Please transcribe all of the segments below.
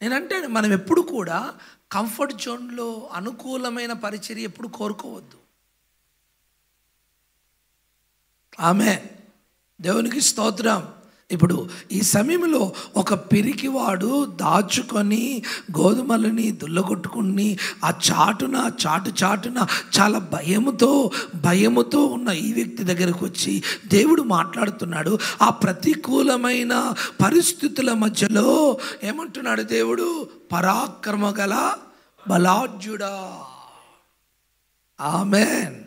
నేనంటే మనం ఎప్పుడు కూడా కంఫర్ట్ జోన్లో అనుకూలమైన పరిచర్య ఎప్పుడు కోరుకోవద్దు. ఆమేన్. దేవునికి స్తోత్రం. ఇప్పుడు ఈ సమయంలో ఒక పిరికివాడు దాచుకొని గోధుమలని దుల్లగొట్టుకుని ఆ చాటున చాలా భయముతో ఉన్న ఈ వ్యక్తి దగ్గరకు వచ్చి దేవుడు మాట్లాడుతున్నాడు. ఆ ప్రతికూలమైన పరిస్థితుల మధ్యలో ఏమంటున్నాడు దేవుడు? పరాక్రమ గల బలాఢ్యుడా. ఆమేన్,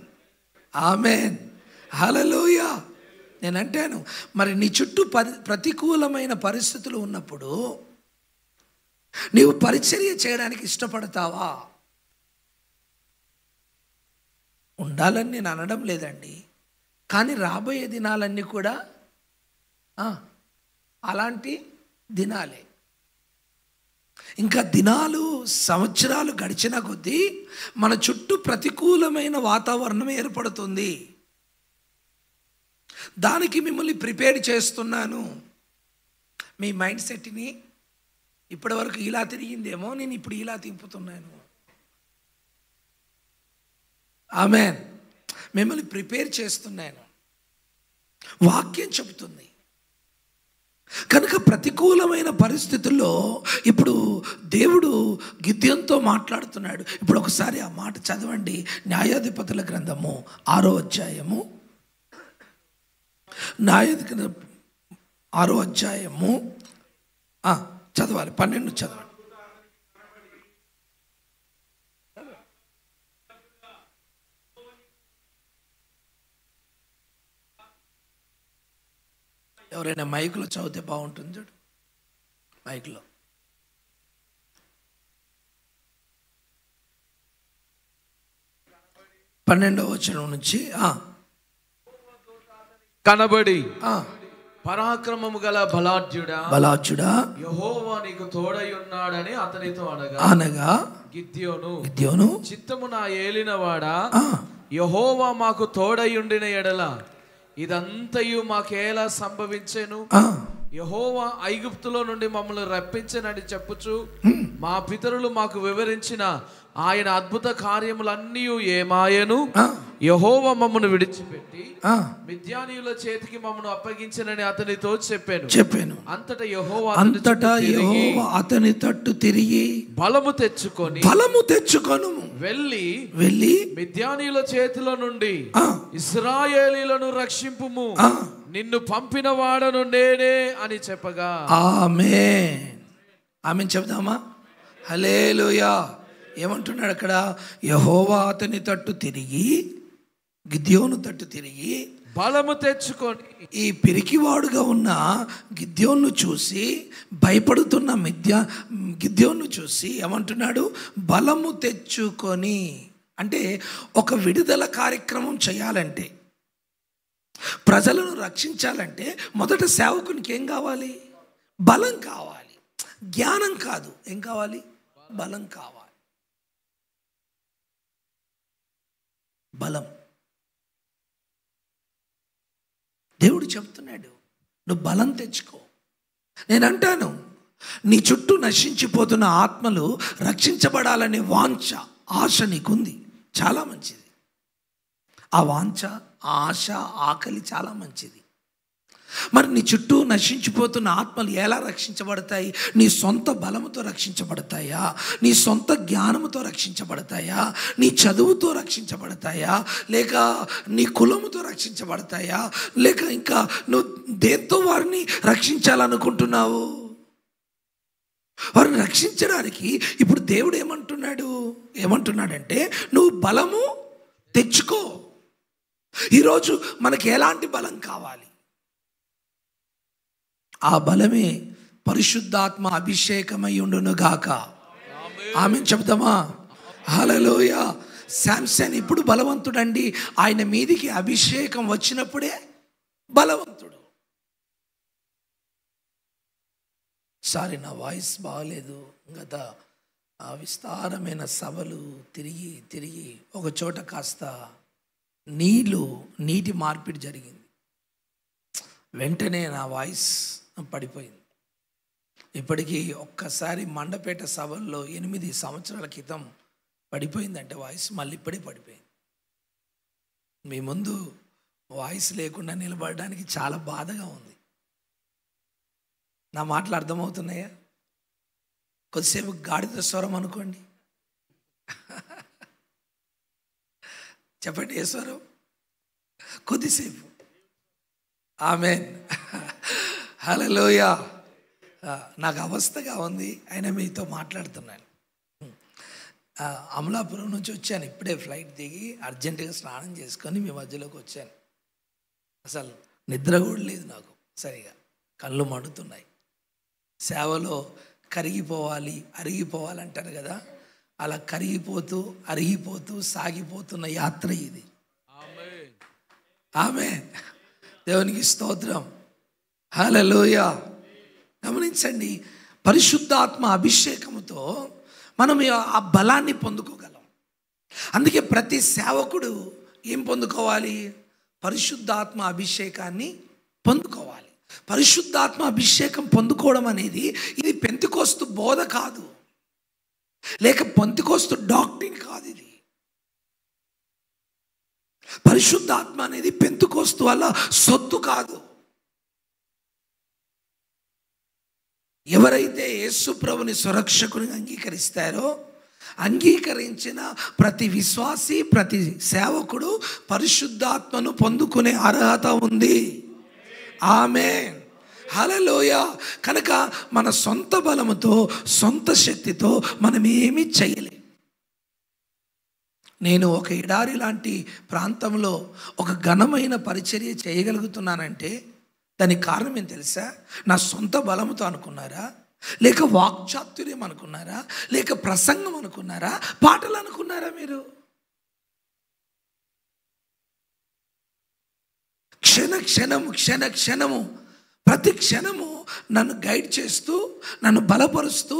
ఆమేన్, హల్లెలూయా. నేను అంటాను, మరి నీ చుట్టూ ప్రతికూలమైన పరిస్థితులు ఉన్నప్పుడు నీవు పరిచర్య చేయడానికి ఇష్టపడతావా? ఉండాలని నేను అనడం లేదండి, కానీ రాబోయే దినాలన్నీ కూడా అలాంటి దినాలే. ఇంకా దినాలు సంవత్సరాలు గడిచిన కొద్దీ మన చుట్టూ ప్రతికూలమైన వాతావరణం ఏర్పడుతుంది. దానికి మిమ్మల్ని ప్రిపేర్ చేస్తున్నాను. మీ మైండ్ సెట్ని ఇప్పటి వరకు ఇలా తిరిగిందేమో, నేను ఇప్పుడు ఇలా తిప్పుతున్నాను. ఆమేన్. మిమ్మల్ని ప్రిపేర్ చేస్తున్నాను. వాక్యం చెబుతుంది. కనుక ప్రతికూలమైన పరిస్థితుల్లో ఇప్పుడు దేవుడు గిద్యోనుతో మాట్లాడుతున్నాడు. ఇప్పుడు ఒకసారి ఆ మాట చదవండి. న్యాయాధిపతుల గ్రంథము 6వ అధ్యాయము, న్యాయాధిపతుల 6వ అధ్యాయము చదవాలి, 12 చదవండి. ఎవరైనా మైకులో చదివితే బాగుంటుంది చూడు. మైకులో 12వ వచనం నుంచి కనబడి పరాక్రమము గల బలాఢ్యుడా యెహోవా నీకు తోడై ఉన్నాడని అతనితో అనగా గిద్యోను చిత్తము నా ఏలినవాడా, యెహోవా మాకు తోడై ఉండిన ఎడల ఇదంతయు మాకేలా సంభవించెను? యెహోవా ఐగుప్తులో నుండి మమ్మల్ని రప్పించనని చెప్పుచు మా పితరులు మాకు వివరించిన ఆయన అద్భుత కార్యములన్నీ ఏమాయను? యెహోవా మమ్మను విడిచిపెట్టి మిద్యానీయుల చేతికి మమ్మను అప్పగించనని అతనితో చెప్పాను. అంతటా యెహోవా అతని తట్టు తిరిగి బలము తెచ్చుకొని వెళ్ళి మిద్యానీయుల చేతిలో నుండి ఇశ్రాయేలీయులను రక్షింపుము, నిన్ను పంపిన వాడను నేనే అని చెప్పగా. ఆమేన్, ఆమేన్ చెప్దామా? హల్లెలూయా. ఏమంటున్నాడు అక్కడ? యెహోవా అతని తట్టు తిరిగి, గిద్యోను తట్టు తిరిగి బలము తెచ్చుకొని. ఈ పిరికివాడుగా ఉన్న గిద్యోను చూసి భయపడుతున్న గిద్యోను చూసి ఏమంటున్నాడు? బలము తెచ్చుకొని. అంటే ఒక విడుదల కార్యక్రమం చేయాలంటే, ప్రజలను రక్షించాలంటే మొదట సేవకునికి ఏం కావాలి? బలం కావాలి, జ్ఞానం కాదు. ఏం కావాలి? బలం కావాలి. బలం. దేవుడు చెప్తున్నాడు, నువ్వు బలం తెచ్చుకో. నేను అంటాను, నీ చుట్టూ నశించిపోతున్న ఆత్మలు రక్షించబడాలనే వాంఛ, ఆశ నీకుంది, చాలా మంచిది. ఆ వాంఛ, ఆ ఆశ, ఆకలి చాలా మంచిది. మరి నీ చుట్టూ నశించిపోతున్న ఆత్మలు ఎలా రక్షించబడతాయి? నీ సొంత బలముతో రక్షించబడతాయా? నీ సొంత జ్ఞానముతో రక్షించబడతాయా? నీ చదువుతో రక్షించబడతాయా? లేక నీ కులముతో రక్షించబడతాయా? లేక ఇంకా నువ్వు దేంతో వారిని రక్షించాలనుకుంటున్నావు? వారిని రక్షించడానికి ఇప్పుడు దేవుడు ఏమంటున్నాడంటే నువ్వు బలము తెచ్చుకో. ఈరోజు మనకి ఎలాంటి బలం కావాలి? ఆ బలమే పరిశుద్ధాత్మ అభిషేకమై ఉండును గాక. ఆమేన్ చెప్తామా? హల్లెలూయా. శాంసన్ ఇప్పుడు బలవంతుడండి. ఆయన మీదికి అభిషేకం వచ్చినప్పుడే బలవంతుడు. సారీ, నా వాయిస్ బాగలేదు. గత విస్తారమైన సభలు తిరిగి ఒక చోట కాస్త నీటి మార్పిడి జరిగింది. వెంటనే నా వాయిస్ పడిపోయింది. ఇప్పటికీ ఒక్కసారి మండపేట సభల్లో 8 సంవత్సరాల క్రితం పడిపోయిందంటే వాయిస్ మళ్ళీ ఇప్పుడే పడిపోయింది. మీ ముందు వాయిస్ లేకుండా నిలబడడానికి చాలా బాధగా ఉంది. నా మాటలు అర్థమవుతున్నాయా? కొద్దిసేపు గాడిద స్వరం అనుకోండి. చెప్పండి ఏ స్వరం? కొద్దిసేపు. ఆమేన్. హల్లెలూయా. నాకు అవస్థగా ఉంది, అయినా మీతో మాట్లాడుతున్నాను. అమలాపురం నుంచి వచ్చాను, ఇప్పుడే ఫ్లైట్ దిగి అర్జెంటుగా స్నానం చేసుకొని మీ మధ్యలోకి వచ్చాను. అసలు నిద్ర కూడా లేదు నాకు సరిగా, కళ్ళు మండుతున్నాయి. సేవలో కరిగిపోవాలి అరిగిపోవాలి అంటారు కదా, అలా కరిగిపోతూ అరిగిపోతూ సాగిపోతున్న యాత్ర ఇది. ఆమేన్. దేవునికి స్తోత్రం. హల్లెలూయా. గమనించండి, పరిశుద్ధాత్మ అభిషేకముతో మనం ఆ బలాన్ని పొందుకోగలం. అందుకే ప్రతి సేవకుడు ఏం పొందుకోవాలి? పరిశుద్ధాత్మ అభిషేకాన్ని పొందుకోవాలి. పరిశుద్ధాత్మ అభిషేకం పొందుకోవడం అనేది ఇది పెంతెకోస్తు బోధ కాదు, లేక పెంతెకోస్తు డాక్ట్రిన్ కాదు. ఇది పరిశుద్ధాత్మ అనేది పెంతెకోస్తు వల్ల సొత్తు కాదు. ఎవరైతే యేసు ప్రభుని సురక్షకుని అంగీకరిస్తారో, అంగీకరించిన ప్రతి విశ్వాసి ప్రతి సేవకుడు పరిశుద్ధాత్మను పొందుకునే అర్హత ఉంది. ఆమేన్. హల్లెలూయా. కనుక మన సొంత బలముతో సొంత శక్తితో మనం ఏమీ చేయలేం. నేను ఒక ఎడారి లాంటి ప్రాంతంలో ఒక ఘనమైన పరిచర్య చేయగలుగుతున్నానంటే దానికి కారణం ఏం తెలుసా? నా సొంత బలముతో అనుకున్నారా, లేక వాక్చాతుర్యం అనుకున్నారా, లేక ప్రసంగం అనుకున్నారా, పాటలు అనుకున్నారా? మీరు క్షణ క్షణము ప్రతి క్షణము నన్ను గైడ్ చేస్తూ, నన్ను బలపరుస్తూ,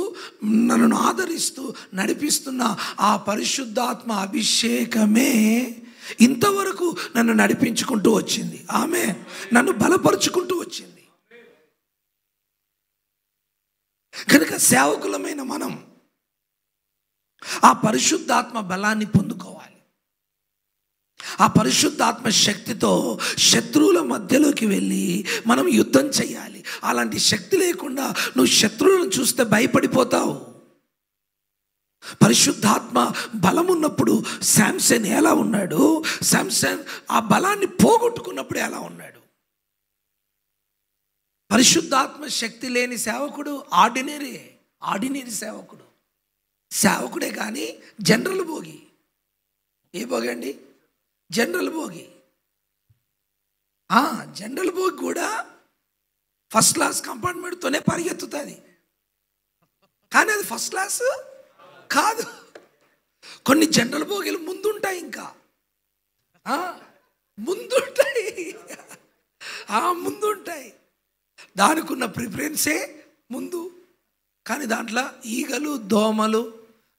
నన్ను ఆదరిస్తూ నడిపిస్తున్న ఆ పరిశుద్ధాత్మ అభిషేకమే ఇంతవరకు నన్ను నడిపించుకుంటూ వచ్చింది. ఆమె నన్ను బలపరుచుకుంటూ వచ్చింది. కనుక సేవకులమైన మనం ఆ పరిశుద్ధాత్మ బలాన్ని పొందుకోవాలి. ఆ పరిశుద్ధాత్మ శక్తితో శత్రువుల మధ్యలోకి వెళ్ళి మనం యుద్ధం చేయాలి. అలాంటి శక్తి లేకుండా నువ్వు శత్రువులను చూస్తే భయపడిపోతావు. పరిశుద్ధాత్మ బలం ఉన్నప్పుడు శాంసన్ ఎలా ఉన్నాడు, శాంసన్ ఆ బలాన్ని పోగొట్టుకున్నప్పుడు ఎలా ఉన్నాడు? పరిశుద్ధాత్మ శక్తి లేని సేవకుడు ఆర్డినరీ సేవకుడే కానీ జనరల్ భోగి. ఏ భోగి అండి? జనరల్ భోగి. జనరల్ భోగి కూడా ఫస్ట్ క్లాస్ కంపార్ట్మెంట్తోనే పరిగెత్తుతుంది, కానీ అది ఫస్ట్ క్లాస్ కాదు. కొన్ని జనరల్ భోగిలు ముందుంటాయి, ఇంకా ముందుంటాయి. దానికి ఉన్న ప్రిఫరెన్సే ముందు. కానీ దాంట్లో ఈగలు దోమలు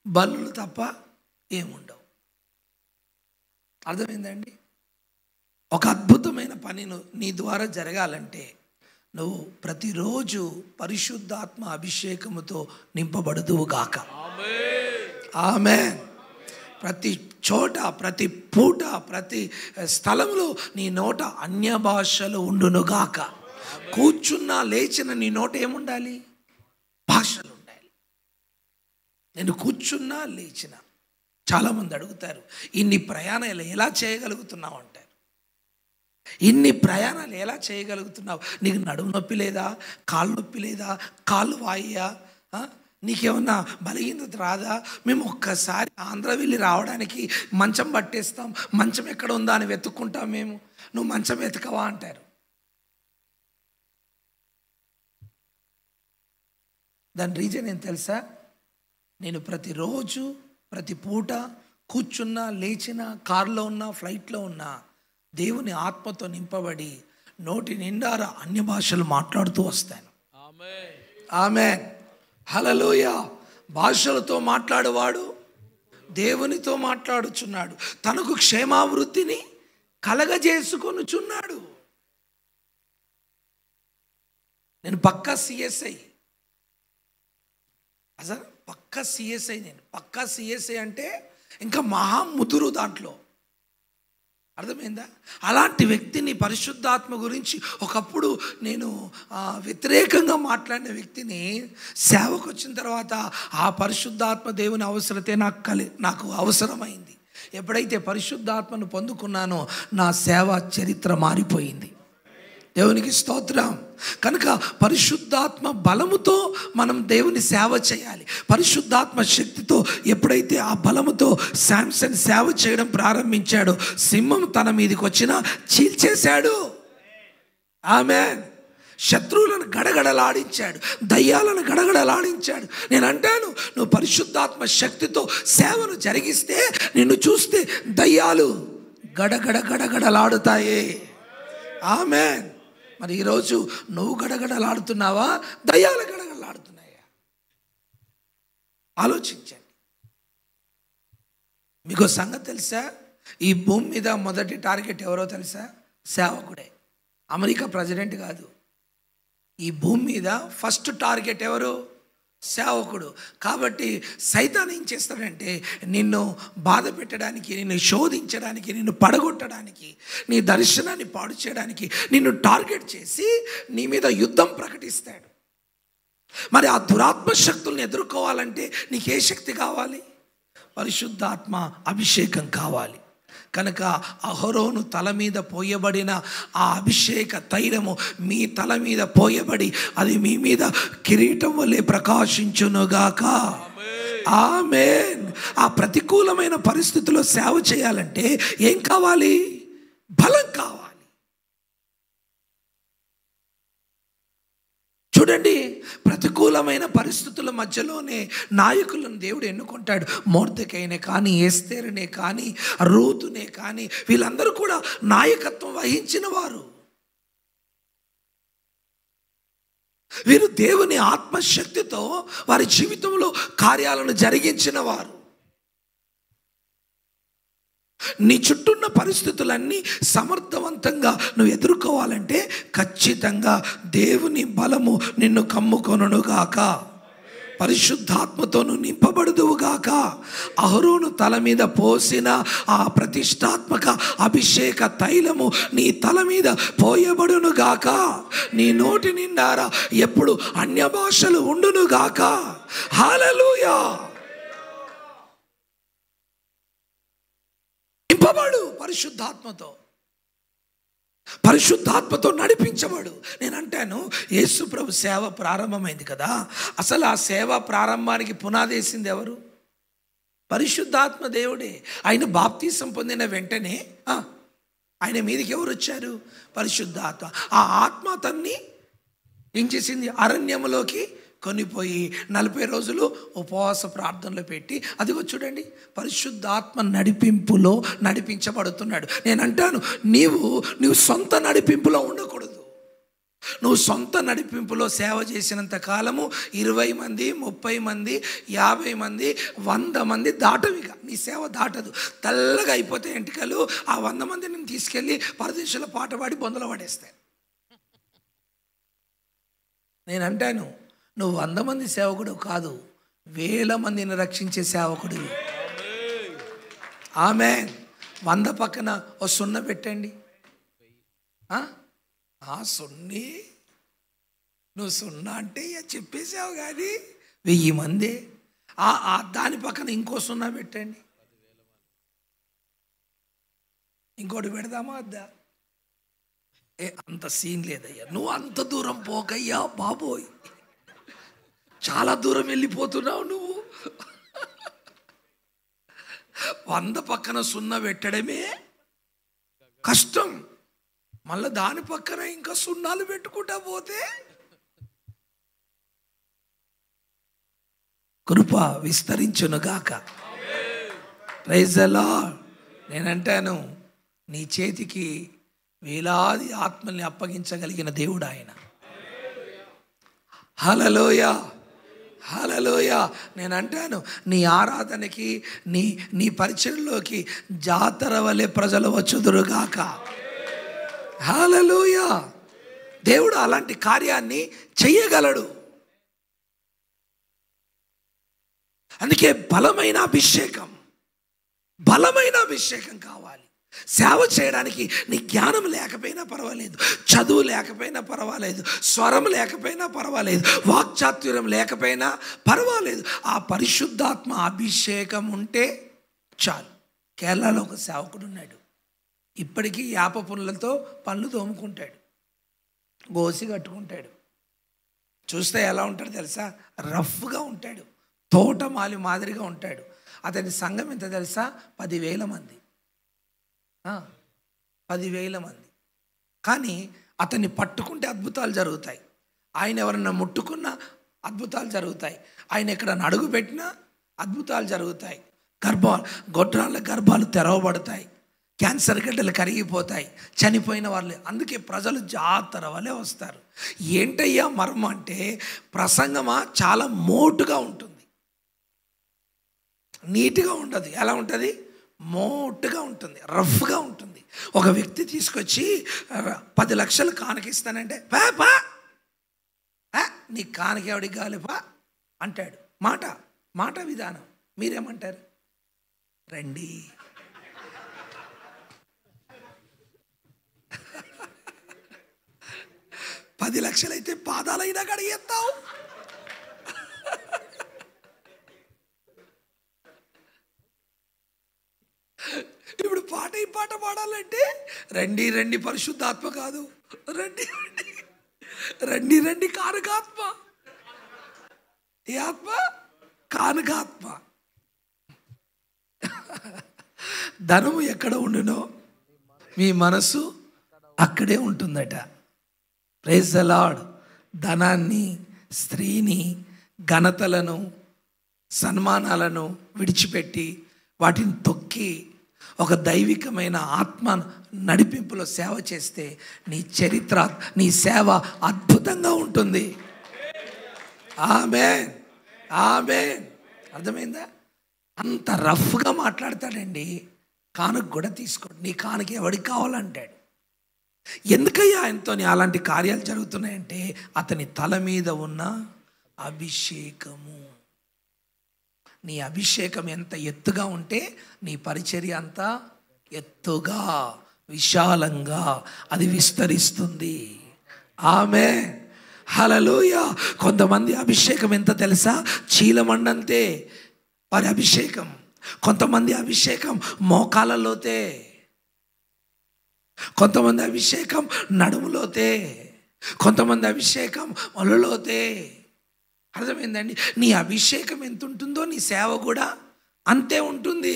బల్లులు తప్ప ఏముండవు. అర్థమైందండి? ఒక అద్భుతమైన పని నీ ద్వారా జరగాలంటే నువ్వు ప్రతిరోజు పరిశుద్ధాత్మ అభిషేకముతో నింపబడుదువు గాక. ఆమేన్. ప్రతి చోట, ప్రతి పూట, ప్రతి స్థలంలో నీ నోట అన్య భాషలు ఉండునుగాక. కూర్చున్నా లేచిన నీ నోట ఏముండాలి? భాషలు ఉండాలి. నేను కూర్చున్నా లేచిన. చాలామంది అడుగుతారు, ఇన్ని ప్రయాణాలు ఎలా చేయగలుగుతున్నావు అంటారు. ఇన్ని ప్రయాణాలు ఎలా చేయగలుగుతున్నావు? నీకు నడుము నొప్పి లేదా, కాళ్ళు నొప్పి లేదా, కాళ్ళు వాయ్యా, నీకేమన్నా బలహీనత రాదా? మేము ఒక్కసారి ఆంధ్ర వెళ్ళి రావడానికి మంచం పట్టేస్తాం, మంచం ఎక్కడ ఉందా అని వెతుక్కుంటాం మేము. నువ్వు మంచం వెతకవా అంటారు. దాని రీజన్ ఏం తెలుసా? నేను ప్రతిరోజు ప్రతి పూట కూర్చున్నా లేచినా, కారులో ఉన్నా, ఫ్లైట్లో ఉన్నా దేవుని ఆత్మతో నింపబడి నోటి నిండారా అన్య భాషలు మాట్లాడుతూ వస్తాను. ఆమేన్. హల్లెలూయా. భాషలతో మాట్లాడేవాడు దేవునితో మాట్లాడుచున్నాడు, తనకు క్షేమావృద్ధిని కలగజేసుకొనుచున్నాడు. నేను పక్కా సిఎస్ఐ, అసలు పక్కా సిఎస్ఐ. నేను పక్కా సిఎస్ఐ అంటే ఇంకా మహాముదురు దాంట్లో, అర్థమైందా? అలాంటి వ్యక్తిని, పరిశుద్ధాత్మ గురించి ఒకప్పుడు నేను వ్యతిరేకంగా మాట్లాడిన వ్యక్తిని సేవకు వచ్చిన తర్వాత ఆ పరిశుద్ధాత్మ దేవుని అవసరతే నాకు అవసరమైంది. ఎప్పుడైతే పరిశుద్ధాత్మను పొందుకున్నానో నా సేవ చరిత్ర మారిపోయింది. దేవునికి స్తోత్రం. కనుక పరిశుద్ధాత్మ బలముతో మనం దేవుని సేవ చేయాలి. పరిశుద్ధాత్మ శక్తితో ఎప్పుడైతే ఆ బలముతో శాంసన్ సేవ చేయడం ప్రారంభించాడో, సింహం తన మీదకి వచ్చినా చీల్చేశాడు. ఆమేన్. శత్రువులను గడగడలాడించాడు, దయ్యాలను గడగడలాడించాడు. నేను అంటాను, నువ్వు పరిశుద్ధాత్మ శక్తితో సేవను జరిగిస్తే నిన్ను చూస్తే దయ్యాలు గడగడలాడుతాయి. ఆమేన్. మరి ఈరోజు నువ్వు గడగడలాడుతున్నావా, దయ్యాలు గడగడలాడుతున్నాయా? ఆలోచించండి. మీకు సంగతి తెలుసా? ఈ భూమి మీద మొదటి టార్గెట్ ఎవరో తెలుసా? సేవకుడే. అమెరికా ప్రెసిడెంట్ కాదు. ఈ భూమి మీద ఫస్ట్ టార్గెట్ ఎవరు? సేవకుడు. కాబట్టి సైతాన్ ఏం చేస్తాడంటే నిన్ను బాధ పెట్టడానికి, నిన్ను శోధించడానికి, నిన్ను పడగొట్టడానికి, నీ దర్శనాన్ని పాడు చేయడానికి నిన్ను టార్గెట్ చేసి నీ మీద యుద్ధం ప్రకటిస్తాడు. మరి ఆ దురాత్మ శక్తుల్ని ఎదుర్కోవాలంటే నీకు ఏ శక్తి కావాలి? పరిశుద్ధాత్మ అభిషేకం కావాలి. కనుక అహరోను తల మీద పోయబడిన ఆ అభిషేక తైలము మీ తల మీద పోయబడి అది మీ మీద కిరీటం వలె ప్రకాశించునుగాక. ఆమేన్. ఆ ప్రతికూలమైన పరిస్థితుల్లో సేవ చేయాలంటే ఏం కావాలి? బలం కావాలి. చూడండి, ప్రతికూలమైన పరిస్థితుల మధ్యలోనే నాయకులను దేవుడు ఎన్నుకుంటాడు. మొర్దెకైనే కానీ, ఎస్తేరునే కానీ, రూతునే కానీ, వీళ్ళందరూ కూడా నాయకత్వం వహించిన వారు. వీరు దేవుని ఆత్మశక్తితో వారి జీవితంలో కార్యాలను జరిగించిన వారు. నీ చుట్టూన్న పరిస్థితులన్నీ సమర్థవంతంగా నువ్వు ఎదుర్కోవాలంటే ఖచ్చితంగా దేవుని బలము నిన్ను కమ్ముకొనుగాక. పరిశుద్ధాత్మతో నువ్వు నింపబడుదువుగాక. అహరోను తల మీద పోసిన ఆ ప్రతిష్టాత్మక అభిషేక తైలము నీ తల మీద పోయబడునుగాక. నీ నోటి నిండారా ఎప్పుడు అన్య భాషలు ఉండునుగాక. హల్లెలూయా. నింపబడు పరిశుద్ధాత్మతో, పరిశుద్ధాత్మతో నడిపించబడు. నేను అంటాను, యేసు ప్రభు సేవ ప్రారంభమైంది కదా, అసలు ఆ సేవ ప్రారంభానికి పునాది వేసింది ఎవరు? పరిశుద్ధాత్మ దేవుడే. ఆయన బాప్తీసం పొందిన వెంటనే ఆయన మీదకి ఎవరు వచ్చారు? పరిశుద్ధాత్మ. ఆ ఆత్మ అతన్ని ఏం చేసింది? అరణ్యములోకి కొనిపోయి 40 రోజులు ఉపవాస ప్రార్థనలు పెట్టి, అదిగో చూడండి, పరిశుద్ధాత్మ నడిపింపులో నడిపించబడుతున్నాడు. నేను అంటాను, నీవు సొంత నడిపింపులో ఉండకూడదు. నువ్వు సొంత నడిపింపులో సేవ చేసినంత కాలము 20 మంది, 30 మంది, 50 మంది, 100 మంది దాటవిగా నీ సేవ దాటదు. తెల్లగా అయిపోతే ఎంటికలు ఆ 100 మందిని తీసుకెళ్ళి పరదేశంలో పాట పాడి బొందలు పడేస్తాయి. నేను అంటాను, నువ్వు 100 మంది సేవకుడు కాదు, 1000 మందిని రక్షించే సేవకుడు. ఆమేన్. 100 పక్కన ఓ 0 పెట్టండి. సున్ని నువ్వు 0 అంటే చెప్పేసావు, కానీ 1000 మంది. దాని పక్కన ఇంకో 0 పెట్టండి. ఇంకోటి పెడదామా వద్దా? అంత సీన్ లేదయ్యా, నువ్వు అంత దూరం పోకయ్యా బాబోయ్, చాలా దూరం వెళ్ళిపోతున్నావు నువ్వు. 100 పక్కన 0 పెట్టడమే కష్టం, మళ్ళీ దాని పక్కన ఇంకా 0 పెట్టుకుంటా పోతే కృప విస్తరించునుగాక. Praise the Lord. నేనంటాను, నీ చేతికి వేలాది ఆత్మల్ని అప్పగించగలిగిన దేవుడు ఆయన. హల్లెలూయా, హల్లెలూయా. నేను అంటాను, నీ ఆరాధనకి, నీ పరిచయంలోకి జాతర వలె ప్రజలు వచ్చుదురుగాక. హల్లెలూయా. దేవుడు అలాంటి కార్యాన్ని చెయ్యగలడు. అందుకే బలమైన అభిషేకం కావాలి. సేవ చేయడానికి నీ జ్ఞానం లేకపోయినా పర్వాలేదు, చదువు లేకపోయినా పర్వాలేదు, స్వరం లేకపోయినా పర్వాలేదు, వాక్చాతుర్యం లేకపోయినా పర్వాలేదు, ఆ పరిశుద్ధాత్మ అభిషేకం ఉంటే చాలు. కేరళలో ఒక సేవకుడు ఉన్నాడు. ఇప్పటికీ యాప పుల్లలతో పళ్ళు తోముకుంటాడు, గోసి కట్టుకుంటాడు. చూస్తే ఎలా ఉంటాడు తెలుసా? రఫ్గా ఉంటాడు, తోటమాలి మాదిరిగా ఉంటాడు. అతని సంఘం ఎంత తెలుసా? 10,000 మంది. 10,000 మంది. కానీ అతన్ని పట్టుకుంటే అద్భుతాలు జరుగుతాయి. ఆయన ఎవరన్నా ముట్టుకున్నా అద్భుతాలు జరుగుతాయి. ఆయన ఎక్కడన్నా అడుగు పెట్టినా అద్భుతాలు జరుగుతాయి. గొడ్రాళ్ళ గర్భాలు తెరవబడతాయి, క్యాన్సర్ గడ్డలు కరిగిపోతాయి, చనిపోయిన వాళ్ళు. అందుకే ప్రజలు జాతర వలె వస్తారు. ఏంటయ్యా మర్మం అంటే, ప్రసంగమా చాలా మోటుగా ఉంటుంది, నీట్గా ఉండదు. ఎలా ఉంటుంది? మోటుగా ఉంటుంది, రఫ్గా ఉంటుంది. ఒక వ్యక్తి తీసుకొచ్చి 10 లక్షలు కానుకిస్తానంటే పా నీ కానుక ఎవడికి కావాలి పా అంటాడు. మాట విధానం. మీరేమంటారు? రండి. పది లక్షలైతే పాదాలైనా కడిగేస్తావు. ఇప్పుడు ఈ పాట పాడాలంటే రండి రండి పరిశుద్ధాత్మ కాదు, రండి రండి రండి కానుకాత్మ. ఏ ఆత్మ? కానుకాత్మ. ధనము ఎక్కడ ఉండునో మీ మనసు అక్కడే ఉంటుందట. Praise the Lord. ధనాన్ని, స్త్రీని, ఘనతలను, సన్మానాలను విడిచిపెట్టి వాటిని తొక్కి ఒక దైవికమైన ఆత్మ నడిపింపులో సేవ చేస్తే నీ చరిత్ర, నీ సేవ అద్భుతంగా ఉంటుంది. ఆమేన్, ఆమేన్. అర్థమైందా? అంత రఫ్గా మాట్లాడతాడండి. కానుక కూడా తీసుకోండి, నీ కానుక ఎవడికి కావాలంటాడు. ఎందుకయ్యా ఆయనతో అలాంటి కార్యాలు జరుగుతున్నాయంటే అతని తల మీద ఉన్న అభిషేకము. నీ అభిషేకం ఎంత ఎత్తుగా ఉంటే నీ పరిచర్య అంత ఎత్తుగా, విశాలంగా అది విస్తరిస్తుంది. ఆమేన్, హల్లెలూయా. కొంతమంది అభిషేకం ఎంత తెలుసా? చీలమండంతే వారి అభిషేకం. కొంతమంది అభిషేకం మోకాళ్ళలోతే, కొంతమంది అభిషేకం నడుములోతే, కొంతమంది అభిషేకం ఒళ్ళలోతే. అర్థమైందండి? నీ అభిషేకం ఎంత ఉంటుందో నీ సేవ కూడా అంతే ఉంటుంది.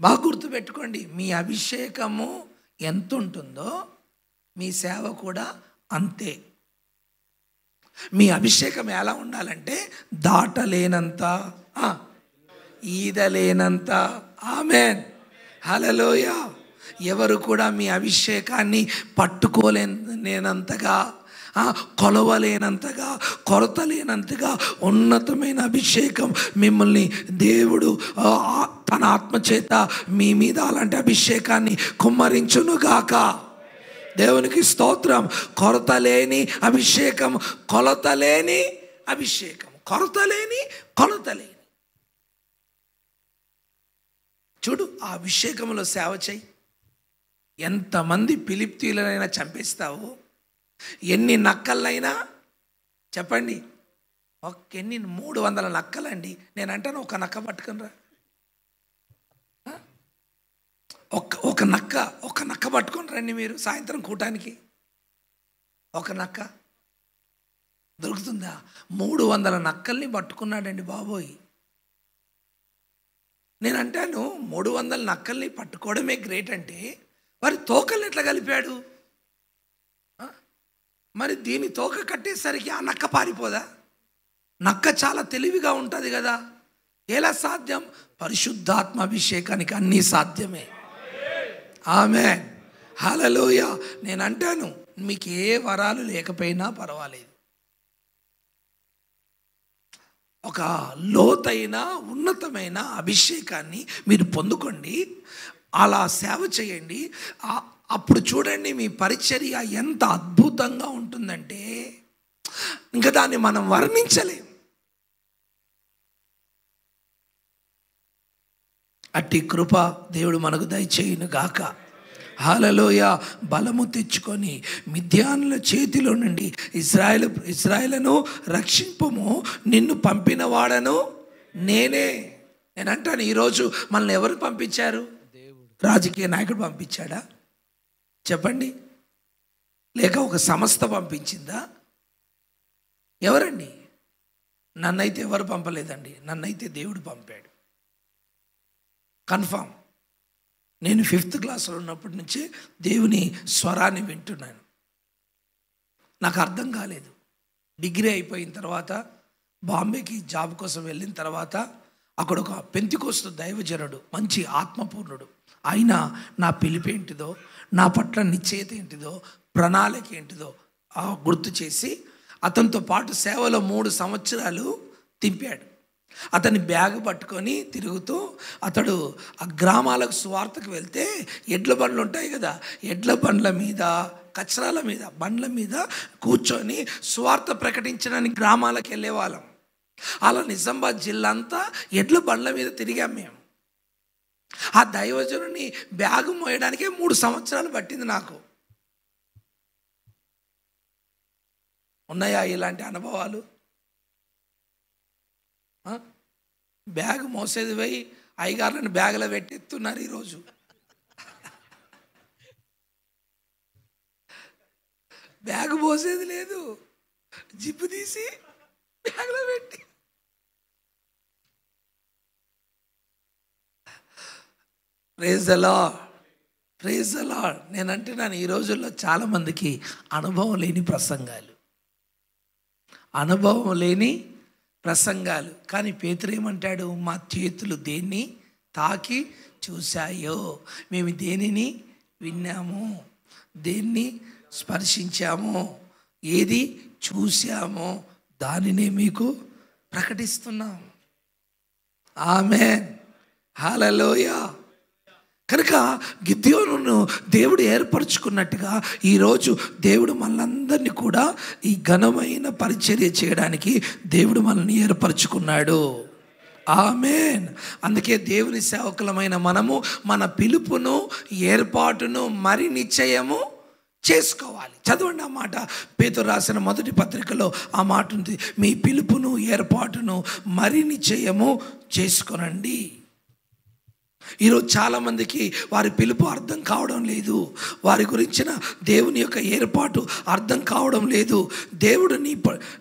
బాగా గుర్తుపెట్టుకోండి, మీ అభిషేకము ఎంత ఉంటుందో మీ సేవ కూడా అంతే. మీ అభిషేకం ఎలా ఉండాలంటే దాటలేనంత, ఈదలేనంత. ఆమేన్, హల్లెలూయా. ఎవరు కూడా మీ అభిషేకాన్ని పట్టుకోలేనంతగా, కొలవలేనంతగా, కొరత లేనంతగా ఉన్నతమైన అభిషేకం మిమ్మల్ని దేవుడు తన ఆత్మచేత మీ మీద అలాంటి అభిషేకాన్ని కుమ్మరించునుగాక. దేవునికి స్తోత్రం. కొరత లేని అభిషేకం, కొలత లేని అభిషేకం, కొరత లేని, కొలత లేని. చూడు, ఆ అభిషేకంలో సేవ చేయి. ఎంతమంది ఫిలిప్తీయులనైనా చంపేస్తావు, ఎన్ని నక్కలైనా చెప్పండి. ఎన్ని 300 నక్కలండి. నేను అంటాను ఒక నక్క పట్టుకునిరా, ఒక నక్క పట్టుకొని రండి మీరు సాయంత్రం కూటానికి. ఒక నక్క దొరుకుతుందా? 300 నక్కల్ని పట్టుకున్నాడండి బాబోయ్. నేను అంటాను 300 నక్కల్ని పట్టుకోవడమే గ్రేట్ అంటే మరి తోకల్ని ఎట్లా కలిపాడు? మరి దీని తోక కట్టేసరికి ఆ నక్క పారిపోదా? నక్క చాలా తెలివిగా ఉంటుంది కదా. ఎలా సాధ్యం? పరిశుద్ధాత్మ అభిషేకానికి అన్నీ సాధ్యమే. ఆమేన్, హల్లెలూయా. నేను అంటాను మీకు ఏ వరాలు లేకపోయినా పర్వాలేదు, ఒక లోతైన ఉన్నతమైన అభిషేకాన్ని మీరు పొందుకోండి. అలా సేవ చేయండి. అప్పుడు చూడండి మీ పరిచర్య ఎంత అద్భుతంగా ఉంటుందంటే ఇంకా దాన్ని మనం వర్ణించలేం. అట్టి కృప దేవుడు మనకు దయచేయును గాక. హల్లెలూయ. బలము తెచ్చుకొని మిద్యానుల చేతిలో నుండి ఇశ్రాయేలును రక్షింపుము, నిన్ను పంపిన వాడను నేనే. నేను అంటాను, ఈరోజు మనల్ని ఎవరు పంపించారు? రాజకీయ నాయకుడు పంపించాడా చెప్పండి? లేక ఒక సంస్థ పంపించిందా? ఎవరండి? నన్నైతే ఎవరు పంపలేదండి, నన్నైతే దేవుడు పంపాడు. కన్ఫామ్. నేను 5th క్లాస్లో ఉన్నప్పటి నుంచే దేవుని స్వరాన్ని వింటున్నాను. నాకు అర్థం కాలేదు. డిగ్రీ అయిపోయిన తర్వాత బాంబేకి జాబ్ కోసం వెళ్ళిన తర్వాత అక్కడ ఒక పెంతికోస్తు దైవజనుడు, మంచి ఆత్మపూర్ణుడు, ఆయన నా పిలిపేంటిదో, నా పట్ల నిశ్చయత ఏంటిదో, ప్రణాళిక ఏంటిదో గుర్తు చేసి అతనితో పాటు సేవలో 3 సంవత్సరాలు తింపాడు. అతని బ్యాగ్ పట్టుకొని తిరుగుతూ అతడు ఆ గ్రామాలకు సువార్తకు వెళ్తే ఎడ్ల బండ్లు ఉంటాయి కదా, ఎడ్ల బండ్ల మీద, కచరాల మీద, బండ్ల మీద కూర్చొని సువార్త ప్రకటించడానికి గ్రామాలకు వెళ్ళేవాళ్ళం. అలా నిజామాబాద్ జిల్లా అంతా ఎడ్ల బండ్ల మీద తిరిగాం మేము. ఆ దైవజనుని బ్యాగు మోయడానికే 3 సంవత్సరాలు పట్టింది నాకు. ఉన్నాయా ఇలాంటి అనుభవాలు? బ్యాగ్ మోసేది పోయి అయ్యగారులను బ్యాగులో పెట్టెత్తున్నారు ఈరోజు. బ్యాగ్ మోసేది లేదు, జిప్పు తీసి బ్యాగ్లో పెట్టి. Praise the Lord, praise the Lord. నేను అంటున్నాను, ఈ రోజుల్లో చాలామందికి అనుభవం లేని ప్రసంగాలు, అనుభవం లేని ప్రసంగాలు. కానీ పేతురు ఏమంటాడు? మా చేతులు దేన్ని తాకి చూశాయో, మేము దేనిని విన్నాము, దేన్ని స్పర్శించామో, ఏది చూశామో దానినే మీకు ప్రకటిస్తున్నాం. ఆమేన్, హల్లెలూయా. కనుక గిద్యోనును దేవుడు ఏర్పరచుకున్నట్టుగా ఈరోజు దేవుడు మనందరినీ కూడా ఈ ఘనమైన పరిచర్య చేయడానికి దేవుడు మనల్ని ఏర్పరచుకున్నాడు. ఆమేన్. అందుకే దేవుని సేవకులమైన మనము మన పిలుపును, ఏర్పాటును మరి నిశ్చయము చేసుకోవాలి. చదవండి ఆ మాట. పేతురు రాసిన 1వ పత్రికలో ఆ మాట ఉంది, మీ పిలుపును, ఏర్పాటును మరి నిశ్చయము చేసుకొనండి. ఈరోజు చాలామందికి వారి పిలుపు అర్థం కావడం లేదు, వారి గురించిన దేవుని యొక్క ఏర్పాటు అర్థం కావడం లేదు. దేవుడు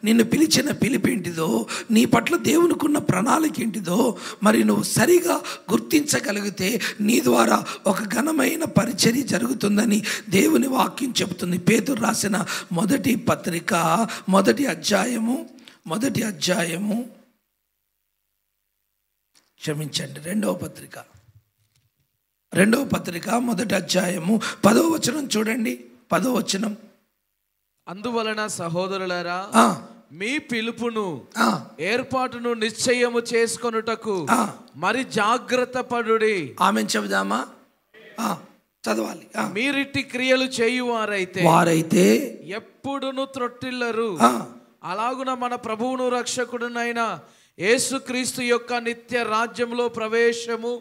నిన్ను పిలిచిన పిలుపేంటిదో, నీ పట్ల దేవునికున్న ప్రణాళిక ఏంటిదో మరి నువ్వు సరిగా గుర్తించగలిగితే నీ ద్వారా ఒక ఘనమైన పరిచర్య జరుగుతుందని దేవుని వాక్యం చెబుతుంది. పేతురు రాసిన 1వ పత్రిక 1వ అధ్యాయము 2వ పత్రిక 1వ అధ్యాయము 10వ వచనం చూడండి. 10వ వచనం, అందువలన సహోదరులారా మీ పిలుపును ఏర్పాటును నిశ్చయము చేసుకొనుటకు మరి జాగ్రత్త పడుడి. ఆమేన్ చెబుదామా? చదవాలి. మీరిట్టి క్రియలు చేయువారైతే ఎప్పుడును త్రొట్టిల్లరు. అలాగున మన ప్రభువును రక్షకుడునైన యేసుక్రీస్తు యొక్క నిత్య రాజ్యంలో ప్రవేశము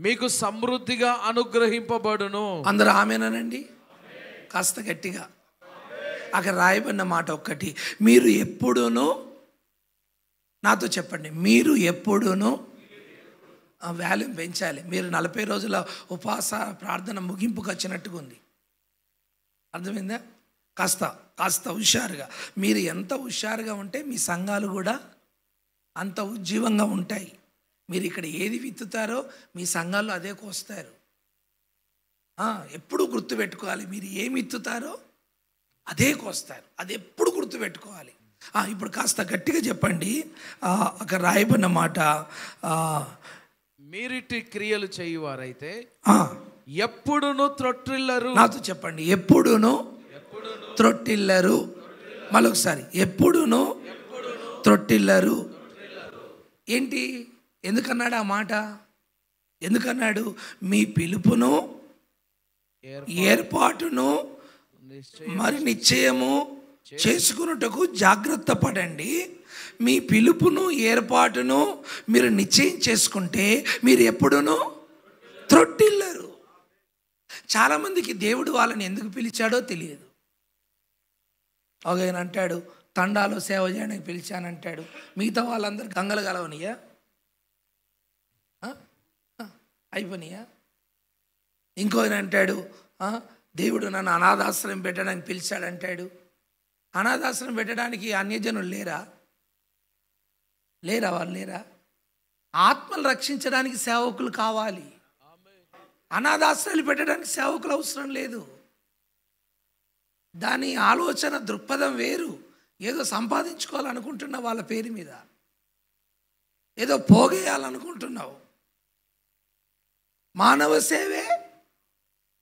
మీకు సమృద్ధిగా అనుగ్రహింపబడును. అందరూ ఆమేనండి, కాస్త గట్టిగా. అక్కడ రాయబడిన మాట ఒక్కటి, మీరు ఎప్పుడునూ, నాతో చెప్పండి, మీరు ఎప్పుడునూ వాల్యూమ్ పెంచాలి. మీరు 40 రోజుల ఉపవాస ప్రార్థన ముగింపుకు వచ్చినట్టుగా ఉంది. అర్థమైందా? కాస్త హుషారుగా. మీరు ఎంత హుషారుగా ఉంటే మీ సంఘాలు కూడా అంత ఉజ్జీవంగా ఉంటాయి. మీరు ఇక్కడ ఏది విత్తుతారో మీ సంఘాల్లో అదే కోస్తారు. ఎప్పుడు గుర్తుపెట్టుకోవాలి, మీరు ఏమి విత్తుతారో అదే కోస్తారు. అది ఎప్పుడు గుర్తుపెట్టుకోవాలి. ఇప్పుడు కాస్త గట్టిగా చెప్పండి. అక్కడ రాయబడిన మాట, మీరిటి క్రియలు చేయువారైతే ఎప్పుడును త్రొట్టిల్లరు. నాతో చెప్పండి, ఎప్పుడును త్రొట్టిల్లరు. మరొకసారి, ఎప్పుడును త్రొట్టిల్లరు. ఏంటి, ఎందుకన్నాడు ఆ మాట? ఎందుకన్నాడు? మీ పిలుపును ఏర్పాటును మరి నిశ్చయము చేసుకున్నటకు జాగ్రత్త పడండి. మీ పిలుపును ఏర్పాటును మీరు నిశ్చయం చేసుకుంటే మీరు ఎప్పుడునూ త్రొట్టిల్లరు. చాలామందికి దేవుడు వాళ్ళని ఎందుకు పిలిచాడో తెలియదు. ఒక ఆయన అంటాడు, తండాలో సేవ చేయడానికి పిలిచానంటాడు. మిగతా వాళ్ళందరూ గంగలు గలవనియా, అయిపోయినాయా? ఇంకో ఆయన అంటాడు, దేవుడు నన్ను అనాథాశ్రయం పెట్టడానికి పిలిచాడంటాడు. అనాథాశ్రయం పెట్టడానికి అన్యజనులు లేరా? వాళ్ళు లేరా? ఆత్మలు రక్షించడానికి సేవకులు కావాలి. అనాథాశ్రయాలు పెట్టడానికి సేవకులు అవసరం లేదు. దాని ఆలోచన దృక్పథం వేరు. ఏదో సంపాదించుకోవాలనుకుంటున్న వాళ్ళ పేరు మీద, ఏదో పోగేయాలనుకుంటున్నావు. మానవ సేవే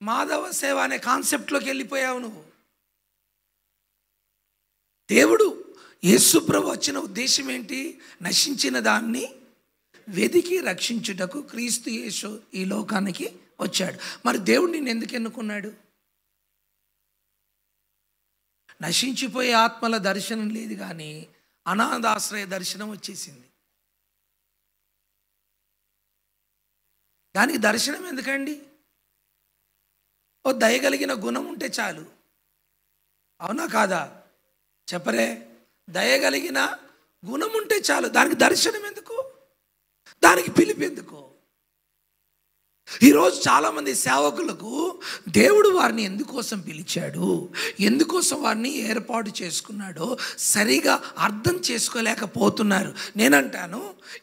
మాధవ సేవ అనే కాన్సెప్ట్లోకి వెళ్ళిపోయావు నువ్వు. దేవుడు యేసుప్రభు వచ్చిన ఉద్దేశం ఏంటి? నశించిన దాన్ని వెదికి రక్షించుటకు క్రీస్తు యేసు ఈ లోకానికి వచ్చాడు. మరి దేవుడు నిన్ను ఎందుకు ఎన్నుకున్నాడు? నశించిపోయే ఆత్మల దర్శనం లేదు, కానీ అనాథాశ్రయ దర్శనం వచ్చేసింది. దానికి దర్శనం ఎందుకండి? ఓ దయగలిగిన గుణం ఉంటే చాలు. అవునా కాదా? చెప్పరే. దయగలిగిన గుణం ఉంటే చాలు. దానికి దర్శనం ఎందుకు? దానికి పిలుపు ఎందుకు? ఈరోజు చాలామంది సేవకులకు దేవుడు వారిని ఎందుకోసం పిలిచాడు, ఎందుకోసం వారిని ఏర్పాటు చేసుకున్నాడో సరిగా అర్థం చేసుకోలేకపోతున్నారు. నేనంటాను,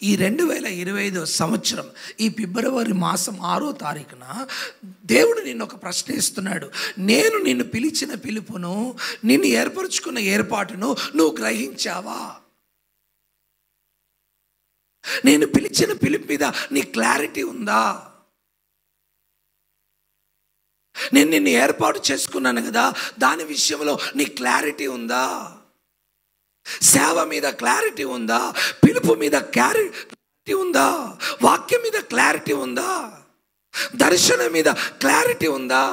ఈ 2025 సంవత్సరం ఈ ఫిబ్రవరి మాసం 6వ తారీఖున దేవుడు నిన్ను ఒక ప్రశ్న ఇస్తున్నాడు. నేను నిన్ను పిలిచిన పిలుపును, నిన్ను ఏర్పరచుకున్న ఏర్పాటును నువ్వు గ్రహించావా? నేను పిలిచిన పిలుపు మీద నీ క్లారిటీ ఉందా? నేను నిన్ను ఏర్పాటు చేసుకున్నాను కదా, దాని విషయంలో నీ క్లారిటీ ఉందా? సేవ మీద క్లారిటీ ఉందా? పిలుపు మీద క్లారిటీ ఉందా? వాక్యం మీద క్లారిటీ ఉందా? దర్శనం మీద క్లారిటీ ఉందా?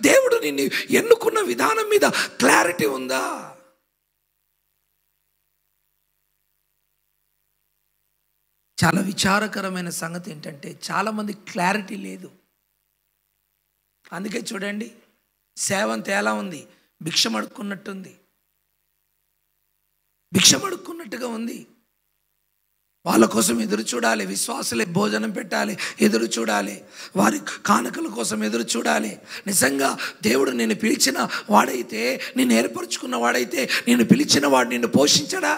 దేవుడు నిన్ను ఎన్నుకున్న విధానం మీద క్లారిటీ ఉందా? చాలా విచారకరమైన సంగతి ఏంటంటే, చాలామంది క్లారిటీ లేదు. అందుకే చూడండి, సేవంత ఎలా ఉంది? భిక్షమడుక్కున్నట్టుంది, భిక్షమడుక్కున్నట్టుగా ఉంది. వాళ్ళ కోసం ఎదురు చూడాలి, విశ్వాసులే భోజనం పెట్టాలి, ఎదురు చూడాలి, వారి కానుకల కోసం ఎదురు చూడాలి. నిజంగా దేవుడు నిన్ను పిలిచిన వాడైతే, నిన్ను ఏర్పరచుకున్న వాడైతే, నిన్ను పిలిచిన వాడు నిన్ను పోషించడా?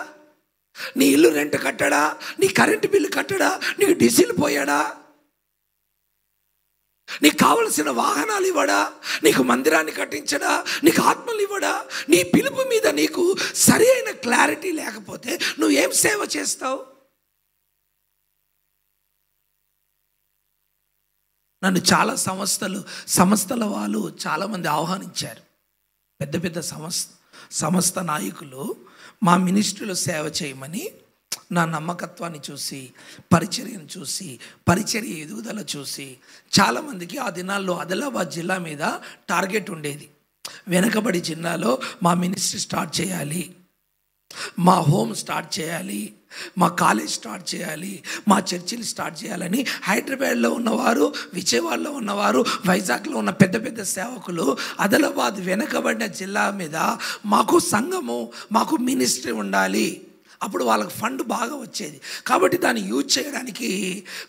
నీ ఇల్లు రెంట్ కట్టడా? నీ కరెంటు బిల్లు కట్టడా? నీకు డీజిల్ పోయాడా? నీకు కావలసిన వాహనాలు ఇవ్వడా? నీకు మందిరాన్ని కట్టించడా? నీకు ఆత్మలు ఇవ్వడా? నీ పిలుపు మీద నీకు సరి అయిన క్లారిటీ లేకపోతే నువ్వు ఏం సేవ చేస్తావు? నన్ను చాలా సంస్థల వాళ్ళు చాలామంది ఆహ్వానించారు. పెద్ద పెద్ద సంస్థ నాయకులు మా మినిస్ట్రీలో సేవ చేయమని, నా నమ్మకత్వాన్ని చూసి, పరిచర్యను చూసి, పరిచర్య ఎదుగుదల చూసి, చాలామందికి ఆ దినాల్లో ఆదిలాబాద్ జిల్లా మీద టార్గెట్ ఉండేది. వెనకబడి జిల్లాలో మా మినిస్ట్రీ స్టార్ట్ చేయాలి, మా హోమ్ స్టార్ట్ చేయాలి, మా కాలేజ్ స్టార్ట్ చేయాలి, మా చర్చిలు స్టార్ట్ చేయాలని హైదరాబాద్లో ఉన్నవారు, విజయవాడలో ఉన్నవారు, వైజాగ్లో ఉన్న పెద్ద పెద్ద సేవకులు ఆదిలాబాద్ వెనకబడిన జిల్లా మీద మాకు సంఘము, మాకు మినిస్ట్రీ ఉండాలి. అప్పుడు వాళ్ళకి ఫండ్ బాగా వచ్చేది. కాబట్టి దాన్ని యూజ్ చేయడానికి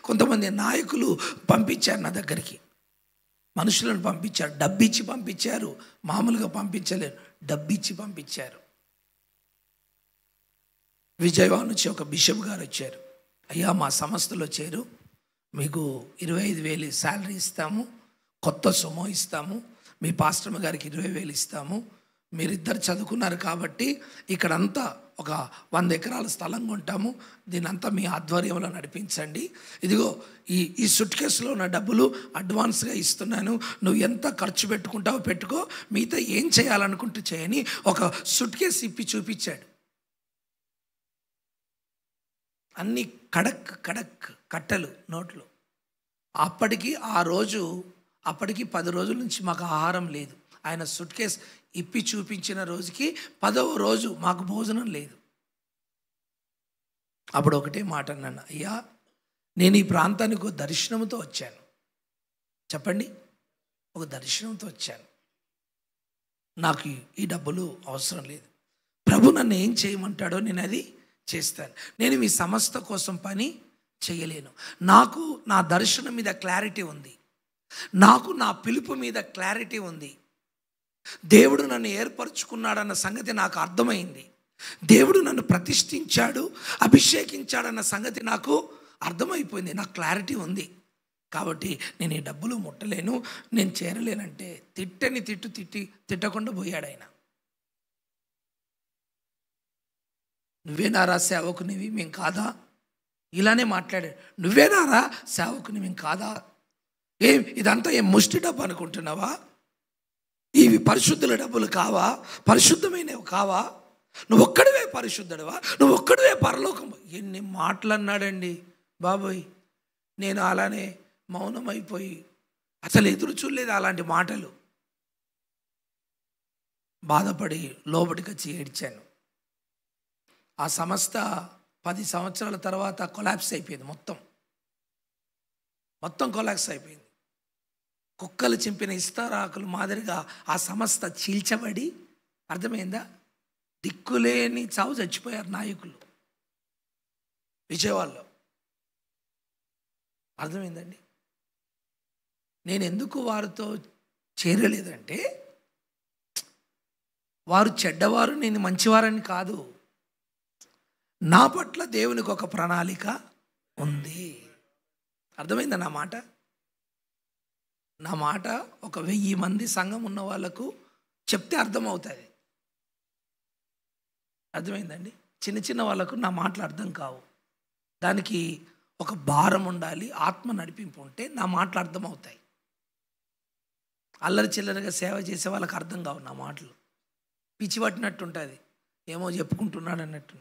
కొంతమంది నాయకులు పంపించారు నా దగ్గరికి. మనుషులను పంపించారు, డబ్బిచ్చి పంపించారు. మామూలుగా పంపించలేరు, డబ్బిచ్చి పంపించారు. విజయవాడ నుంచి ఒక బిషప్ గారు వచ్చారు. అయ్యా, మా సంస్థలో చేరు, మీకు 25,000 శాలరీ ఇస్తాము, కొత్త సొమ్ము ఇస్తాము, మీ పాస్టర్ గారికి 20,000 ఇస్తాము, మీరిద్దరు చదువుకున్నారు కాబట్టి ఇక్కడంతా ఒక 100 ఎకరాల స్థలం కొంటాము, దీనంతా మీ ఆధ్వర్యంలో నడిపించండి. ఇదిగో ఈ సుట్ కేసులో ఉన్న డబ్బులు అడ్వాన్స్గా ఇస్తున్నాను, నువ్వు ఎంత ఖర్చు పెట్టుకుంటావో పెట్టుకో, మిగతా ఏం చేయాలనుకుంటూ చేయని ఒక సుట్ కేసు ఇప్పి చూపించాడు. అన్ని కడక్ కట్టలు నోట్లు. అప్పటికి ఆ రోజు అప్పటికి 10 రోజుల నుంచి మాకు ఆహారం లేదు. ఆయన సూట్ కేస్ ఇప్పి చూపించిన రోజుకి 10వ రోజు మాకు భోజనం లేదు. అప్పుడు ఒకటే మాట అన్నాను, అయ్యా నేను ఈ ప్రాంతానికి ఒక దర్శనంతో వచ్చాను. చెప్పండి, ఒక దర్శనంతో వచ్చాను. నాకు ఈ డబ్బులు అవసరం లేదు. ప్రభు నన్ను ఏం చేయమంటాడో నేను అది చేస్తాను. నేను మీ సంస్థ కోసం పని చేయలేను. నాకు నా దర్శనం మీద క్లారిటీ ఉంది. నాకు నా పిలుపు మీద క్లారిటీ ఉంది. దేవుడు నన్ను ఏర్పరచుకున్నాడన్న సంగతి నాకు అర్థమైంది. దేవుడు నన్ను ప్రతిష్ఠించాడు, అభిషేకించాడన్న సంగతి నాకు అర్థమైపోయింది. నాకు క్లారిటీ ఉంది. కాబట్టి నేను ఈ డబ్బులు ముట్టలేను, నేను చేరలేనంటే తిట్టని తిట్టకుండా పోయాడు ఆయన. నువ్వేనారా సేవకునివి, మేము కాదా? ఇలానే మాట్లాడాడు. నువ్వేనారా సేవకుని, మేము కాదా? ఇదంతా ఏం ముష్టి డబ్బు అనుకుంటున్నావా? ఇవి పరిశుద్ధుల డబ్బులు కావా? పరిశుద్ధమైనవి కావా? నువ్వు ఒక్కడివే పరిశుద్ధుడవా? నువ్వు ఒక్కడివే పరలోకం? ఎన్ని మాటలు అన్నాడండి బాబోయ్. నేను అలానే మౌనమైపోయి అసలు ఎదురు చూడలేదు అలాంటి మాటలు. బాధపడి లోబడికి వచ్చి ఏడ్చాను. ఆ సంస్థ 10 సంవత్సరాల తర్వాత కొలాప్స్ అయిపోయింది. మొత్తం కొలాప్స్ అయిపోయింది. కుక్కలు చింపిన ఇస్తారాకులు మాదిరిగా ఆ సంస్థ చీల్చబడి, అర్థమైందా, దిక్కులేని చావు చచ్చిపోయారు నాయకులు విజయవాడలో. అర్థమైందండి. నేను ఎందుకు వారితో చేరలేదంటే, వారు చెడ్డవారు, నేను మంచివారని కాదు. నా పట్ల దేవునికి ఒక ప్రణాళిక ఉంది. అర్థమైందా నా మాట? నా మాట ఒక 1000 మంది సంఘం ఉన్న వాళ్ళకు చెప్తే అర్థమవుతుంది. అర్థమైందండి. చిన్న వాళ్ళకు నా మాటలు అర్థం కావు. దానికి ఒక భారం ఉండాలి, ఆత్మ నడిపింపు ఉంటే నా మాటలు అర్థమవుతాయి. అల్లరి చిల్లరగా సేవ చేసే వాళ్ళకి అర్థం కావు నా మాటలు. పిచ్చి పట్టినట్టు ఉంటుంది, ఏమో చెప్పుకుంటున్నాడు అన్నట్టు.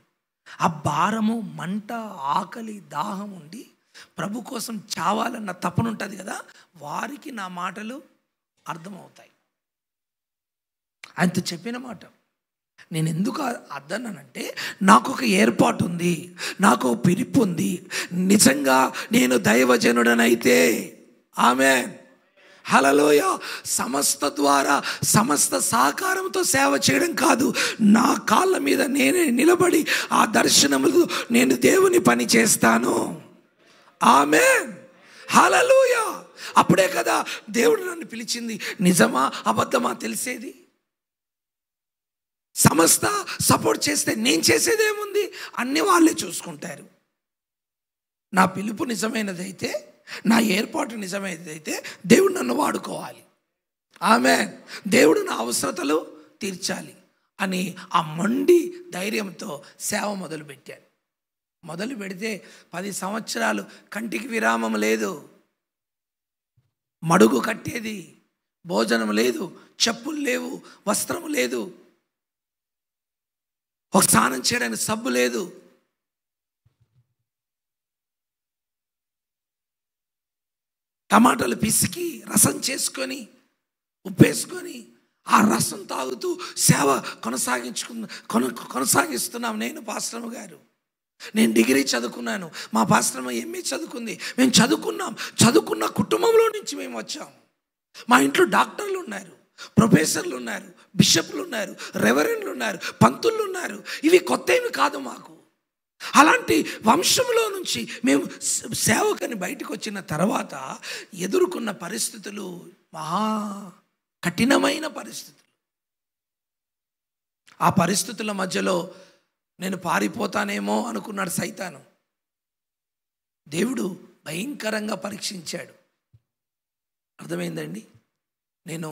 ఆ భారము, మంట, ఆకలి, దాహం ఉండి ప్రభు కోసం చావాలన్న తపన ఉంటుంది కదా, వారికి నా మాటలు అర్థమవుతాయి. ఆయనతో చెప్పిన మాట నేను ఎందుకు అర్థన్నానంటే, నాకు ఒక ఏర్పాటు ఉంది, నాకు ఒక పిలుపు ఉంది. నిజంగా నేను దైవజనుడనైతే, ఆమేన్, హల్లెలూయా, సమస్త ద్వారా సమస్త సహకారంతో సేవ చేయడం కాదు, నా కాళ్ళ మీద నేనే నిలబడి ఆ దర్శనములు నేను దేవుని పని చేస్తాను. ఆమేన్, హల్లెలూయా. అప్పుడే కదా దేవుడు నన్ను పిలిచింది. నిజమా అబద్ధమా తెలిసేది. సమస్త సపోర్ట్ చేస్తే నేను చేసేదేముంది, అన్ని వాళ్ళే చూసుకుంటారు. నా పిలుపు నిజమైనదైతే, నా ఏర్పాటు నిజమైనదైతే దేవుడు నన్ను వాడుకోవాలి. ఆమేన్. దేవుడు నా అవసరతలు తీర్చాలి అని ఆ మొండి ధైర్యంతో సేవ మొదలుపెట్టాను. మొదలు పెడితే 10 సంవత్సరాలు కంటికి విరామం లేదు. మడుగు కట్టేది, భోజనం లేదు, చెప్పులు లేవు, వస్త్రం లేదు, ఒక స్నానం చేయడానికి సబ్బు లేదు. టమాటాలు పిసికి రసం చేసుకొని ఉప్పేసుకొని ఆ రసం తాగుతూ సేవ కొనసాగిస్తున్నాం. నేను పాస్టర్మ గారు, నేను డిగ్రీ చదువుకున్నాను, మా పాస్టర్మ ఎంఏ చదువుకుంది. మేము చదువుకున్న కుటుంబంలో నుంచి మేము వచ్చాం. మా ఇంట్లో డాక్టర్లు ఉన్నారు, ప్రొఫెసర్లు ఉన్నారు, బిషప్లు ఉన్నారు, రెవరెండ్లు ఉన్నారు, పంతులు ఉన్నారు. ఇవి కొత్త ఏమి కాదు మాకు. అలాంటి వంశంలో నుంచి మేము సేవకని బయటకు వచ్చిన తర్వాత ఎదుర్కొన్న పరిస్థితులు మహా కఠినమైన పరిస్థితులు. ఆ పరిస్థితుల మధ్యలో నేను పారిపోతానేమో అనుకున్నాడు సైతాను. దేవుడు భయంకరంగా పరీక్షించాడు. అర్థమైందండి. నేను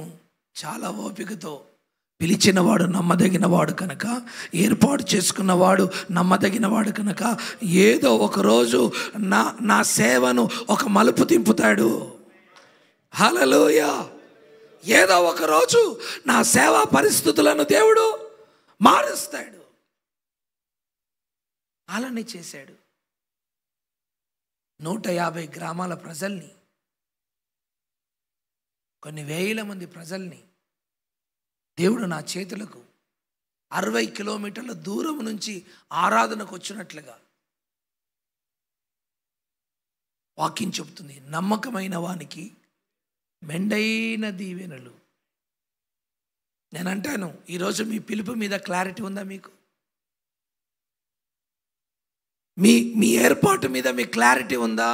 చాలా ఓపికతో, పిలిచినవాడు నమ్మదగినవాడు కనుక, ఏర్పాటు చేసుకున్నవాడు నమ్మదగినవాడు కనుక, ఏదో ఒకరోజు నా సేవను ఒక మలుపు తింపుతాడు. హల్లెలూయా. ఏదో ఒకరోజు నా సేవా పరిస్థితులను దేవుడు మారుస్తాడు. అలానే చేశాడు. 150 గ్రామాల ప్రజల్ని కొన్ని వేల మంది ప్రజల్ని దేవుడు నా చేతులకు 60 కిలోమీటర్ల దూరం నుంచి ఆరాధనకు వచ్చినట్లుగా వాక్యం చెబుతుంది. నమ్మకమైన వానికి మెండైన దీవెనలు. నేను అంటాను, ఈరోజు మీ పిలుపు మీద క్లారిటీ ఉందా? మీకు మీ ఏర్పాటు మీద మీ క్లారిటీ ఉందా?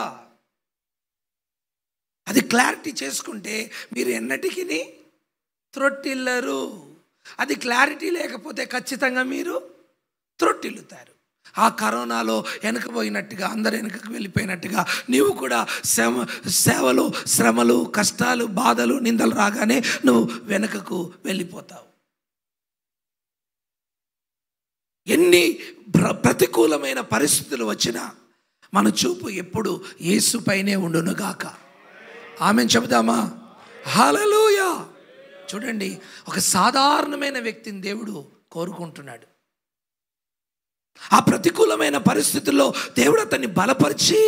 అది క్లారిటీ చేసుకుంటే మీరు ఎన్నటికీ త్రొట్టిల్లరు. అది క్లారిటీ లేకపోతే ఖచ్చితంగా మీరు త్రొట్టిల్లుతారు. ఆ కరోనాలో వెనకపోయినట్టుగా, అందరు వెనకకు వెళ్ళిపోయినట్టుగా నీవు కూడా సేవలు, శ్రమలు, కష్టాలు, బాధలు, నిందలు రాగానే నువ్వు వెనకకు వెళ్ళిపోతావు. ఎన్ని ప్రతికూలమైన పరిస్థితులు వచ్చినా మన చూపు ఎప్పుడు యేసుపైనే ఉండునుగాక. ఆమేన్ చెబుదామా? హల్లెలూయా. చూడండి, ఒక సాధారణమైన వ్యక్తిని దేవుడు కోరుకుంటున్నాడు. ఆ ప్రతికూలమైన పరిస్థితుల్లో దేవుడు అతన్ని బలపరిచి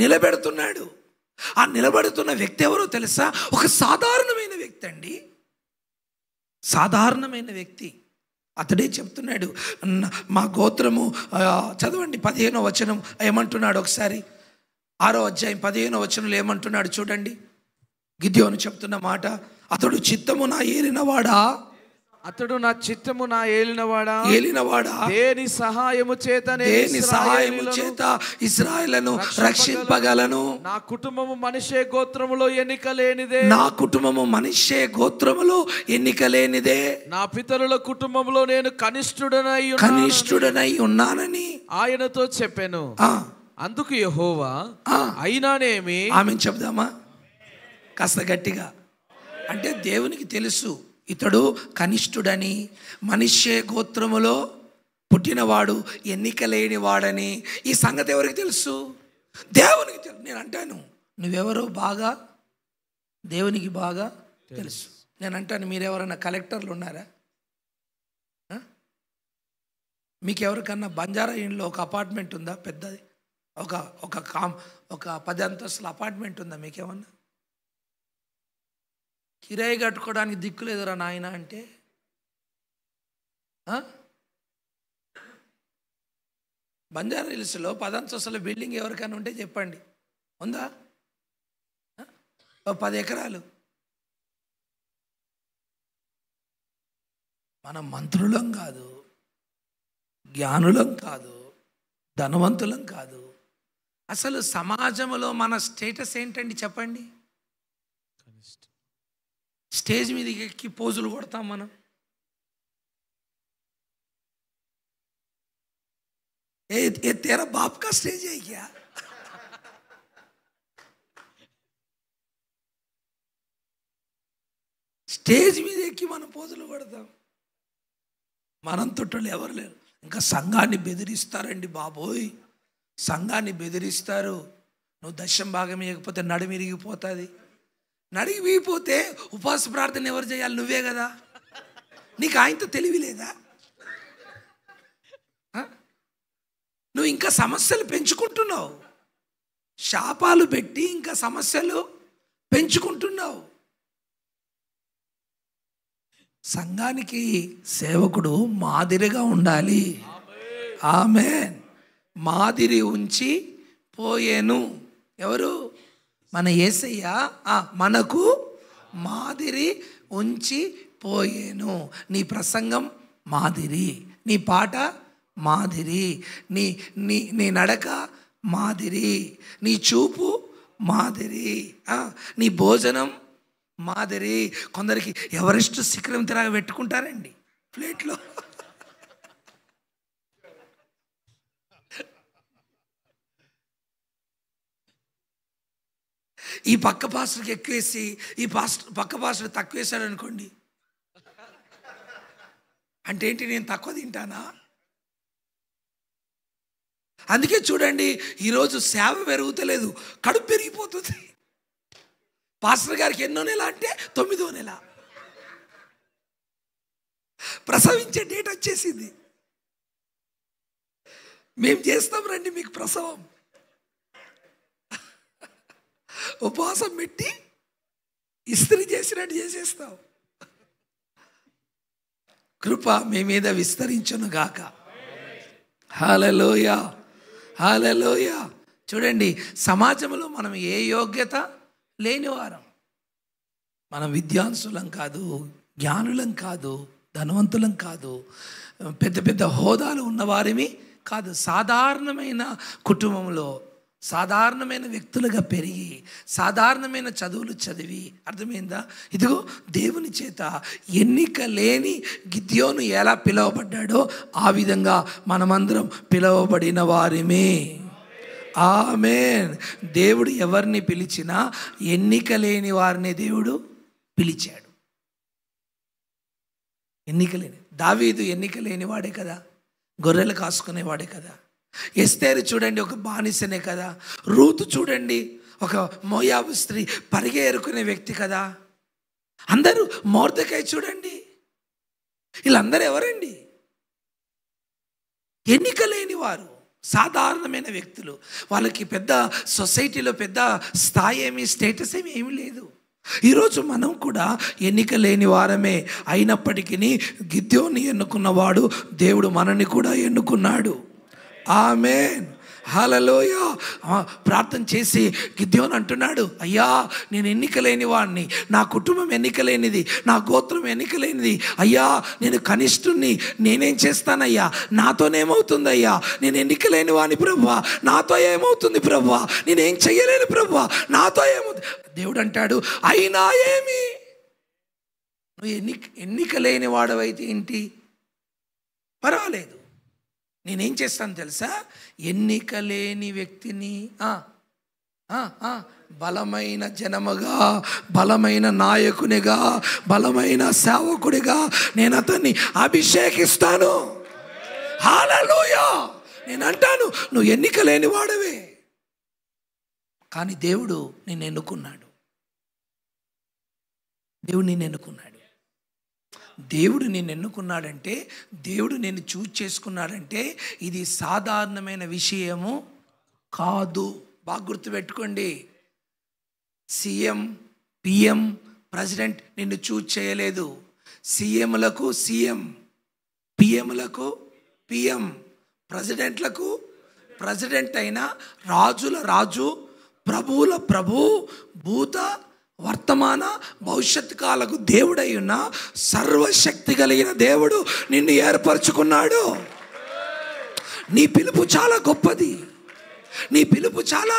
నిలబెడుతున్నాడు. ఆ నిలబెడుతున్న వ్యక్తి ఎవరో తెలుసా? ఒక సాధారణమైన వ్యక్తి అండి. సాధారణమైన వ్యక్తి. అతడే చెప్తున్నాడు, మా గోత్రము. చదవండి 15వ వచనం ఏమంటున్నాడు ఒకసారి. 6వ అధ్యాయం 15వ వచనంలో ఏమంటున్నాడు చూడండి. గిద్యోను చెప్తున్న మాట, అతడు చిత్తము నా ఏలినవాడా, అతడు నా చిత్తము నా ఏలినవాడా, దేని సహాయము చేత ఇశ్రాయేలును రక్షింపగలను. నా కుటుంబము మనష్షే గోత్రములో ఎన్నిక లేనిదే, నా పితరుల కుటుంబములో నేను కనిష్ఠుడనై ఉన్నానని ఆయనతో చెప్పాను. అందుకు యెహోవా అయినానేమి. ఆమేన్ చెప్దామా కాస్త గట్టిగా? అంటే దేవునికి తెలుసు ఇతడు కనిష్ఠుడని, మనిషే గోత్రములో పుట్టినవాడు, ఎన్నిక లేనివాడని. ఈ సంగతి ఎవరికి తెలుసు? దేవునికి తెలుసు. నేను అంటాను, నువ్వెవరో బాగా దేవునికి బాగా తెలుసు. నేను అంటాను, మీరెవరన్నా కలెక్టర్లు ఉన్నారా? మీకు ఎవరికన్నా బంజారా ఇంట్లో ఒక అపార్ట్మెంట్ ఉందా? పెద్దది ఒక 10 అంతస్తుల అపార్ట్మెంట్ ఉందా మీకేమన్నా? కిరాయి కట్టుకోవడానికి దిక్కులేదురా నాయన అంటే బంజారా హిల్స్లో 10 అంతస్తుల బిల్డింగ్ ఎవరికైనా ఉంటే చెప్పండి. ఉందా? 10 ఎకరాలు. మనం మంత్రులం కాదు, జ్ఞానులం కాదు, ధనవంతులం కాదు. అసలు సమాజంలో మన స్టేటస్ ఏంటండి చెప్పండి? స్టేజ్ మీదకి ఎక్కి పోజులు కొడతాం మనం. ఏ तेरा बाप का स्टेज है क्या? స్టేజ్ మీద ఎక్కి మనం పోజులు కొడతాం. మనం తొట్టలు ఎవరు లేరు. ఇంకా సంఘాన్ని బెదిరిస్తారండి బాబోయ్, సంఘాన్ని బెదిరిస్తారు. నువ్వు దశం భాగం ఇవ్వకపోతే నడిమిరిగిపోతుంది. నడిగిపోతే ఉపవాస ప్రార్థన ఎవరు చేయాలి? నువ్వే కదా. నీకు ఆయనతో తెలివి లేదా? నువ్వు ఇంకా సమస్యలు పెంచుకుంటున్నావు. శాపాలు పెట్టి ఇంకా సమస్యలు పెంచుకుంటున్నావు. సంఘానికి సేవకుడు మాదిరిగా ఉండాలి. ఆమేన్. మాదిరి ఉంచి పోయేను. ఎవరు? మన యేసయ్య మనకు మాదిరి ఉంచి పోయేను. నీ ప్రసంగం మాదిరి, నీ పాట మాదిరి, నీ నడక మాదిరి, నీ చూపు మాదిరి, నీ భోజనం మాదిరి. కొందరికి ఎవరెస్ట్ శిఖరం తిరగ పెట్టుకుంటారండి ప్లేట్లో. ఈ పక్క పాస్టర్కి ఎక్కువేసి పక్క పాస్టర్ తక్కువ వేసాడు అనుకోండి, అంటే ఏంటి? నేను తక్కువ తింటానా? అందుకే చూడండి, ఈరోజు సేవ పెరుగుతలేదు, కడుపు పెరిగిపోతుంది. పాస్టర్ గారికి ఎన్నో నెల అంటే 9వ నెల. ప్రసవించే డేట్ వచ్చేసింది. మేము చేస్తాం రండి మీకు ప్రసవం. ఉపవాసం పెట్టి ఇస్త్రీ చేసినట్టు చేసేస్తావు. కృప మీ మీద విస్తరించును గాక. హల్లెలూయా, హల్లెలూయా. చూడండి, సమాజంలో మనం ఏ యోగ్యత లేనివారం. మనం విద్యాంసులం కాదు, జ్ఞానులం కాదు, ధనవంతులం కాదు, పెద్ద పెద్ద హోదాలు ఉన్నవారిమి కాదు. సాధారణమైన కుటుంబంలో సాధారణమైన వ్యక్తులుగా పెరిగి సాధారణమైన చదువులు చదివి, అర్థమైందా? ఇదిగో దేవుని చేత ఎన్నిక లేని గిద్యోను ఎలా పిలువబడ్డాడో ఆ విధంగా మనమందరం పిలువబడిన వారిమే. ఆమేన్. దేవుడు ఎవరిని పిలిచినా ఎన్నిక లేని వారిని దేవుడు పిలిచాడు. ఎన్నిక లేని దావీదు ఎన్నిక లేనివాడే కదా, గొర్రెలు కాసుకునేవాడే కదా. ఎస్తేరు చూడండి, ఒక బానిసనే కదా. రూతు చూడండి, ఒక మోయాబు స్త్రీ, పరిగెరుకునే వ్యక్తి కదా. అందరూ, మొర్దెకై చూడండి, వీళ్ళందరూ ఎవరండి? ఎన్నిక లేని వారు, సాధారణమైన వ్యక్తులు. వాళ్ళకి పెద్ద సొసైటీలో పెద్ద స్థాయి ఏమి, స్టేటస్ ఏమీ లేదు. ఈరోజు మనం కూడా ఎన్నిక లేని వారమే. అయినప్పటికీ గిద్యోని ఎన్నుకున్నవాడు దేవుడు మనని కూడా ఎన్నుకున్నాడు. ఆమేన్, హల్లెలూయా. ప్రార్థన చేసి గిద్యోను అంటున్నాడు, అయ్యా నేను ఎన్నికలేని వాడిని, నా కుటుంబం ఎన్నికలేనిది, నా గోత్రం ఎన్నికలేనిది. అయ్యా నేను కనిష్ఠుణ్ణి, నేనేం చేస్తానయ్యా? నాతోనేమవుతుందయ్యా? నేను ఎన్నికలేని వాడిని ప్రభువా, నాతో ఏమవుతుంది ప్రభువా? నేనేం చెయ్యలేను ప్రభువా, నాతో ఏమవుతుంది? దేవుడు అంటాడు, అయినా ఏమి, నువ్వు ఎన్నిక లేని వాడవైతే ఏంటి, పర్వాలేదు, నేనేం చేస్తాను తెలుసా? ఎన్నిక లేని వ్యక్తిని బలమైన జనముగా, బలమైన నాయకునిగా, బలమైన సేవకుడిగా నేను అతన్ని అభిషేకిస్తాను. హల్లెలూయా. నేను అంటాను, నువ్వు ఎన్నిక లేని వాడవే, కానీ దేవుడు నిన్ను ఎన్నుకున్నాడు. దేవుడు నిన్ను ఎన్నుకున్నాడు. దేవుడు నిన్ను ఎన్నుకున్నాడంటే, దేవుడు నిన్ను చూజ్ చేసుకున్నాడంటే ఇది సాధారణమైన విషయము కాదు. బాగా గుర్తుపెట్టుకోండి. సీఎం, పిఎం, ప్రెసిడెంట్ నిన్ను చూజ్ చేయలేదు. సీఎంలకు సీఎం, పిఎంలకు పిఎం, ప్రెసిడెంట్లకు ప్రెసిడెంట్ అయిన, రాజుల రాజు, ప్రభువుల ప్రభు, భూత వర్తమాన భవిష్యత్ కాలకు దేవుడై ఉన్న సర్వశక్తి కలిగిన దేవుడు నిన్ను ఏర్పరచుకున్నాడు. నీ పిలుపు చాలా గొప్పది, నీ పిలుపు చాలా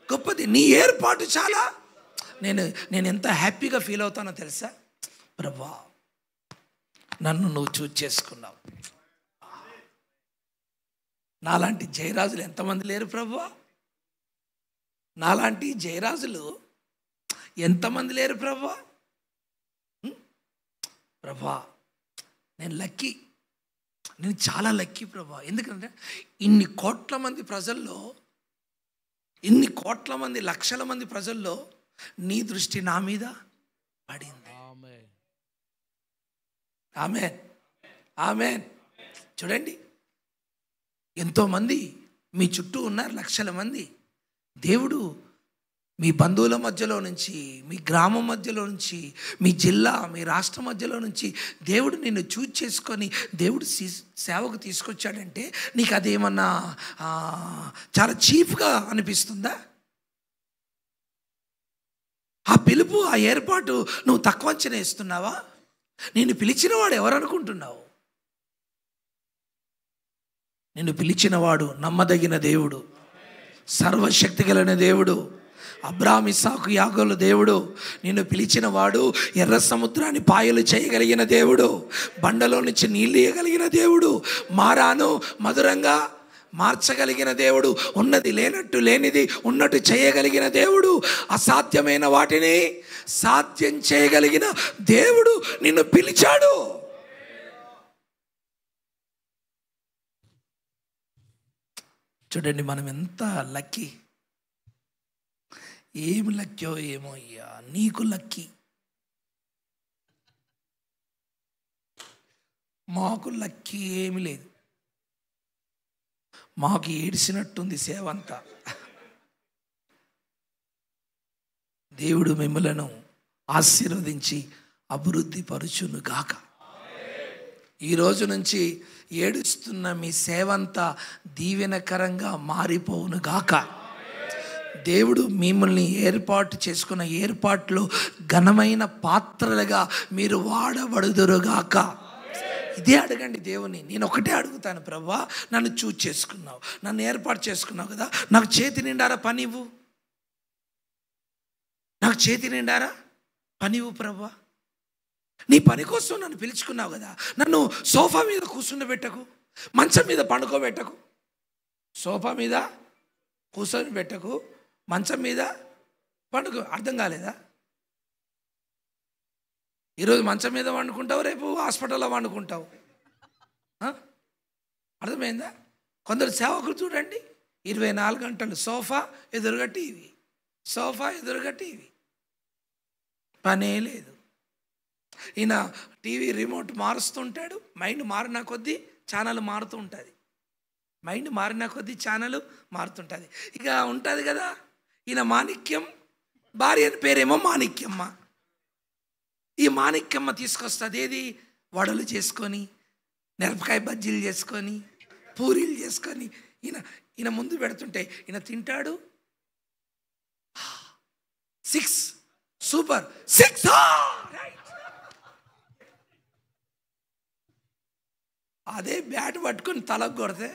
గొప్పది, నీ ఏర్పాటు చాలా. నేను ఎంత హ్యాపీగా ఫీల్ అవుతానో తెలుసా? ప్రభువా నన్ను నువ్వు చూజ్ చేసుకున్నావు. నాలాంటి జయరాజులు ఎంతమంది లేరు ప్రభువా? నాలాంటి జయరాజులు ఎంతమంది లేరు ప్రభువా? ప్రభువా నేను లక్కీ, నేను చాలా లక్కీ ప్రభువా. ఎందుకంటే ఇన్ని కోట్ల మంది ప్రజల్లో, ఇన్ని కోట్ల మంది, లక్షల మంది ప్రజల్లో నీ దృష్టి నా మీద పడింది. ఆమేన్, ఆమేన్. చూడండి, ఎంతోమంది మీ చుట్టూ ఉన్నారు, లక్షల మంది. దేవుడు మీ బంధువుల మధ్యలో నుంచి, మీ గ్రామం మధ్యలో నుంచి, మీ జిల్లా, మీ రాష్ట్రం మధ్యలో నుంచి దేవుడు నిన్ను చూజ్ చేసుకొని దేవుడు సేవకు తీసుకొచ్చాడంటే నీకు అదేమన్నా చాలా చీప్గా అనిపిస్తుందా? ఆ పిలుపు, ఆ ఏర్పాటు నువ్వు తక్కువ అంచనా వేస్తున్నావా? నిన్ను పిలిచిన వాడు ఎవరు అనుకుంటున్నావు? నిన్ను పిలిచినవాడు నమ్మదగిన దేవుడు, సర్వశక్తి కలిగిన దేవుడు, అబ్రాహాము, ఇస్సాకు, యాకోబుల దేవుడు. నిన్ను పిలిచిన వాడు ఎర్ర సముద్రాన్ని పాయలు చేయగలిగిన దేవుడు, బండలో నుంచి నీళ్ళు ఇయ్యగలిగిన దేవుడు, మారాను మధురంగా మార్చగలిగిన దేవుడు, ఉన్నది లేనట్టు, లేనిది ఉన్నట్టు చేయగలిగిన దేవుడు, అసాధ్యమైన వాటిని సాధ్యం చేయగలిగిన దేవుడు నిన్ను పిలిచాడు. చూడండి, మనం ఎంత లక్కీ. ఏమి లక్కో ఏమో అయ్యా, నీకు లక్కీ. మాకు లక్కీ ఏమి లేదు. మాకు ఏడిసినట్టుంది సేవ అంతా. దేవుడు మిమ్మలను ఆశీర్వదించి అభివృద్ధి పరుచును గాక. ఈ రోజు నుంచి ఏడుస్తున్న మీ సేవంతా దీవెనకరంగా మారిపోవును గాక. దేవుడు మిమ్మల్ని ఏర్పాటు చేసుకున్న ఏర్పాట్లు ఘనమైన పాత్రలుగా మీరు వాడబడుదురుగాక. ఇదే అడగండి దేవుని. నేను ఒకటే అడుగుతాను, ప్రభువా నన్ను చూజ్ చేసుకున్నావు, నన్ను ఏర్పాటు చేసుకున్నావు కదా, నాకు చేతి నిండారా పనివ్వు, నాకు చేతి నిండారా పనివ్వు ప్రభువా. నీ పని కోసం నన్ను పిలుచుకున్నావు కదా, నన్ను సోఫా మీద కూర్చుండబెట్టకు, మంచం మీద పండుకోబెట్టకు. సోఫా మీద కూర్చొని పెట్టకు, మంచం మీద పండుకో. అర్థం కాలేదా? ఈరోజు మంచం మీద వండుకుంటావు, రేపు హాస్పిటల్లో వండుకుంటావు. అర్థమైందా? కొందరు సేవకులు చూడండి, 24 గంటలు సోఫా ఎదురుగా టీవీ, సోఫా ఎదురుగా టీవీ, పనే లేదు. ఈయన టీవీ రిమోట్ మారుస్తుంటాడు, మైండ్ మారిన కొద్దీ ఛానల్ మారుతూ ఉంటుంది, మైండ్ మారిన కొద్దీ ఛానల్ మారుతుంటుంది. ఇక ఉంటుంది కదా ఈయన మాణిక్యం, భార్య అని పేరేమో మాణిక్యమ్మ. ఈ మాణిక్యమ్మ తీసుకొస్తుంది ఏది, వడలు చేసుకొని, మిరపకాయ బజ్జీలు చేసుకొని, పూరీలు చేసుకొని ఈయన ముందు పెడుతుంటే ఈయన తింటాడు. 6 సూపర్ 6. అదే బ్యాట్ పట్టుకొని తలకు కొడితే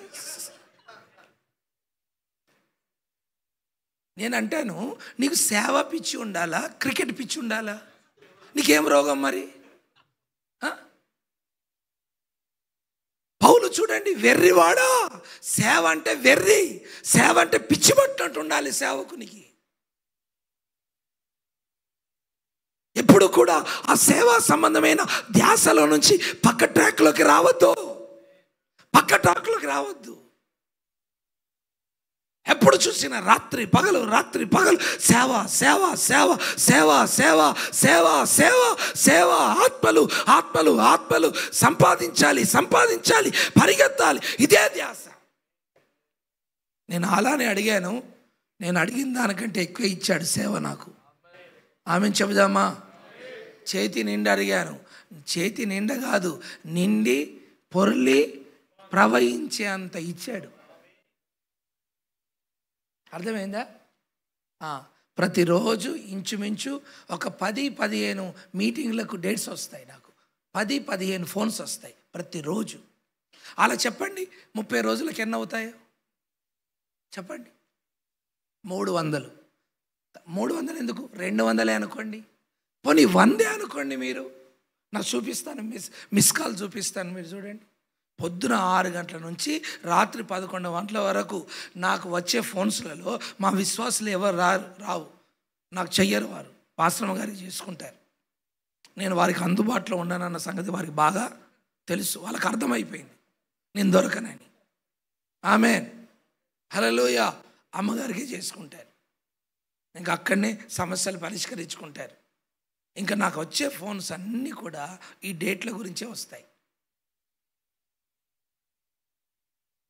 నేను అంటాను, నీకు సేవ పిచ్చి ఉండాలా, క్రికెట్ పిచ్చి ఉండాలా? నీకేం రోగం మరి? పౌలు చూడండి, వెర్రివాడా, సేవ అంటే వెర్రి, సేవ అంటే పిచ్చి పట్టినట్టు ఉండాలి సేవకునికి. ఎప్పుడు కూడా ఆ సేవా సంబంధమైన ధ్యాసలో నుంచి పక్క ట్రాక్లోకి రావద్దు, పక్క ట్రాక్లోకి రావద్దు. ఎప్పుడు చూసినా రాత్రి పగలు సేవ సేవ సేవ సేవ సేవ సేవ సేవ సేవ, ఆత్మలు ఆత్మలు ఆత్మలు సంపాదించాలి, పరిగెత్తాలి, ఇదే ధ్యాస. నేను అలానే అడిగాను, నేను అడిగిన దానికంటే ఎక్కువ ఇచ్చాడు సేవ నాకు. ఆమెను చెబుదామా? చేతి నిండా అడిగాను, చేతి నిండా కాదు, నిండి పొర్లి ప్రవహించే అంత ఇచ్చాడు. అర్థమైందా? ప్రతిరోజు ఇంచుమించు ఒక 10-15 మీటింగ్లకు డేట్స్ వస్తాయి నాకు, 10-15 ఫోన్స్ వస్తాయి ప్రతిరోజు. అలా చెప్పండి, 30 రోజులకు ఎన్ని అవుతాయో చెప్పండి? 300 ఎందుకు, 200 అనుకోండి, పోనీ 100 అనుకోండి. మీరు నాకు చూపిస్తాను, మిస్ కాల్ చూపిస్తాను, మీరు చూడండి. పొద్దున 6 గంటల నుంచి రాత్రి 11 గంటల వరకు నాకు వచ్చే ఫోన్స్లలో మా విశ్వాసులు ఎవరు రావు, నాకు చెయ్యరు, వారు పాస్టర్ గారికి చేసుకుంటారు. నేను వారికి అందుబాటులో ఉన్నానన్న సంగతి వారికి బాగా తెలుసు, వాళ్ళకి అర్థమైపోయింది నేను దొరకనని. ఆమేన్, హల్లెలూయా. అమ్మగారికి చేసుకుంటారు, ఇంకా అక్కడనే సమస్యలు పరిష్కరించుకుంటారు. ఇంకా నాకు వచ్చే ఫోన్స్ అన్నీ కూడా ఈ డేట్ల గురించే వస్తాయి,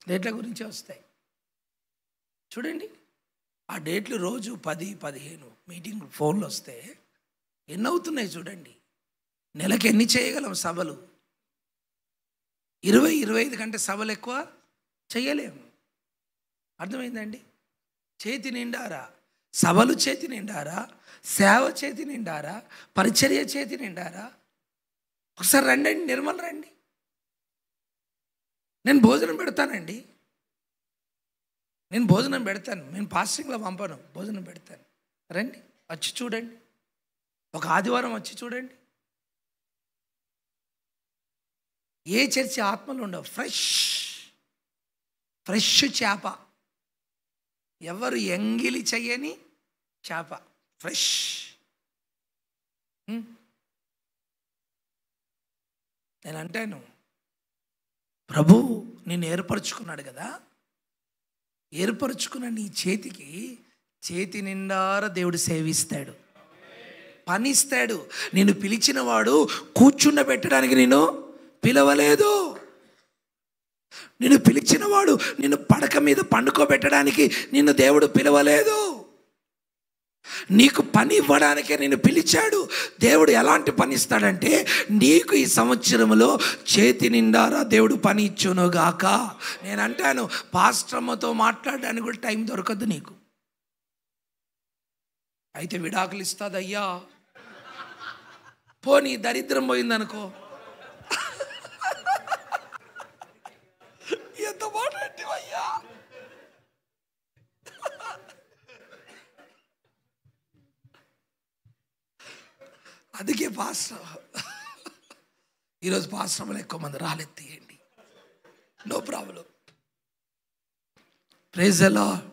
డేట్ల గురించే వస్తాయి. చూడండి, ఆ డేట్లు రోజు 10-15 మీటింగ్ ఫోన్లు వస్తే ఎన్ని అవుతున్నాయి చూడండి. నెలకి ఎన్ని చేయగలం సభలు? 20-25 కంటే సభలు ఎక్కువ చేయలేము. అర్థమైందండి? చేతి నిండారా సభలు, చేతి నిండారా సేవ, చేతి నిండారా పరిచర్య, చేతి నిండారా? ఒకసారి రండి, నిర్మల్ రండి, నేను భోజనం పెడతానండి, నేను భోజనం పెడతాను, నేను పాస్టింగ్లో పంపను, భోజనం పెడతాను. రండి, వచ్చి చూడండి, ఒక ఆదివారం వచ్చి చూడండి. ఏ చర్చి ఆత్మలు ఉండవు, ఫ్రెష్ చేప, ఎవరు ఎంగిలి చెయ్యని చేప, ఫ్రెష్. నేను అంటాను, ప్రభు నిన్ను ఏర్పరచుకున్నాడు కదా, ఏర్పరచుకున్న నీ చేతికి చేతి నిండారా దేవుడు సేవిస్తాడు, పనిస్తాడు. నిన్ను పిలిచిన వాడు కూర్చుండబెట్టడానికి నిన్ను పిలవలేదు, నిన్ను పిలిచిన వాడు నిన్ను పడక మీద పండుకోబెట్టడానికి నిన్ను దేవుడు పిలవలేదు. నీకు పని ఇవ్వడానికే నేను పిలిచాడు. దేవుడు ఎలాంటి పని ఇస్తాడంటే, నీకు ఈ సంవత్సరంలో చేతి నిండారా దేవుడు పని ఇచ్చునుగాక. నేను అంటాను, పాస్టర్తో మాట్లాడడానికి కూడా టైం దొరకదు నీకు. అయితే విడాకులు ఇస్తాదయ్యా, పోనీ దరిద్రం పోయిందనుకో, ఎంత మాట్లాడివయ్యా. అందుకే పాస్టర్, ఈరోజు పాస్టర్లు ఎక్కువ మంది రాలెత్తేయండి, no problem. Praise the Lord,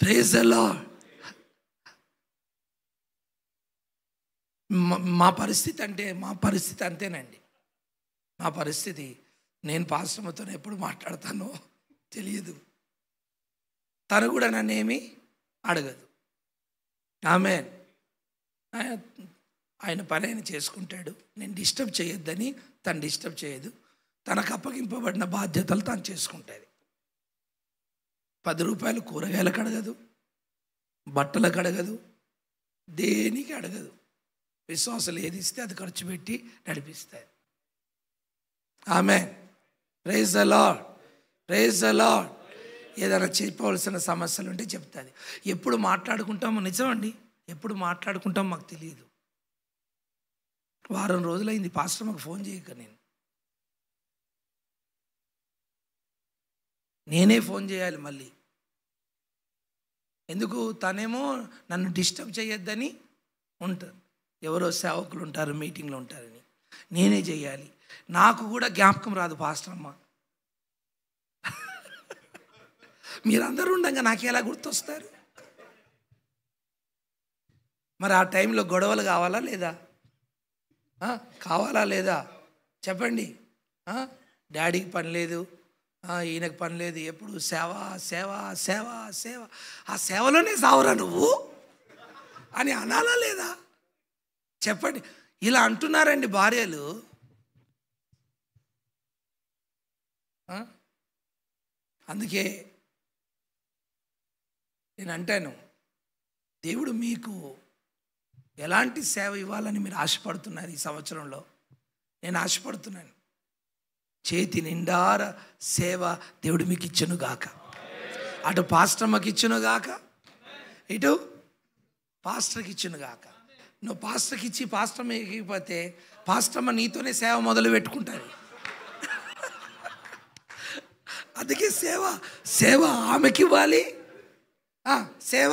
praise the Lord. మా పరిస్థితి అంతేనండి. మా పరిస్థితి, నేను పాస్టర్తో ఎప్పుడు మాట్లాడతానో తెలియదు, తను కూడా నన్నేమి అడగదు. ఆమేన్. ఆయన పని ఆయన చేసుకుంటాడు, నేను డిస్టర్బ్ చేయొద్దని తను డిస్టర్బ్ చేయదు. తనకు అప్పగింపబడిన బాధ్యతలు తను చేసుకుంటుంది. 10 రూపాయలు కూరగాయలకు అడగదు, బట్టలకు అడగదు, దేనికి అడగదు. విశ్వాసాలు ఏది ఇస్తే అది ఖర్చు పెట్టి నడిపిస్తాయి. Amen. Praise the Lord, praise the Lord. ఏదైనా చెప్పవలసిన సమస్యలు ఉంటే చెప్తుంది. ఎప్పుడు మాట్లాడుకుంటామో నిజమండి, ఎప్పుడు మాట్లాడుకుంటామో మాకు తెలియదు. వారం రోజులైంది పాస్టర్ మాకు ఫోన్ చేయక, నేనే ఫోన్ చేయాలి మళ్ళీ. ఎందుకు? తనేమో నన్ను డిస్టర్బ్ చేయొద్దని ఉంటుంది. ఎవరో సేవకులు ఉంటారు, మీటింగ్లో ఉంటారని నేనే చేయాలి. నాకు కూడా జ్ఞాపకం రాదు పాస్టర్ అమ్మ. మీరందరూ ఉండగా నాకు ఎలా గుర్తొస్తారు? మరి ఆ టైంలో గొడవలు కావాలా లేదా? కావాలా లేదా చెప్పండి. డాడీకి పని లేదు, ఈయనకు పని లేదు, ఎప్పుడు సేవ సేవ సేవ సేవ. ఆ సేవలోనే సావురా నువ్వు అని అనాలా లేదా చెప్పండి. ఇలా అంటున్నారండి భార్యలు. అందుకే నేను అంటాను, దేవుడు మీకు ఎలాంటి సేవ ఇవ్వాలని మీరు ఆశపడుతున్నారు ఈ సంవత్సరంలో? నేను ఆశపడుతున్నాను, చేతి నిండార సేవ దేవుడు మీకు ఇచ్చును గాక. అటు పాస్టర్కి ఇచ్చును గాక, ఇటు పాస్టర్కి ఇచ్చును గాక. నువ్వు పాస్టర్కి ఇచ్చి పాస్టర్ ఎగిపోతే పాస్టర్మ నీతోనే సేవ మొదలు పెట్టుకుంటుంది. అందుకే సేవ ఆమెకి ఇవ్వాలి, సేవ.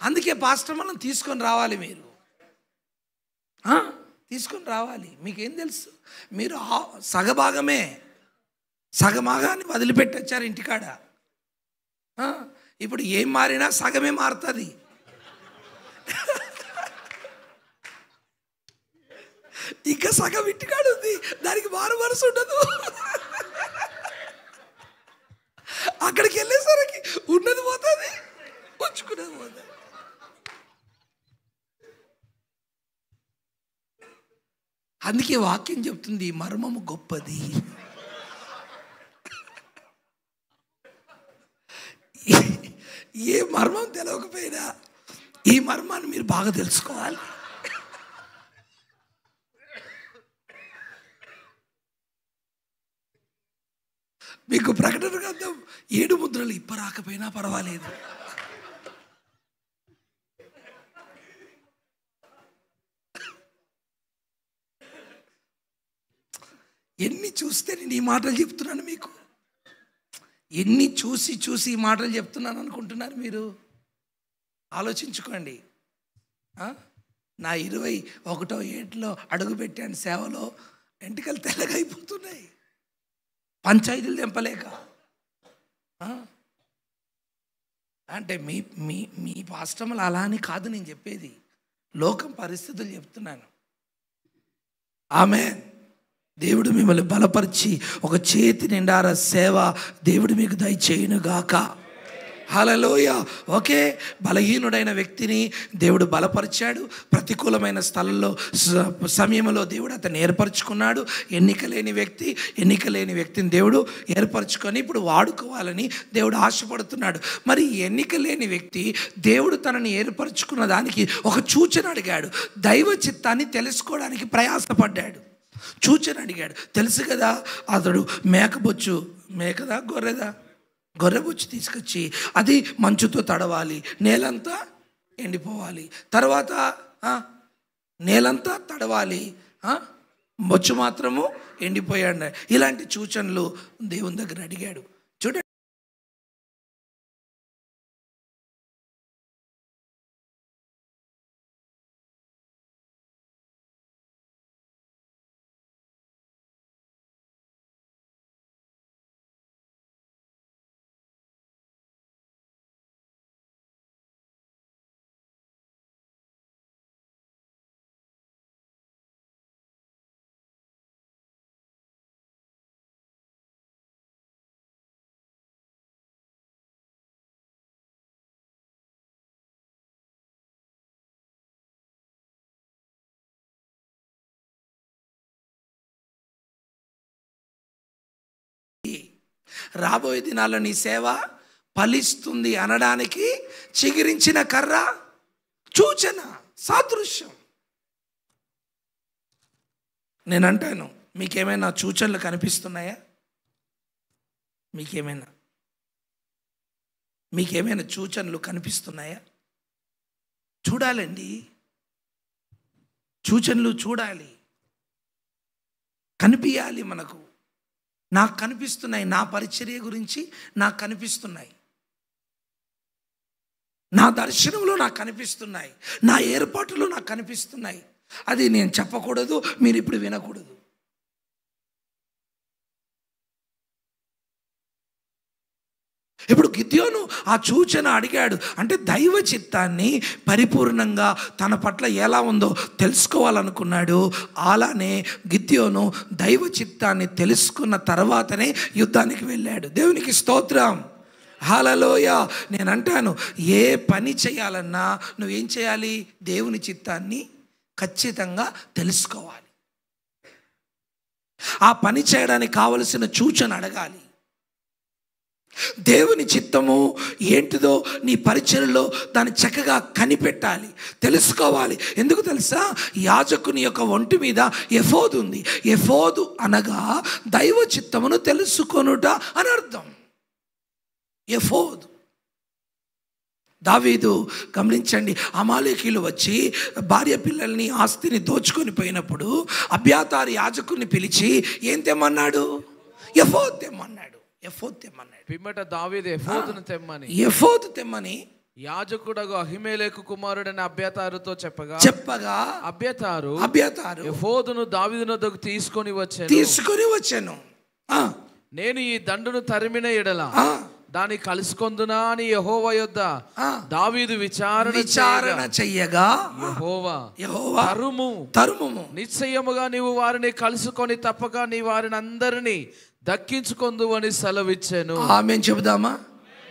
అందుకే పాస్టర్మను తీసుకొని రావాలి, మీరు తీసుకొని రావాలి. మీకేం తెలుసు? మీరు సగభాగాన్ని వదిలిపెట్టొచ్చారు ఇంటికాడ. ఇప్పుడు ఏం మారినా సగమే మారుతుంది. ఇంకా సగం ఇంటికాడ ఉంది, దానికి మారు మనసు ఉండదు. అక్కడికి వెళ్ళేసరికి ఉన్నది పోతుంది, ఉంచుకున్నది పోతుంది. అందుకే వాక్యం చెప్తుంది, మర్మము గొప్పది. ఏ మర్మం తెలియకపోయినా ఈ మర్మాన్ని మీరు బాగా తెలుసుకోవాలి. మీకు ప్రకటన గ్రంథం 7 ముద్రలు ఇప్పరాకపోయినా పర్వాలేదు. ఎన్ని చూస్తే నేను ఈ మాటలు చెప్తున్నాను మీకు? ఎన్ని చూసి ఈ మాటలు చెప్తున్నాను అనుకుంటున్నారు మీరు? ఆలోచించుకోండి. నా 21వ ఏటలో అడుగుపెట్టాను సేవలో, ఎంటికలు తెల్లగా అయిపోతున్నాయి, పంచాయతీలు తెంపలేక. అంటే మీ పాస్టర్లు అలా అని కాదు నేను చెప్పేది, లోకం పరిస్థితులు చెప్తున్నాను. ఆమేన్. దేవుడు మిమ్మల్ని బలపరిచి ఒక చేతి నిండార సేవ దేవుడు మీకు దయచేయునుగాక. హల్లెలూయా. ఒకే బలహీనుడైన వ్యక్తిని దేవుడు బలపరిచాడు. ప్రతికూలమైన స్థలంలో సమయంలో దేవుడు అతన్ని ఏర్పరచుకున్నాడు. ఎన్నిక లేని వ్యక్తిని దేవుడు ఏర్పరచుకొని ఇప్పుడు వాడుకోవాలని దేవుడు ఆశపడుతున్నాడు. మరి ఎన్నిక లేని వ్యక్తి దేవుడు తనని ఏర్పరచుకున్న దానికి ఒక సూచన అడిగాడు. దైవ చిత్తాన్ని తెలుసుకోవడానికి ప్రయాసపడ్డాడు. సూచన అడిగాడు. తెలుసు కదా, అతడు గొర్రెబొచ్చు తీసుకొచ్చి అది మంచుతో తడవాలి, నేలంతా ఎండిపోవాలి, తర్వాత నేలంతా తడవాలి, బొచ్చు మాత్రము ఎండిపోయాడు. ఇలాంటి సూచనలు దేవుని దగ్గర అడిగాడు. చూడండి, రాబోయే దినాల్లో నీ సేవ ఫలిస్తుంది అనడానికి చిగిరించిన కర్ర సూచన, సాదృశ్యం. నేను అంటాను, మీకేమైనా సూచనలు కనిపిస్తున్నాయా? మీకేమైనా సూచనలు కనిపిస్తున్నాయా? చూడాలండి, సూచనలు చూడాలి, కనిపించాలి. నాకు కనిపిస్తున్నాయి, నా పరిచర్య గురించి నాకు కనిపిస్తున్నాయి, నా దర్శనంలో నాకు కనిపిస్తున్నాయి, నా ఏర్పాటులో నాకు కనిపిస్తున్నాయి. అది నేను చెప్పకూడదు, మీరు ఇప్పుడు వినకూడదు. ఇప్పుడు గిద్యోను ఆ సూచన అడిగాడు. అంటే దైవ చిత్తాన్ని పరిపూర్ణంగా తన పట్ల ఎలా ఉందో తెలుసుకోవాలనుకున్నాడు. అలానే గిద్యోను దైవ చిత్తాన్ని తెలుసుకున్న తర్వాతనే యుద్ధానికి వెళ్ళాడు. దేవునికి స్తోత్రం, హల్లెలూయా. నేను అంటాను, ఏ పని చేయాలన్నా నువ్వేం చేయాలి? దేవుని చిత్తాన్ని ఖచ్చితంగా తెలుసుకోవాలి. ఆ పని చేయడానికి కావలసిన సూచన అడగాలి. దేవుని చిత్తము ఏంటిదో నీ పరిచర్యలో దాన్ని చక్కగా కనిపెట్టాలి, తెలుసుకోవాలి. ఎందుకు తెలుసా? యాజకుని యొక్క ఒంటి మీద ఎఫోదు ఉంది. ఎఫోదు అనగా దైవ చిత్తమును తెలుసుకొనుట అని అర్థం. ఎఫోదు. దావీదు గమనించండి, అమాలేకీయులు వచ్చి భార్య పిల్లల్ని ఆస్తిని దోచుకొని పోయినప్పుడు అబ్యాతారు యాజకుని పిలిచి ఏం తెమ్మన్నాడు? ఎఫోదు తెమ్మన్నాడు. పిమ్మట దావీదు ఎఫోదు తెమ్మని యాజకుడగు అహిమేలెకు కుమారుడైన అబ్యాతారుతో చెప్పగా అబ్యాతారు ఎఫోదును దావీదు వద్దకు తీసుకొని వచ్చాను. నేను ఈ దండును తరిమిన ఎడల దాన్ని కలుసుకొందునా అని యెహోవా యొద్ద దావీదు విచారణ చెయ్యగా యెహోవా తరుముము, నిశ్చయముగా నీవు వారిని కలుసుకొని తప్పక నీ వారిని అందరినీ దక్కించుకొందు అని సెలవిచ్చాను. ఆమేన్ చెబుదామా?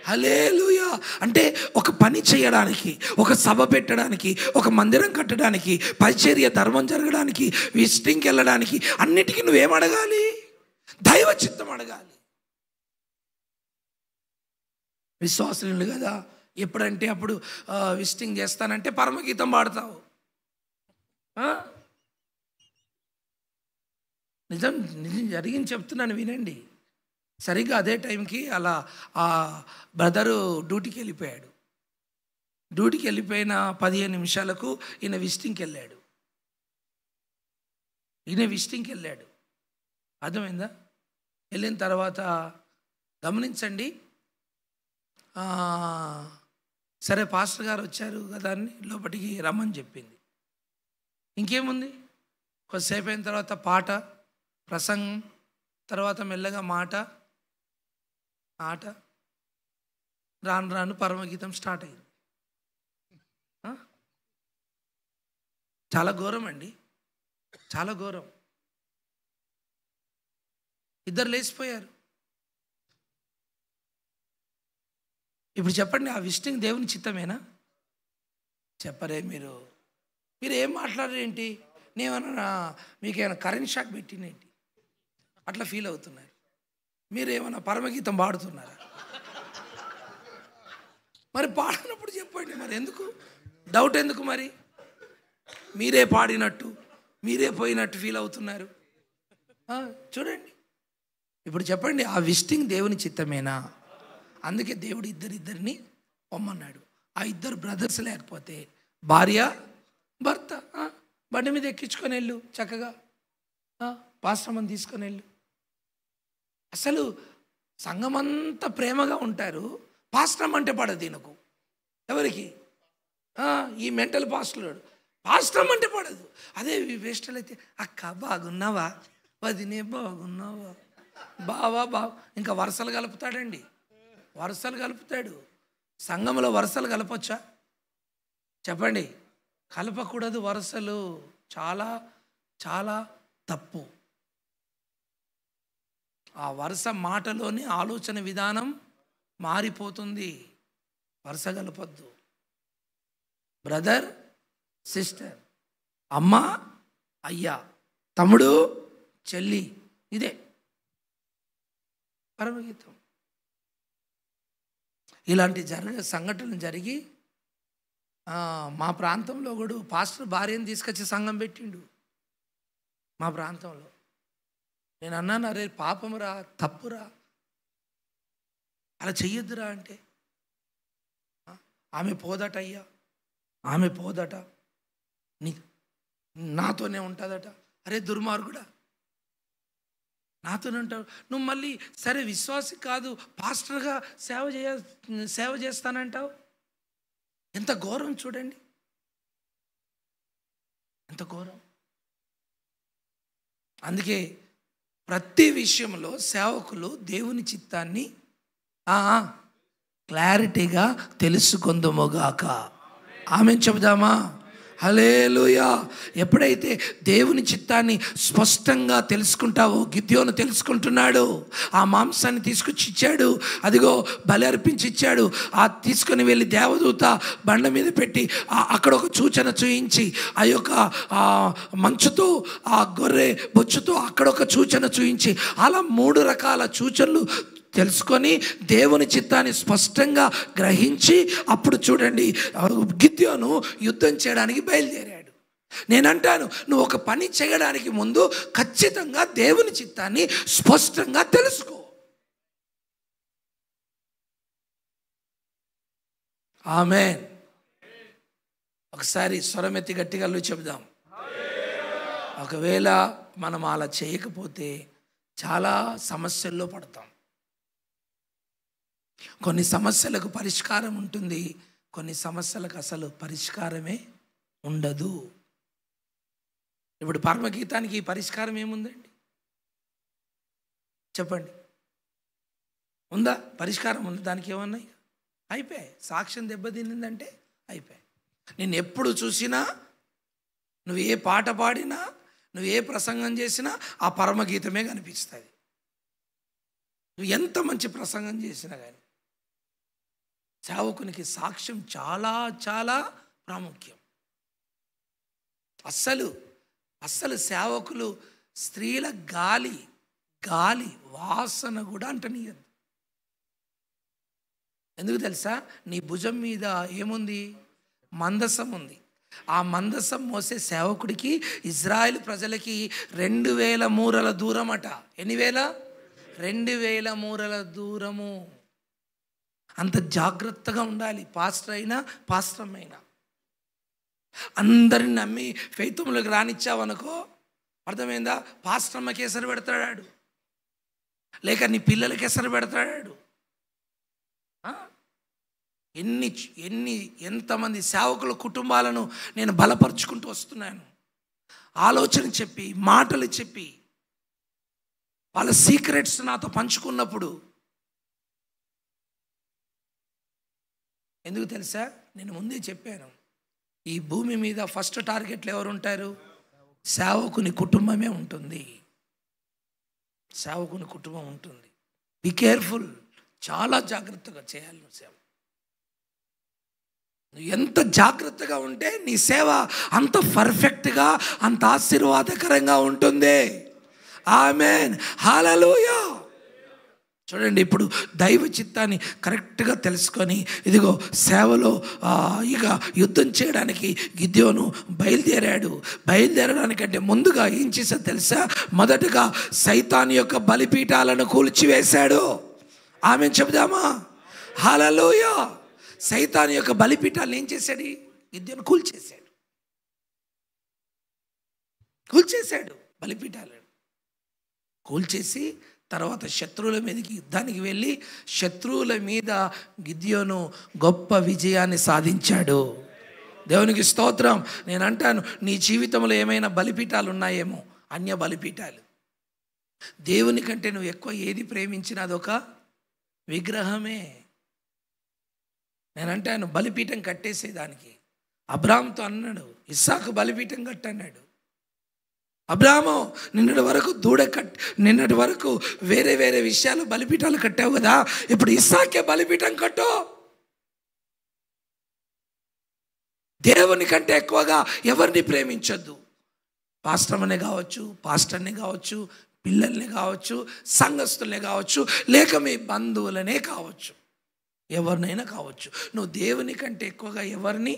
హల్లెలూయా. అంటే ఒక పని చేయడానికి, ఒక సభ పెట్టడానికి, ఒక మందిరం కట్టడానికి, పరిచర్య ధర్మం జరగడానికి, విజిటింగ్కి వెళ్ళడానికి, అన్నిటికీ నువ్వేం అడగాలి? దైవ చిత్తం అడగాలి. విశ్వాసులు కదా, ఎప్పుడంటే అప్పుడు విజిటింగ్ చేస్తానంటే పరమగీతం పాడతావు. నిజం జరిగింది చెప్తున్నాను, వినండి. సరిగ్గా అదే టైంకి అలా ఆ బ్రదరు డ్యూటీకి వెళ్ళిపోయాడు. డ్యూటీకి వెళ్ళిపోయిన 15 నిమిషాలకు ఈయన విజిటింగ్కి వెళ్ళాడు. అర్థమైందా? వెళ్ళిన తర్వాత గమనించండి, సరే పాస్టర్ గారు వచ్చారు కదా అని లోపలికి రమ్మని చెప్పింది. ఇంకేముంది, కొద్దిసేపు అయిన తర్వాత పాట, ప్రసంగం, తర్వాత మెల్లగా ఆట, రాను పరమగీతం స్టార్ట్ అయింది. చాలా ఘోరం అండి, చాలా ఘోరం. ఇద్దరు లేచిపోయారు. ఇప్పుడు చెప్పండి, ఆ విజిటింగ్ దేవుని చిత్తమేనా? చెప్పరే మీరు. మీరు ఏం మాట్లాడరేంటి? నేనేమన్నా మీకేమైనా కరెంట్ షాక్ పెట్టినేంటి? అట్లా ఫీల్ అవుతున్నారు. మీరేమన్నా పరమగీతం పాడుతున్నారా? మరి పాడినప్పుడు చెప్పండి. మరి ఎందుకు డౌట్? ఎందుకు మరి మీరే పాడినట్టు మీరే పోయినట్టు ఫీల్ అవుతున్నారు? చూడండి, ఇప్పుడు చెప్పండి, ఆ విజిటింగ్ దేవుని చిత్తమేనా? అందుకే దేవుడు ఇద్దరిని పొమ్మన్నాడు. ఆ ఇద్దరు బ్రదర్స్ లేకపోతే భార్య భర్త బండి మీద ఎక్కించుకొని వెళ్ళు, చక్కగా పాశ్రమం తీసుకొని వెళ్ళు. అసలు సంఘమంతా ప్రేమగా ఉంటారు, పాస్టమ్ అంటే పడదు ఈయనకు. ఎవరికి? ఈ మెంటల్ పాస్టర్. పాస్టమ్ అంటే పడదు. అదే వేస్టల్ అయితే అక్క బాగున్నావా, వదినే బాగున్నావా, బావా ఇంకా వరుసలు కలుపుతాడండి, వరుసలు కలుపుతాడు. సంఘంలో వరుసలు కలపొచ్చా? చెప్పండి. కలపకూడదు వరుసలు. చాలా చాలా తప్పు. ఆ వరుస మాటలోని ఆలోచన విధానం మారిపోతుంది. వరుస కలపొద్దు. బ్రదర్ సిస్టర్, అమ్మ అయ్యా, తమ్ముడు చెల్లి, ఇదే పరమగీతం. ఇలాంటి సంఘటనలు జరిగి మా ప్రాంతంలో కూడా పాస్టర్ భార్యను తీసుకొచ్చి సంఘం పెట్టిండు మా ప్రాంతంలో. నేను అన్నాను, అరే పాపమురా, తప్పురా, అలా చెయ్యొద్దురా అంటే ఆమె పోదట, అయ్యా ఆమె పోదట, నాతోనే ఉంటుందట. అరే దుర్మార్గుడా, నాతోనే ఉంటావు నువ్వు. మళ్ళీ సరే విశ్వాసి కాదు, పాస్టర్గా సేవ చేస్తానంటావు. ఎంత ఘోరం చూడండి, ఎంత ఘోరం. అందుకే ప్రతి విషయంలో సేవకులు దేవుని చిత్తాన్ని క్లారిటీగా తెలుసుకొందుముగాక. ఆమేన్ చెబుదామా? హల్లెలూయా. ఎప్పుడైతే దేవుని చిత్తాన్ని స్పష్టంగా తెలుసుకుంటావో, గిద్యోను తెలుసుకుంటున్నాడు. ఆ మాంసాన్ని తీసుకొచ్చి ఇచ్చాడు, అదిగో బలి అర్పించి ఇచ్చాడు. ఆ తీసుకొని వెళ్ళి దేవదూత బండ మీద పెట్టి అక్కడ ఒక సూచన చూయించి, ఆ యొక్క మంచుతో ఆ గొర్రె బొచ్చుతో అక్కడ ఒక సూచన చూయించి, అలా 3 రకాల సూచనలు తెలుసుకొని దేవుని చిత్తాన్ని స్పష్టంగా గ్రహించి అప్పుడు చూడండి గిద్యోను యుద్ధం చేయడానికి బయలుదేరాడు. నేనంటాను, నువ్వు ఒక పని చేయడానికి ముందు ఖచ్చితంగా దేవుని చిత్తాన్ని స్పష్టంగా తెలుసుకో. ఆమేన్. ఒకసారి స్వరమెత్తి గట్టిగా చెబుదాం. ఒకవేళ మనం అలా చేయకపోతే చాలా సమస్యల్లో పడతాం. కొన్ని సమస్యలకు పరిష్కారం ఉంటుంది, కొన్ని సమస్యలకు అసలు పరిష్కారమే ఉండదు. ఇప్పుడు పరమగీతానికి పరిష్కారం ఏముందండి? చెప్పండి, ఉందా? పరిష్కారం ఉంది? దానికి ఏమన్నాయి? అయిపోయాయి. సాక్ష్యం దెబ్బతిందంటే అయిపోయాయి. నేను ఎప్పుడు చూసినా, నువ్వు ఏ పాట పాడినా, నువ్వు ఏ ప్రసంగం చేసినా ఆ పరమగీతమే కనిపిస్తుంది. నువ్వు ఎంత మంచి ప్రసంగం చేసినా కానీ సేవకునికి సాక్ష్యం చాలా చాలా ప్రాముఖ్యం. అస్సలు సేవకులు స్త్రీల గాలి వాసన కూడా అంటనీయద్దు. ఎందుకు తెలుసా? నీ భుజం మీద ఏముంది? మందసం ఉంది. ఆ మందసం మోసే సేవకుడికి ఇజ్రాయెల్ ప్రజలకి 2000 మూరల దూరం అట. ఎన్ని వేల? 2000 మూరల దూరము. అంత జాగ్రత్తగా ఉండాలి. పాస్టర్ అయినా పాస్టర్ అయినా అందరిని నమ్మి ఫెయిత్‌లోకి రానిచ్చావనుకో, అర్థమైందా? పాస్టర్మకి ఎసరు పెడతాడు, లేక నీ పిల్లలకి ఎసరు పెడతాడు. ఎంతమంది సేవకుల కుటుంబాలను నేను బలపరుచుకుంటూ వస్తున్నాను. ఆలోచన చెప్పి, మాటలు చెప్పి, వాళ్ళ సీక్రెట్స్ నాతో పంచుకున్నప్పుడు. ఎందుకు తెలుసా? నేను ముందే చెప్పాను, ఈ భూమి మీద ఫస్ట్ టార్గెట్లు ఎవరు ఉంటారు? సేవకుని కుటుంబమే ఉంటుంది. సేవకుని కుటుంబం ఉంటుంది. Be careful. చాలా జాగ్రత్తగా చేయాలి నువ్వు సేవ. ఎంత జాగ్రత్తగా ఉంటే నీ సేవ అంత పర్ఫెక్ట్గా, అంత ఆశీర్వాదకరంగా ఉంటుంది. ఆమేన్, హల్లెలూయా. చూడండి, ఇప్పుడు దైవ చిత్తాన్ని కరెక్ట్గా తెలుసుకొని ఇదిగో సేవలో ఇక యుద్ధం చేయడానికి గిద్యోను బయలుదేరడానికంటే ముందుగా ఏం చేశాడు తెలుసా? మొదటగా సైతాన్ యొక్క బలిపీఠాలను కూల్చివేశాడు. ఆమేన్ చెబుదామా? హల్లెలూయా. సైతాన్ యొక్క బలిపీఠాలను ఏం చేశాడు? గిద్యోను కూల్చేశాడు బలిపీఠాలను. కూల్చేసి తర్వాత శత్రువుల మీదకి యుద్ధానికి వెళ్ళి శత్రువుల మీద గిద్యోను గొప్ప విజయాన్ని సాధించాడు. దేవునికి స్తోత్రం. నేను అంటాను, నీ జీవితంలో ఏమైనా బలిపీఠాలు ఉన్నాయేమో, అన్య బలిపీఠాలు. దేవుని కంటే నువ్వు ఎక్కువ ఏది ప్రేమించినా అదొక విగ్రహమే. నేను అంటాను, బలిపీఠం కట్టేసేదానికి అబ్రాహాముతో అన్నాడు, ఇస్సాకు బలిపీఠం కట్టన్నాడు. అబ్రాహాము, నిన్నటి వరకు వేరే వేరే విషయాలు బలిపీఠాలు కట్టావు కదా, ఇప్పుడు ఇస్సాకే బలిపీఠం కట్టు. దేవుని కంటే ఎక్కువగా ఎవరిని ప్రేమించొద్దు. పాస్టర్ని కావచ్చు, పిల్లల్ని కావచ్చు, సంఘస్థుల్ని కావచ్చు, లేక మీ బంధువులనే కావచ్చు, ఎవరినైనా కావచ్చు. నువ్వు దేవుని కంటే ఎక్కువగా ఎవరిని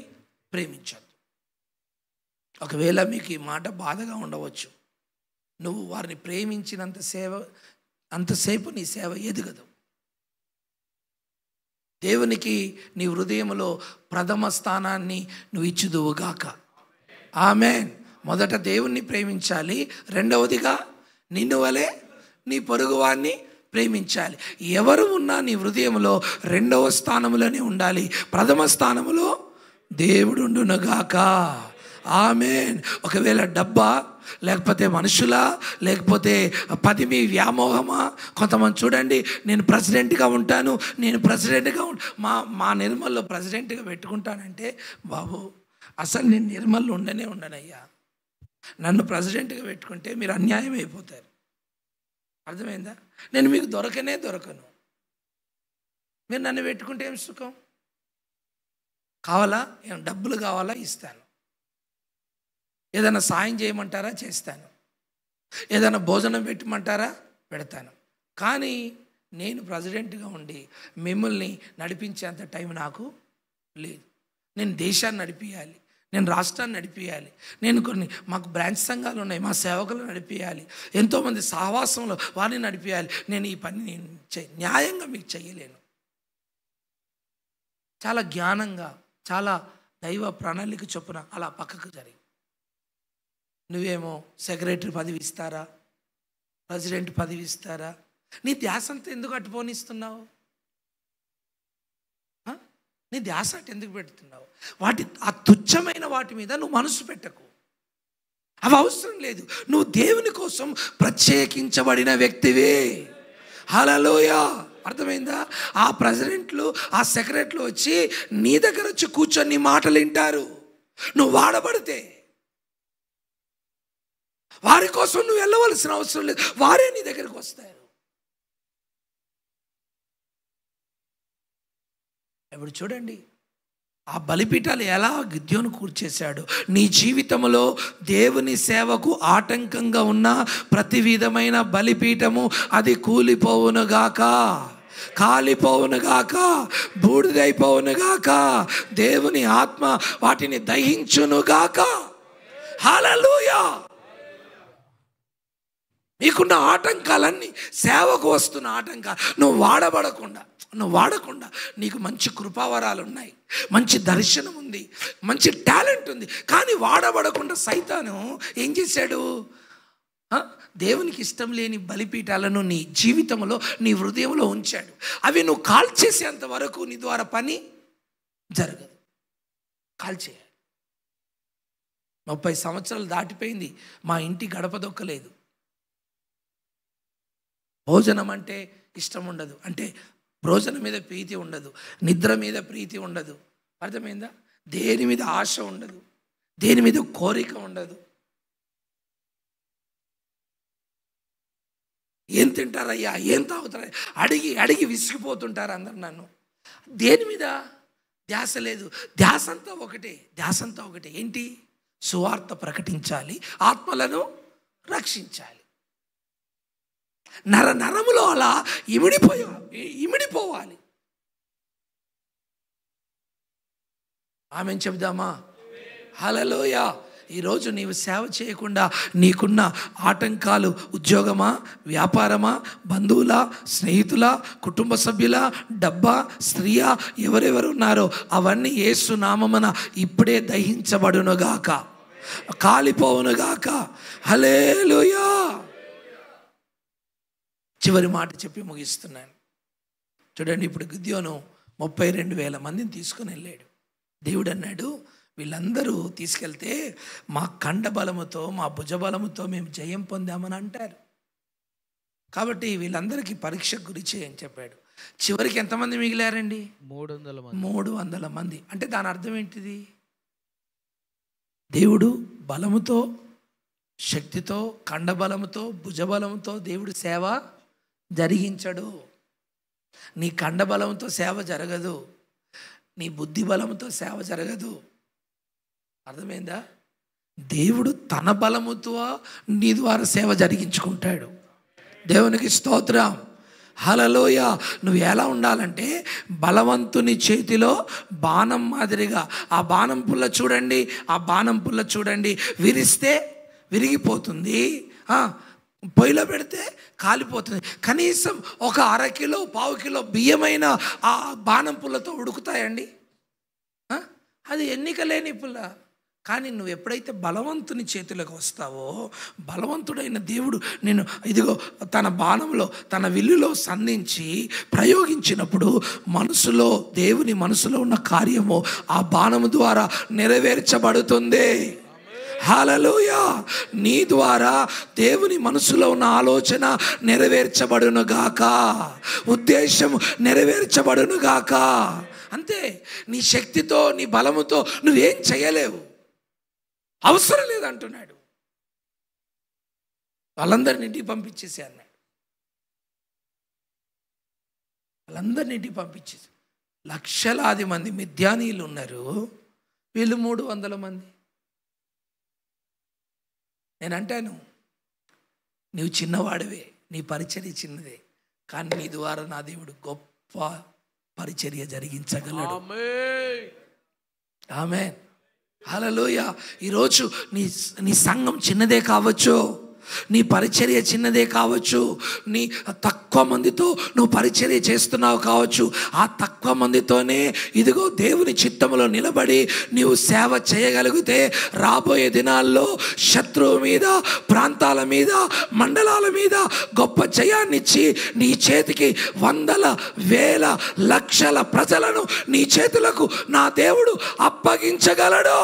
ప్రేమించొద్దు. ఒకవేళ మీకు ఈ మాట బాధగా ఉండవచ్చు, నువ్వు వారిని అంతసేపు నీ సేవ ఎదగదు. దేవునికి నీ హృదయంలో ప్రథమ స్థానాన్ని నువ్వు ఇచ్చుదువుగాక. ఆమేన్. మొదట దేవుణ్ణి ప్రేమించాలి, రెండవదిగా నిన్ను వలె నీ పొరుగువాన్ని ప్రేమించాలి. ఎవరు ఉన్నా నీ హృదయంలో రెండవ స్థానంలోనే ఉండాలి, ప్రథమ స్థానంలో దేవుడు ఉండునుగాక. ఆమేన్. ఒకవేళ డబ్బా, లేకపోతే మనుషులా, లేకపోతే పదవి వ్యామోహమా? కొంతమంది చూడండి, నేను ప్రెసిడెంట్గా ఉంటాను, మా నిర్మల్లో ప్రెసిడెంట్గా పెట్టుకుంటానంటే, బాబు అసలు నేను నిర్మల్లో ఉండనయ్యా. నన్ను ప్రెసిడెంట్గా పెట్టుకుంటే మీరు అన్యాయం అయిపోతారు. అర్థమైందా? నేను మీకు దొరకను. మీరు నన్ను పెట్టుకుంటే ఏం సుఖం? కావాలా? డబ్బులు కావాలా? ఇస్తాను. ఏదైనా సాయం చేయమంటారా? చేస్తాను. ఏదైనా భోజనం పెట్టమంటారా? పెడతాను. కానీ నేను ప్రెసిడెంట్గా ఉండి మిమ్మల్ని నడిపించేంత టైం నాకు లేదు. నేను దేశాన్ని నడిపించాలి, నేను రాష్ట్రాన్ని నడిపించాలి, మాకు బ్రాంచ్ సంఘాలు ఉన్నాయి, మా సేవకులు నడిపించాలి, ఎంతోమంది సహవాసంలో వారిని నడిపించాలి. నేను ఈ పని న్యాయంగా మీకు చెయ్యలేను. చాలా జ్ఞానంగా, చాలా దైవ ప్రణాళిక చొప్పున అలా పక్కకు జరిగి, నువ్వేమో సెక్రటరీ పదవి ఇస్తారా, ప్రెసిడెంట్ పదవి ఇస్తారా? నీ ధ్యాస అంతా ఎందుకు అటుపోనిస్తున్నావు? నీ ధ్యాస అటు ఎందుకు పెడుతున్నావు? ఆ తుచ్చమైన వాటి మీద నువ్వు మనసు పెట్టకు, అవి అవసరం లేదు. నువ్వు దేవుని కోసం ప్రత్యేకించబడిన వ్యక్తివి. హల్లెలూయా. అర్థమైందా? ఆ ప్రెసిడెంట్లు, ఆ సెక్రటరీలు వచ్చి నీ దగ్గర వచ్చి కూర్చొని నీ మాటలు వింటారు. నువ్వు వాడబడితే వారి కోసం నువ్వు వెళ్ళవలసిన అవసరం లేదు, వారే నీ దగ్గరికి వస్తారు. ఇప్పుడు చూడండి, ఆ బలిపీఠాలు ఎలా గిద్యోను కూర్చేశాడు. నీ జీవితంలో దేవుని సేవకు ఆటంకంగా ఉన్న ప్రతి విధమైన బలిపీఠము అది కూలిపోవునుగాక, కాలిపోవునుగాక, బూడిదైపోవునుగాక. దేవుని ఆత్మ వాటిని దహించునుగాక. హల్లెలూయా. నీకున్న ఆటంకాలన్నీ సేవకు వస్తున్న ఆటంకాలు. నువ్వు వాడకుండా నీకు మంచి కృపావరాలు ఉన్నాయి, మంచి దర్శనం ఉంది, మంచి టాలెంట్ ఉంది, కానీ వాడబడకుండా సైతాను ఏం చేశాడు? దేవునికి ఇష్టం లేని బలిపీఠాలను నీ జీవితంలో, నీ హృదయంలో ఉంచాడు. అవి నువ్వు కాల్చేసేంత వరకు నీ ద్వారా పని జరగదు. కాల్చేయాలి. 30 సంవత్సరాలు దాటిపోయింది, మా ఇంటి గడప దొక్కలేదు. భోజనం అంటే ఇష్టం ఉండదు, అంటే భోజనం మీద ప్రీతి ఉండదు, నిద్ర మీద ప్రీతి ఉండదు. అర్థమైందా? దేని మీద ఆశ ఉండదు, దేని మీద కోరిక ఉండదు. ఏం తింటారయ్యా, ఏం తాగుతారయ్యా అడిగి విసిగిపోతుంటారు అందరు నన్ను. దేని మీద? ధ్యాస లేదు. ధ్యాస అంతా ఒకటే. ఏంటి? సువార్త ప్రకటించాలి, ఆత్మలను రక్షించాలి. నరములో అలా ఇమిడిపోవాలి. ఆమెను చెబుదామా? హల్లెలూయా. ఈరోజు నీవు సేవ చేయకుండా నీకున్న ఆటంకాలు ఉద్యోగమా, వ్యాపారమా, బంధువుల, స్నేహితుల, కుటుంబ సభ్యుల, డబ్బా, స్త్రీయా, ఎవరెవరు ఉన్నారో అవన్నీ యేసు నామమున ఇప్పుడే దహించబడునుగాక, కాలిపోవునుగాక. హల్లెలూయా. చివరి మాట చెప్పి ముగిస్తున్నాను. చూడండి, ఇప్పుడు గిద్యోను 32,000 మందిని తీసుకుని వెళ్ళాడు. దేవుడు అన్నాడు, వీళ్ళందరూ తీసుకెళ్తే మా కండబలముతో, మా భుజబలముతో మేము జయం పొందామని అంటారు. కాబట్టి వీళ్ళందరికీ పరీక్షకు గురి చేయని చెప్పాడు. చివరికి ఎంతమంది మిగిలారండి? 300 మంది. అంటే దాని అర్థం ఏంటిది? దేవుడు బలముతో, శక్తితో, కండబలముతో, భుజబలముతో దేవుడు సేవ జరిగించడు. నీ కండబలంతో సేవ జరగదు, నీ బుద్ధి బలంతో సేవ జరగదు. అర్థమైందా? దేవుడు తన బలముతో నీ ద్వారా సేవ జరిగించుకుంటాడు. దేవునికి స్తోత్రం. హల్లెలూయా. నువ్వు ఎలా ఉండాలంటే బలవంతుని చేతిలో బాణం మాదిరిగా. ఆ బాణం పుల్ల చూడండి, విరిస్తే విరిగిపోతుంది, పొయ్యిలో పెడితే కాలిపోతుంది. కనీసం ఒక 1/2 కిలో 1/4 కిలో బియ్యమైన ఆ బాణం పుల్లతో ఉడుకుతాయండి? అది ఎన్నిక లేని పుల్ల. కానీ నువ్వు ఎప్పుడైతే బలవంతుని చేతులకు వస్తావో, బలవంతుడైన దేవుడు నేను ఇదిగో తన బాణంలో, తన విల్లులో సంధించి ప్రయోగించినప్పుడు దేవుని మనసులో ఉన్న కార్యము ఆ బాణము ద్వారా నెరవేర్చబడుతుంది. హల్లెలూయా. నీ ద్వారా దేవుని మనసులో ఉన్న ఆలోచన నెరవేర్చబడునుగాక, ఉద్దేశం నెరవేర్చబడునుగాక. అంతే. నీ శక్తితో, నీ బలముతో నువ్వేం చేయలేవు, అవసరం లేదంటున్నాడు. వాళ్ళందరినీ ఇంటికి పంపించేసి అన్నాడు. వాళ్ళందరినీ ఇంటికి పంపించేసి, లక్షలాది మంది మిద్యానీయులు ఉన్నారు, వీళ్ళు 300 మంది. నేను అంటాను, నీవు చిన్నవాడివే, నీ పరిచర్య చిన్నదే, కానీ నీ ద్వారా నా దేవుడు గొప్ప పరిచర్య జరిగించగలడు. ఆమేన్. హల్లెలూయా. ఈరోజు నీ సంఘం చిన్నదే కావచ్చు, నీ పరిచర్య చిన్నదే కావచ్చు, నీ తక్కువ మందితో నువ్వు పరిచర్య చేస్తున్నావు కావచ్చు. ఆ తక్కువ మందితోనే ఇదిగో దేవుని చిత్తములో నిలబడి నీవు సేవ చేయగలిగితే రాబోయే దినాల్లో శత్రువు మీద, ప్రాంతాల మీద, మండలాల మీద గొప్ప జయాన్నిచ్చి నీ చేతికి 100,000 లక్షల ప్రజలను నీ చేతులకు నా దేవుడు అప్పగించగలడు.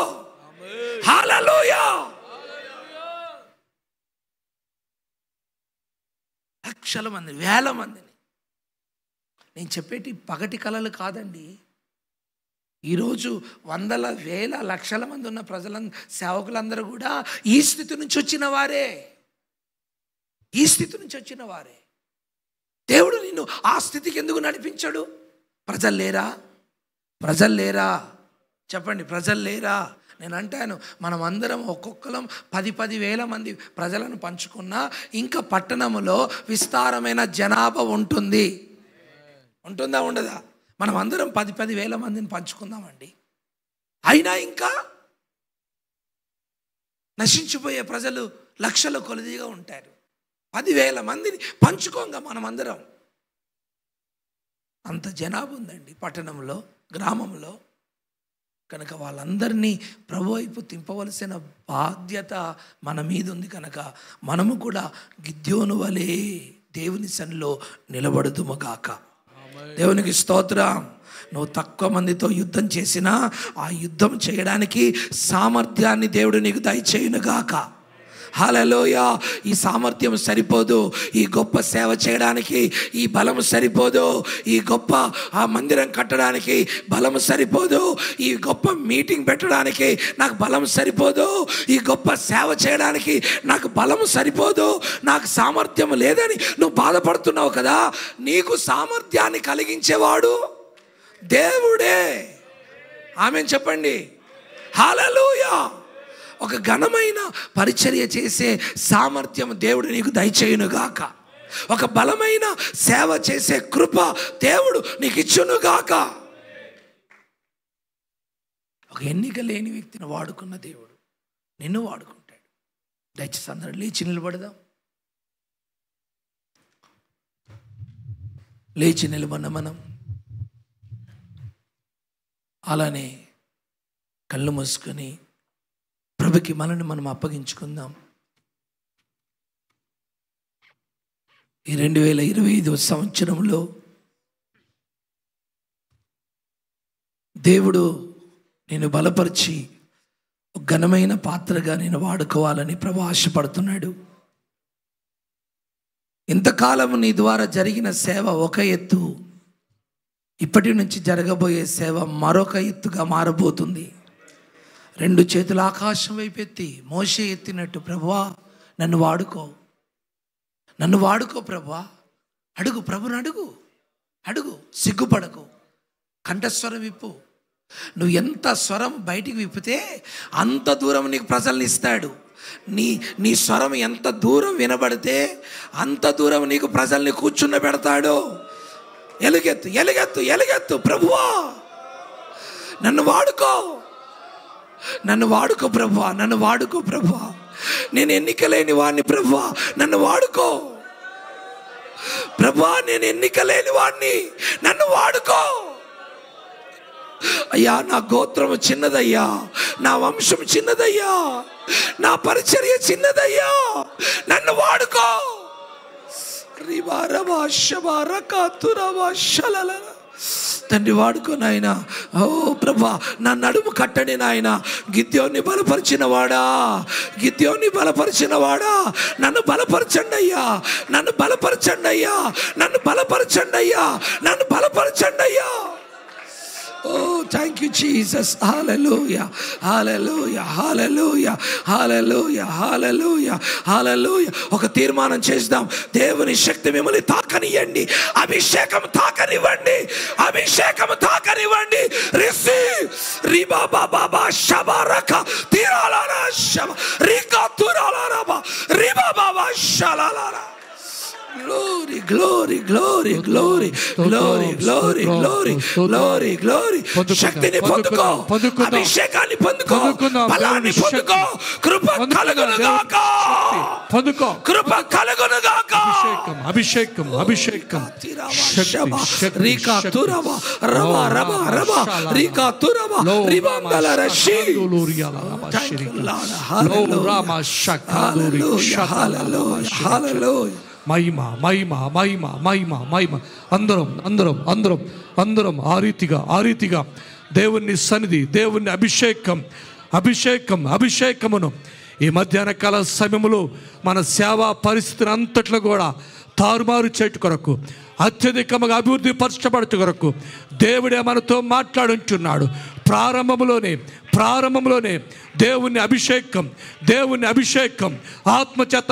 హల్లెలూయా. లక్షల మంది, 1,000 మందిని. నేను చెప్పేటి పగటి కళలు కాదండి. ఈరోజు 100,000 లక్షల మంది ఉన్న సేవకులందరూ కూడా ఈ స్థితి నుంచి వచ్చిన వారే. దేవుడు నిన్ను ఆ స్థితికి ఎందుకు నడిపించాడు? ప్రజలు లేరా? చెప్పండి, ప్రజలు లేరా? నేను అంటాను, మనం అందరం ఒక్కొక్కరం 10,000 మంది ప్రజలను పంచుకున్నా ఇంకా పట్టణంలో విస్తారమైన జనాభా ఉంటుందా ఉండదా? మనం అందరం 10,000 మందిని పంచుకుందామండి. అయినా ఇంకా నశించిపోయే ప్రజలు లక్షల కొలదిగా ఉంటారు. 10,000 మందిని పంచుకోంగా మనం అందరం. అంత జనాభా ఉందండి పట్టణంలో, గ్రామంలో. కనుక వాళ్ళందరినీ ప్రభు వైపు తింపవలసిన బాధ్యత మన మీద ఉంది. కనుక మనము కూడా గిద్యోను వలె దేవుని సన్నిధిలో నిలబడుదుముగాక. దేవునికి స్తోత్రం. నువ్వు తక్కువ మందితో యుద్ధం చేసినా ఆ యుద్ధం చేయడానికి సామర్థ్యాన్ని దేవుడు నీకు దయచేయునుగాక. హల్లెలూయా. ఈ సామర్థ్యం సరిపోదు, ఈ గొప్ప సేవ చేయడానికి ఈ బలము సరిపోదు, ఈ గొప్ప ఆ మందిరం కట్టడానికి బలము సరిపోదు, ఈ గొప్ప మీటింగ్ పెట్టడానికి నాకు బలం సరిపోదు, ఈ గొప్ప సేవ చేయడానికి నాకు బలము సరిపోదు, నాకు సామర్థ్యం లేదని నువ్వు బాధపడుతున్నావు కదా. నీకు సామర్థ్యాన్ని కలిగించేవాడు దేవుడే. ఆమేన్ చెప్పండి. హల్లెలూయా. ఒక ఘనమైన పరిచర్య చేసే సామర్థ్యం దేవుడు నీకు దయచేయునుగాక. ఒక బలమైన సేవ చేసే కృప దేవుడు నీకు ఇచ్చునుగాక. ఒక ఎన్నిక లేని వ్యక్తిని వాడుకున్న దేవుడు నిన్ను వాడుకుంటాడు. దయచేసి అందరూ లేచి నిలబడదాం. లేచి నిలబడిన మనం అలానే కళ్ళు మూసుకొని ప్రభుకి మనల్ని మనం అప్పగించుకుందాం. ఈ 2025 సంవత్సరంలో దేవుడు నేను బలపరిచి ఒక ఘనమైన పాత్రగా నేను వాడుకోవాలని ప్రభు ఆశపడుతున్నాడు. ఇంతకాలం నీ ద్వారా జరిగిన సేవ ఒక ఎత్తు, ఇప్పటి నుంచి జరగబోయే సేవ మరొక ఎత్తుగా మారబోతుంది. 2 చేతులు ఆకాశం వైపు ఎత్తి మోషే ఎత్తినట్టు, ప్రభువా నన్ను వాడుకో, నన్ను వాడుకో ప్రభువా. అడుగు, ప్రభుని అడుగు, అడుగు, సిగ్గుపడకు, కంఠస్వరం విప్పు. నువ్వు ఎంత స్వరం బయటికి విప్పితే అంత దూరం నీకు ప్రజల్ని ఇస్తాడు. నీ స్వరం ఎంత దూరం వినబడితే అంత దూరం నీకు ప్రజల్ని కూర్చున్న పెడతాడు. ఎలుగెత్తు, ఎలుగెత్తు, ఎలుగెత్తు. ప్రభువా నన్ను వాడుకో, నన్ను వాడుకో ప్రభువా, నన్ను వాడుకో ప్రభువా. నేను ఎన్నిక లేని వాడిని ప్రభువా, నన్ను వాడుకో ప్రభువా. నేను ఎన్నిక లేని వాడిని, నన్ను వాడుకో అయ్యా. నా గోత్రం చిన్నదయ్యా, నా వంశం చిన్నదయ్యా, నా పరిచర్య చిన్నదయ్యా, నన్ను వాడుకో. తండ్రి వాడుకో నాయన. ఓ ప్రభా నా నడుము కట్టడి నాయన. గిద్యోన్ని బలపరిచిన వాడా, గిద్యోన్ని బలపరిచిన వాడా, నన్ను బలపరచండి అయ్యా, నన్ను బలపరచండి అయ్యా, నన్ను బలపరచండి అయ్యా, నన్ను బలపరచండి అయ్యా. Oh, thank you Jesus. Hallelujah. Hallelujah. Hallelujah. Hallelujah. Hallelujah. Hallelujah. ఒక తీర్మానం చేద్దాం. దేవుని శక్తి మిమ్మల్ని తాకనివ్వండి, అభిషేకం తాకనివ్వండి, అభిషేకం తాకనివ్వండి. రిసీవ్ రిబా బాబా షబరక తిరాలారా షబ రికా తురాలారా రిబా బాబా షలాలారా. Glory, glory, glory, glory, glory, glory, glory, glory, glory. శక్తిని పొందుకో, అభిషేకాన్ని పొందుకో, బలాన్ని పొందుకో. కృప కలుగునుగాక, పొందుకో, కృప కలుగునుగాక. అభిషేకం, అభిషేకం, శక్తి. రీకా తురవ రవ రవ రవ రీకా తురవ రిబందల రషి. హల్లెలూయా, హల్లెలూయా, హల్లెలూయా. మహిమ, మహిమ, మహిమ, మహిమ, మహిమ. అందరం అందరం అందరం అందరం ఆ రీతిగా దేవుని సన్నిధి, దేవుని అభిషేకం, అభిషేకం, అభిషేకమును ఈ మధ్యాహ్న కాల సమయంలో మన సేవా పరిస్థితిని అంతట్లో కూడా తారుమారు చేయట కొరకు, అత్యధికంగా అభివృద్ధి పరచబడట కొరకు దేవుడే మనతో మాట్లాడుంటున్నాడు. ప్రారంభంలోనే దేవుని అభిషేకం, దేవుని అభిషేకం, ఆత్మచేత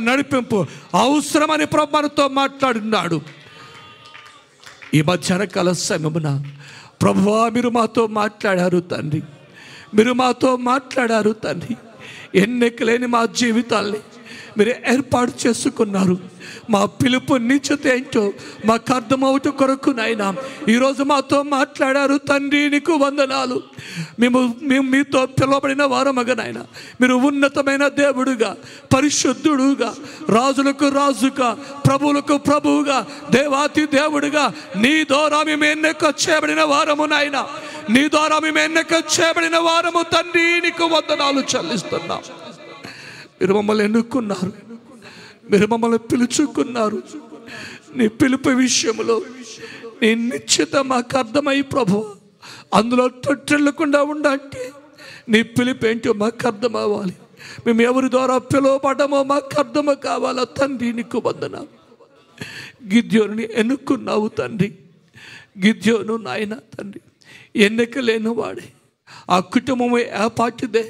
నడిపింపు అవసరమని ప్రభు మనతో మాట్లాడున్నాడు. ఈ మధ్యాహ్న కాల సమయమున ప్రభువా మీరు మాతో మాట్లాడారు తండ్రి, మీరు మాతో మాట్లాడారు తండ్రి. ఎన్నికలేని మా జీవితాల్ని మీరు ఏర్పాటు చేసుకున్నారు. మా పిలుపు నిశ్చిత ఏంటో మాకు అర్థమవుట కొరకు నాయనా ఈరోజు మాతో మాట్లాడారు తండ్రి. నీకు వందనాలు. మేము మీతో పిలువబడిన వారమగా నాయన, మీరు ఉన్నతమైన దేవుడుగా, పరిశుద్ధుడుగా, రాజులకు రాజుగా, ప్రభువులకు ప్రభువుగా, దేవాతి దేవుడుగా నీ ద్వారా మేము ఎన్నిక చేయబడిన వారము నాయన, నీ ద్వారా మేము ఎన్నిక చేయబడిన వారము తండ్రి. నీకు వందనాలు చెల్లిస్తున్నాం. మీరు మమ్మల్ని ఎన్నుకున్నారు, మీరు మమ్మల్ని పిలుచుకున్నారు. నీ పిలుపు విషయంలో నీ నిశ్చిత మాకు అర్థమై ప్రభు అందులో తొట్టెళ్ళకుండా ఉండంటే నీ పిలుపు ఏంటో మాకు అర్థం అవ్వాలి. మేము ఎవరి ద్వారా పిలువబడ్డామో మాకు అర్థం కావాలా తండ్రి. నీకు వందనాలు. గిద్యోనుని ఎన్నుకున్నావు తండ్రి. గిద్యోను నాయన తండ్రి ఎన్నిక లేనివాడే, ఆ కుటుంబము ఏపాటిదే,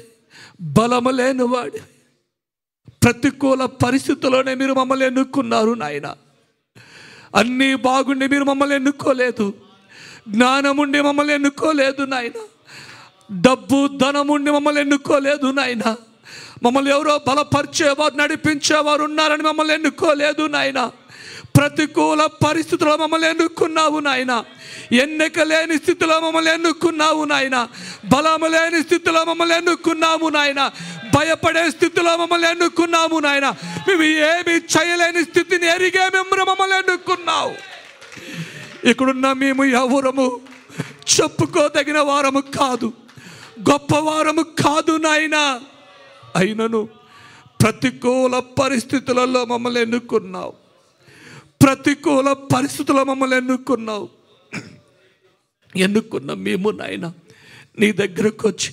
బలము లేనివాడే. ప్రతికూల పరిస్థితుల్లోనే మీరు మమ్మల్ని ఎన్నుకున్నారు నాయన. అన్నీ బాగుండి మీరు మమ్మల్ని ఎన్నుకోలేదు. జ్ఞానముండి మమ్మల్ని ఎన్నుకోలేదు నాయన. డబ్బు ధనముండి మమ్మల్ని ఎన్నుకోలేదు నాయన. మమ్మల్ని ఎవరో బలపరిచేవారు, నడిపించేవారు ఉన్నారని మమ్మల్ని ఎన్నుకోలేదు నాయన. ప్రతికూల పరిస్థితుల్లో మమ్మల్ని ఎన్నుకున్నావు నాయన. ఎన్నిక లేని స్థితిలో మమ్మల్ని ఎన్నుకున్నావు నాయన. బలము లేని స్థితిలో మమ్మల్ని ఎన్నుకున్నాము నాయన. భయపడే స్థితిలో మమ్మల్ని ఎన్నుకున్నాము నాయన. మేము ఏమి చేయలేని స్థితిని ఎరిగే మమ్మల్ని ఎన్నుకున్నావు. ఇక్కడున్న మేము ఎవరము చెప్పుకోదగిన వారము కాదు, గొప్పవారము కాదు నాయన. అయినను ప్రతికూల పరిస్థితులలో మమ్మల్ని ఎన్నుకున్నావు. ప్రతికూల పరిస్థితుల్లో మమ్మల్ని ఎన్నుకున్న మేము నాయన నీ దగ్గరకు వచ్చి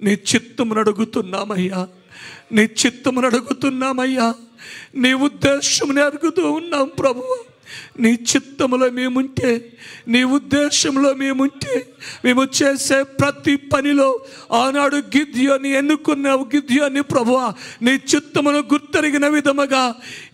నీ చిత్తమును అడుగుతున్నామయ్యా. నీ చిత్తమును అడుగుతున్నామయ్యా. నీ ఉద్దేశముని అడుగుతూ ఉన్నాం ప్రభువా. నీ చిత్తములో మేముంటే, నీ ఉద్దేశంలో మేముంటే, మేము చేసే ప్రతి పనిలో ఆనాడు గిద్యోని ఎన్నుకున్నావు. గిద్యోని ప్రభువా, నీ చిత్తమును గుర్తెరిగిన విధముగా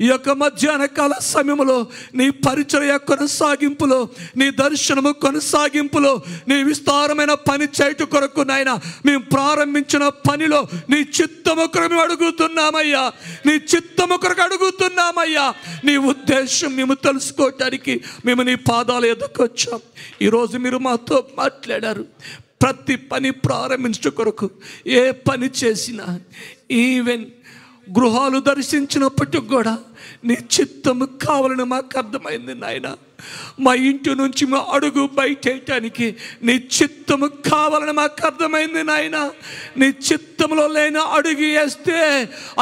ఈ యొక్క మధ్యాహ్న కాల సమయంలో నీ పరిచర్య కొనసాగింపులో, నీ దర్శనము కొనసాగింపులో, నీ విస్తారమైన పని చేయట కొరకు నాయన మేము ప్రారంభించిన పనిలో నీ చిత్తము కొరకు మేము అడుగుతున్నామయ్యా. నీ చిత్తము కొరకు అడుగుతున్నామయ్యా. నీ ఉద్దేశం మేము తెలుసుకోవటానికి మేము నీ పాదాలు ఎదుకొచ్చాం. ఈరోజు మీరు మాతో మాట్లాడారు. ప్రతి పని ప్రారంభించడం కొరకు ఏ పని చేసినా, ఈవెన్ గృహాలు దర్శించినప్పటికి కూడా నీ చిత్తము కావాలని మాకు అర్థమైంది నాయన. మా ఇంటి నుంచి మా అడుగు బయటేయటానికి నీ చిత్తము కావాలని మాకు అర్థమైంది నాయన. నీ చిత్తములో లేని అడుగు వేస్తే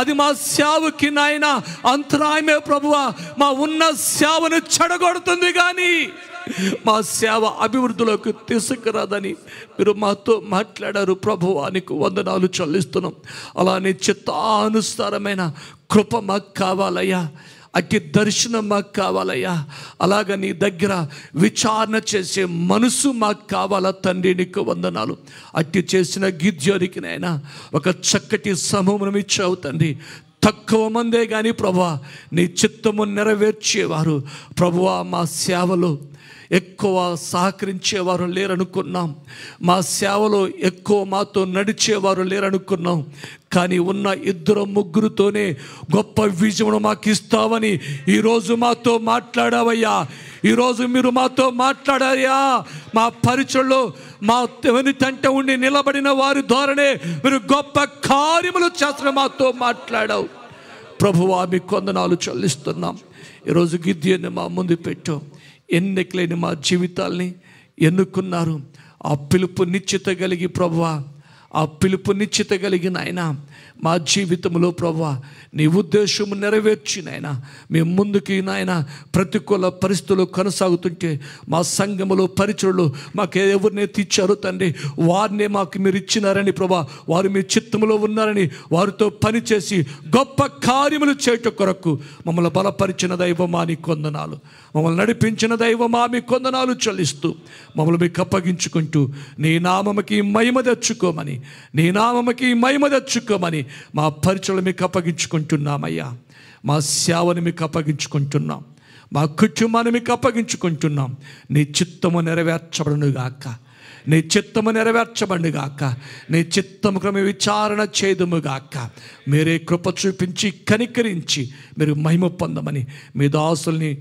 అది మా సేవకి నాయన అంతరాయమే ప్రభువా. మా ఉన్న సేవను చెడగొడుతుంది, కానీ మా సేవ అభివృద్ధిలోకి తీసుకురాదని మీరు మాతో మాట్లాడారు ప్రభువా. నీకు వందనాలు చెల్లిస్తున్నాం. అలానే చిత్తానుసారమైన కృప మాకు కావాలయ్యా. అట్టి దర్శనం మాకు కావాలయ్యా. అలాగ నీ దగ్గర విచారణ చేసే మనసు మాకు కావాలా తండ్రి. నీకు వందనాలు. అట్టి చేసిన గిద్యోనికి నైనా ఒక చక్కటి సమూహం ఇచ్చావు తండ్రి. తక్కువ మందే కానీ ప్రభువా నీ చిత్తము నెరవేర్చేవారు ప్రభువా మా సేవలో ఎక్కువ సహకరించేవారు లేరనుకున్నాం. మా సేవలో ఎక్కువ మాతో నడిచేవారు లేరనుకున్నాం. కానీ ఉన్న 2-3తోనే గొప్ప విజయమును మాకు ఇస్తావని ఈరోజు మాతో మాట్లాడావయ్యా. ఈరోజు మీరు మాతో మాట్లాడారయ్యా. మా పరిచయలో మా వెనుకంట ఉండి నిలబడిన వారి ద్వారానే మీరు గొప్ప కార్యములు చేస్తున్న మాతో మాట్లాడావు ప్రభువా. మీకు వందనాలు చెల్లిస్తున్నాం. ఈరోజు గిద్యోని మా ముందు పెట్టు. ఎన్నికలేని మా జీవితాల్ని ఎన్నుకున్నారు. ఆ పిలుపు నిశ్చిత కలిగి ప్రభువా, ఆ పిలుపు నిశ్చిత కలిగిన ఆయన మా జీవితంలో ప్రభువా నీ ఉద్దేశము నెరవేర్చి నాయన మేము ముందుకి నాయన ప్రతికూల పరిస్థితులు కొనసాగుతుంటే మా సంఘములో పరిచయలు మాకు ఎవరినైతే ఇచ్చారో తండ్రి వారినే మాకు మీరు ఇచ్చినారని ప్రభువా, వారు మీ చిత్తములో ఉన్నారని వారితో పనిచేసి గొప్ప కార్యములు చేయటం కొరకు మమ్మల్ని బలపరిచిన దైవమా నీ కొందనాలు, మమ్మల్ని నడిపించిన దైవమా మీ కొందనాలు చెల్లిస్తూ మమ్మల్ని మీకు అప్పగించుకుంటూ నీ నామముకి మహిమ తెచ్చుకోమని, నీ నామముకి మహిమ తెచ్చుకోమని మా పరిచయలు మీకు అప్పగించుకుంటున్నామయ్యా. మా సేవని మీకు అప్పగించుకుంటున్నాం. మా కుటుంబాన్ని మీకు అప్పగించుకుంటున్నాం. నీ చిత్తము నెరవేర్చబడునుగాక, నీ చిత్తము నెరవేర్చబడునుగాక, నీ చిత్తము క్రమ విచారణ చేదుముగాక. మీరే కృప చూపించి కనికరించి మీరు మహిమ పొందమని మీ దాసుల్ని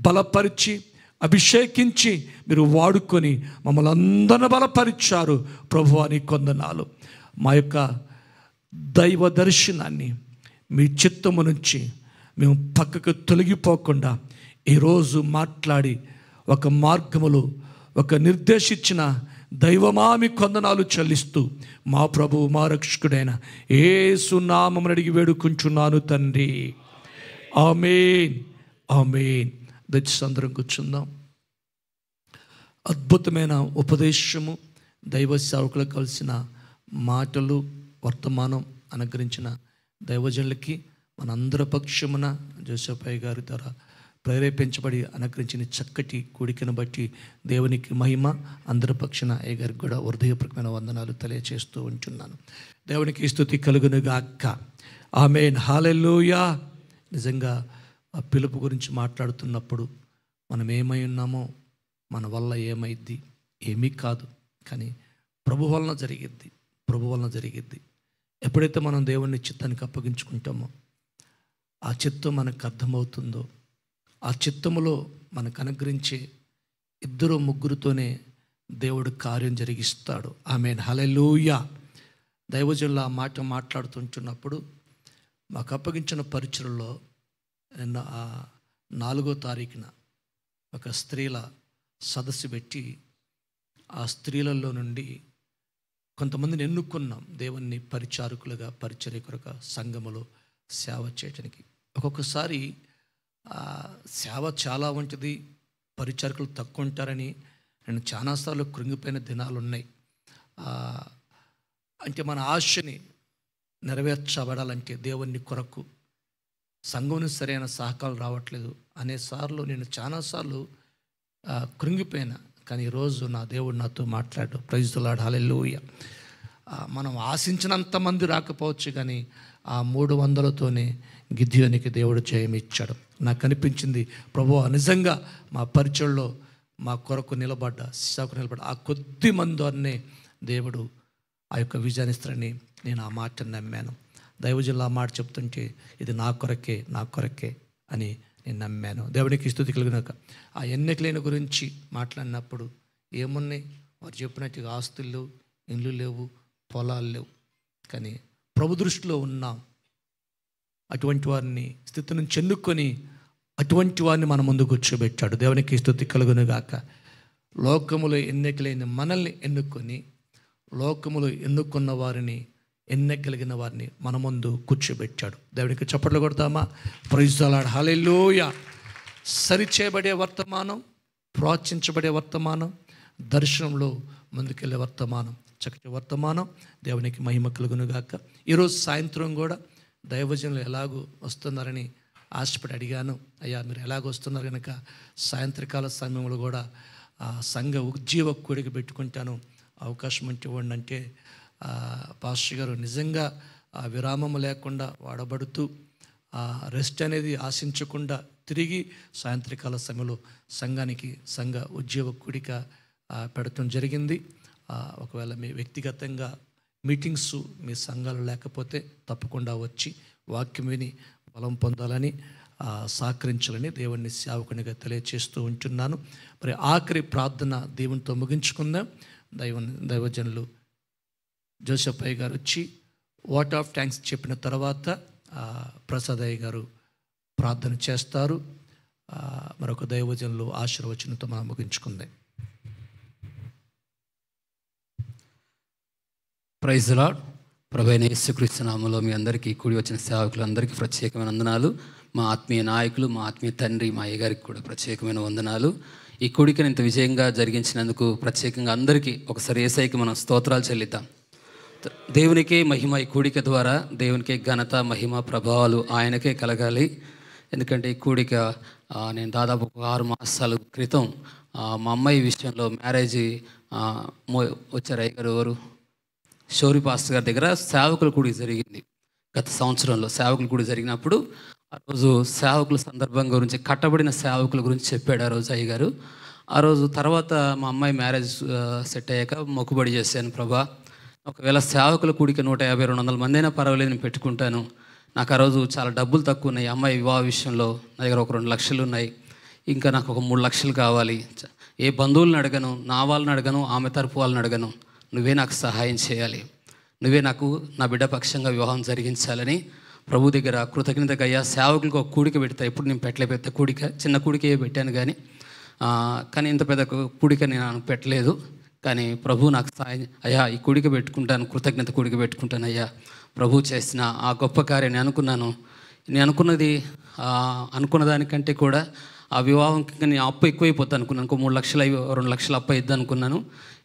బలపరిచి అభిషేకించి మీరు వాడుకొని మమ్మల్ని అందరిని బలపరిచారు ప్రభువా. నీ కొందనాలు. మా యొక్క దైవ దర్శనాన్ని మీ చిత్తము నుంచి మేము పక్కకు తొలగిపోకుండా ఈరోజు మాట్లాడి ఒక మార్గములో ఒక నిర్దేశించిన దైవమా మీ కొందనాలు చెల్లిస్తూ మా ప్రభువు మా రక్షకుడైన యేసు నామమున అడిగి వేడుకుంటున్నాను తండ్రి. ఆమేన్, ఆమేన్. దయచేసి అందరం కూర్చుందాం. అద్భుతమైన ఉపదేశము, దైవ సేవకులకు కలిసిన మాటలు, వర్తమానం అనుగ్రహించిన దైవజనులకి మనందరి పక్షమున జోసెఫయ్య గారి ద్వారా ప్రేరేపించబడి అనుగ్రహించిన చక్కటి కూడికను బట్టి దేవునికి మహిమ. అందరి పక్షాన అయ్య గారికి కూడా హృదయపూర్వకమైన వందనాలు తెలియచేస్తూ ఉంటున్నాను. దేవునికి స్తుతి కలుగునుగాక. ఆమేన్, హల్లెలూయా. నిజంగా ఆ పిలుపు గురించి మాట్లాడుతున్నప్పుడు మనం ఏమై ఉన్నామో, మన వల్ల ఏమైద్ది, ఏమీ కాదు. కానీ ప్రభు వలన జరిగిద్ది. ఎప్పుడైతే మనం దేవుని చిత్తానికి అప్పగించుకుంటామో, ఆ చిత్తం మనకు అర్థమవుతుందో, ఆ చిత్తములో మనకు అనుగ్రహించే 2-3తోనే దేవుడు కార్యం జరిగిస్తాడు. ఆమేన్, హల్లెలూయా. దైవజనులు ఆ మాట మాట్లాడుతుంటున్నప్పుడు మాకు అప్పగించిన పరిచర్లో నిన్న 4వ తారీఖున ఒక స్త్రీల సదస్సు పెట్టి, ఆ స్త్రీలలో నుండి కొంతమందిని ఎన్నుకున్నాం దేవుని పరిచారకులుగా, పరిచర్యకులుగా సంఘములో సేవ చేయడానికి. ఒక్కొక్కసారి సేవ చాలా ఉంటుంది, పరిచారకులు తక్కువ ఉంటారని నేను చాలాసార్లు కృంగిపోయిన దినాలు ఉన్నాయి. అంటే మన ఆశని నెరవేర్చబడాలంటే దేవుని కొరకు సంఘం సరైన సహకారం రావట్లేదు అనేసార్లు నేను చాలాసార్లు కృంగిపోయినా. కానీ ఈరోజు నా దేవుడు నాతో మాట్లాడు. ప్రైజ్ ది లార్డ్, హల్లెలూయా. మనం ఆశించినంత మంది రాకపోవచ్చు, కానీ ఆ 300తోనే గిద్యోనికి దేవుడు జయం ఇచ్చాడు. నాకు అనిపించింది, ప్రభువా నిజంగా మా పరిచయంలో మా కొరకు నిలబడ్డ ఆ కొద్ది మందినే దేవుడు ఆ యొక్క విజయాన్ని ఇస్తారని నేను ఆ మాటను నమ్మాను. దైవజనులు ఆ మాట చెప్తుంటే ఇది నా కొరకే అని నేను నమ్మాను. దేవునికి స్తుతి కలుగునాక. ఆ ఎన్నికలైన గురించి మాట్లాడినప్పుడు ఏమున్నాయి, వారు చెప్పినట్టుగా ఆస్తులు లేవు, ఇండ్లు లేవు, పొలాలు లేవు. కానీ ప్రభు దృష్టిలో ఉన్నాం. అటువంటి వారిని స్థితి నుంచి ఎన్నుకొని అటువంటి వారిని మన ముందు కూర్చోబెట్టాడు. దేవునికి స్తుతి కలుగునుగాక. లోకములో ఎన్నికలైన మనల్ని ఎన్నుకొని, లోకములో ఎన్నుకున్న వారిని, ఎన్నికలిగిన వారిని మన ముందు కూర్చోబెట్టాడు. దేవునికి చప్పట్లు కొడతామా? ప్రైజ్ ది లార్డ్, హల్లెలూయా. సరిచేయబడే వర్తమానం, ప్రోత్సహించబడే వర్తమానం, దర్శనంలో ముందుకెళ్ళే వర్తమానం, చక్కటి వర్తమానం. దేవునికి మహిమ కలుగునుగాక. ఈరోజు సాయంత్రం కూడా దైవజనులు ఎలాగూ వస్తున్నారని ఆశపడి అడిగాను. అయ్యా మీరు ఎలాగ వస్తున్నారు కనుక సాయంత్రకాల సమయంలో కూడా సంఘ ఉజ్జీవ కూడిక పెట్టుకుంటాను, అవకాశం ఉంటే ఇవ్వండి అంటే, పాస్టర్ గారు నిజంగా విరామం లేకుండా వాడబడుతూ రెస్ట్ అనేది ఆశించకుండా తిరిగి సాయంత్రకాల సమయంలో సంఘ ఉజ్జీవ కూడిక పెడతాం జరిగింది. ఒకవేళ మీ వ్యక్తిగతంగా మీటింగ్స్ మీ సంఘాలు లేకపోతే తప్పకుండా వచ్చి వాక్యం విని బలం పొందాలని, సహకరించాలని దేవుని సేవకునిగా తెలియచేస్తూ ఉంటున్నాను. మరి ఆఖరి ప్రార్థన దేవునితో ముగించుకుందాం. దైవజనులు జోసెఫ్ అయ్య గారు వచ్చి వాట్ ఆఫ్ థ్యాంక్స్ చెప్పిన తర్వాత ప్రసాద్ అయ్య గారు ప్రార్థన చేస్తారు. మరొక దైవజనులు ఆశీర్వచనంతో మనం ముగించుకుందాం. Praise the Lord. ప్రభువైన యేసుక్రీస్తు నామములో మీ అందరికీ, కూడి వచ్చిన సేవకులందరికీ ప్రత్యేకమైన వందనాలు. మా ఆత్మీయ నాయకులు, మా ఆత్మీయ తండ్రి, మా అయ్యగారికి కూడా ప్రత్యేకమైన వందనాలు. ఈ కూడికను ఇంత విజయంగా జరిగించినందుకు ప్రత్యేకంగా అందరికీ ఒకసారి యేసయ్యకి మనం స్తోత్రాలు చెల్లిద్దాం. దేవునికే మహిమ, ఈ కూడిక ద్వారా దేవునికే ఘనత, మహిమ, ప్రభావాలు ఆయనకే కలగాలి. ఎందుకంటే ఈ కూడిక నేను దాదాపు 6 మాసాల క్రితం మా అమ్మాయి విషయంలో మ్యారేజ్ వచ్చారు. అయ్యగారు ఎవరు, షౌరి పాస్టర్ గారి దగ్గర సేవకుల కూడిక జరిగింది. గత సంవత్సరంలో సేవకుల కూడిక జరిగినప్పుడు ఆ రోజు సేవకుల సందర్భం గురించి, కట్టబడిన సేవకుల గురించి చెప్పాడు ఆ రోజు అయ్యగారు. ఆ రోజు తర్వాత మా అమ్మాయి మ్యారేజ్ సెట్ అయ్యాక మొక్కుబడి చేశాను, ప్రభా ఒకవేళ సేవకుల కూడిక 150-200 మంది అయినా పర్వాలేదు నేను పెట్టుకుంటాను. నాకు ఆ రోజు చాలా డబ్బులు తక్కువ ఉన్నాయి. అమ్మాయి వివాహ విషయంలో నా దగ్గర ఒక 2 లక్షలు ఉన్నాయి. ఇంకా నాకు ఒక 3 లక్షలు కావాలి. ఏ బంధువులను అడగను, నా వాళ్ళని అడగను, ఆమె తరపు వాళ్ళని అడగను, నువ్వే నాకు సహాయం చేయాలి, నువ్వే నాకు నా బిడ్డ పక్షంగా వివాహం జరిగించాలని ప్రభు దగ్గర కృతజ్ఞతగా, అయ్యా సేవకులకు ఒక కూడిక పెడతా. ఎప్పుడు నేను పెట్టలేదు, పెద్ద కూడిక, చిన్న కూడికే పెట్టాను కానీ ఇంత పెద్ద కూడిక నేను పెట్టలేదు. కానీ ప్రభు నాకు సహాయం, అయ్యా ఈ కూడిక పెట్టుకుంటాను, కృతజ్ఞత కూడిక పెట్టుకుంటాను అయ్యా, ప్రభు చేసిన ఆ గొప్ప కార్యాన్ని అనుకున్నాను. నేను అనుకున్న దానికంటే కూడా ఆ వివాహంకి నేను అప్పు ఎక్కువైపోతాను అనుకున్నాను. 3 లక్షలు 2 లక్షలు అప్పు అయిద్ది అనుకున్నాను.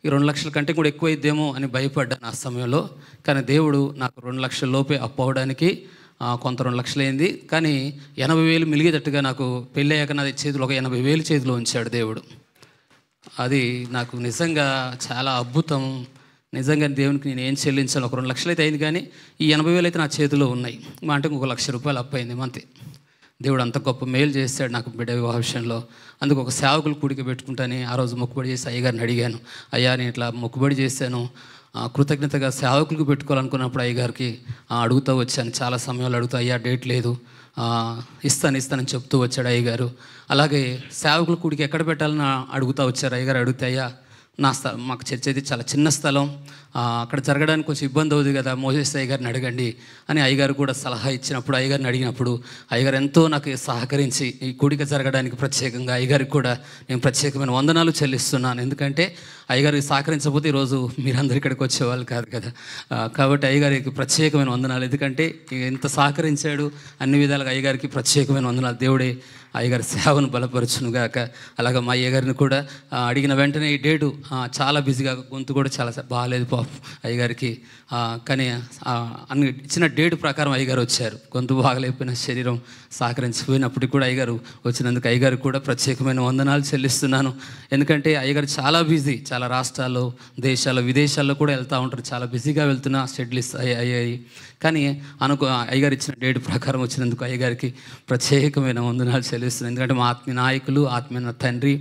ఈ 2 లక్షల కంటే కూడా ఎక్కువ అయిద్దేమో అని భయపడ్డాను ఆ సమయంలో. కానీ దేవుడు నాకు 2 లక్షల లోపే అప్పు అవ్వడానికి కొంత 2 లక్షలు అయింది. కానీ 80,000 మిలిగేటట్టుగా నాకు పెళ్ళి అయ్యాక నా చేతిలో ఒక 80,000 చేతిలో ఉంచాడు దేవుడు. అది నాకు నిజంగా చాలా అద్భుతం. నిజంగా దేవునికి నేను ఏం చెల్లించాను, ఒక 2 లక్షలు అయితే అయింది. కానీ ఈ 80,000 అయితే నా చేతిలో ఉన్నాయి. మా అంటే 1 లక్ష రూపాయలు అప్పు అయింది అంతే. దేవుడు అంత గొప్ప మేలు చేశాడు నాకు బిడ్డ వివాహ విషయంలో. అందుకు ఒక సేవకులు కూడిక పెట్టుకుంటాని ఆ రోజు మొక్కుబడి చేసి అయ్యగారిని అడిగాను, అయ్యా నేను ఇట్లా మొక్కుబడి చేశాను, కృతజ్ఞతగా సేవకులకు పెట్టుకోవాలనుకున్నప్పుడు అయ్యగారికి అడుగుతూ వచ్చాను. చాలా సమయంలో అడుగుతూ, అయ్యా డేట్ లేదు, ఇస్తానని చెప్తూ వచ్చాడు అయ్యగారు. అలాగే సేవకుల కూడికి ఎక్కడ పెట్టాలని అడుగుతూ వచ్చారు. అయ్యగారు అడిగితే, అయ్యా మాకు చర్చ అయితే చాలా చిన్న స్థలం, అక్కడ జరగడానికి కొంచెం ఇబ్బంది అవుతుంది కదా, మోసేస్ అయ్యగారిని అడగండి అని అయ్యగారు కూడా సలహా ఇచ్చినప్పుడు, అయ్యగారిని అడిగినప్పుడు అయ్యగారు ఎంతో నాకు సహకరించి ఈ కూడిక జరగడానికి ప్రత్యేకంగా అయ్యగారికి కూడా నేను ప్రత్యేకమైన వందనాలు చెల్లిస్తున్నాను. ఎందుకంటే అయ్యగారికి సహకరించకపోతే ఈరోజు మీరందరూ ఇక్కడికి వచ్చేవాళ్ళు కాదు కదా. కాబట్టి అయ్యగారికి ప్రత్యేకమైన వందనాలు. ఎందుకంటే ఎంత సహకరించాడు అన్ని విధాలుగా అయ్యగారికి ప్రత్యేకమైన వందనాలు. దేవుడే అయ్యగారి సేవను బలపరచునుగాక. అలాగే మా అయ్యగారిని కూడా అడిగిన వెంటనే ఈ డేటు చాలా బిజీగా, గొంతు కూడా చాలా బాగాలేదు పాపం అయ్యగారికి, కానీ అన్ని ఇచ్చిన డేటు ప్రకారం అయ్యగారు వచ్చారు. గొంతు బాగలేకపోయిన, శరీరం సహకరించిపోయినప్పటికీ కూడా అయ్యగారు వచ్చినందుకు అయ్యగారికి కూడా ప్రత్యేకమైన వందనాలు చెల్లిస్తున్నాను. ఎందుకంటే అయ్యగారు చాలా బిజీ, చాలా రాష్ట్రాల్లో, దేశాల్లో, విదేశాల్లో కూడా వెళ్తూ ఉంటారు. చాలా బిజీగా వెళ్తున్న షెడ్యూల్స్ అయ్యాయి. కానీ అయ్యగారు ఇచ్చిన డేట్ ప్రకారం వచ్చినందుకు అయ్యగారికి ప్రత్యేకమైన వందనాలు చెల్లిస్తున్నాను. ఎందుకంటే మా ఆత్మీయ నాయకులు, ఆత్మీయ తండ్రి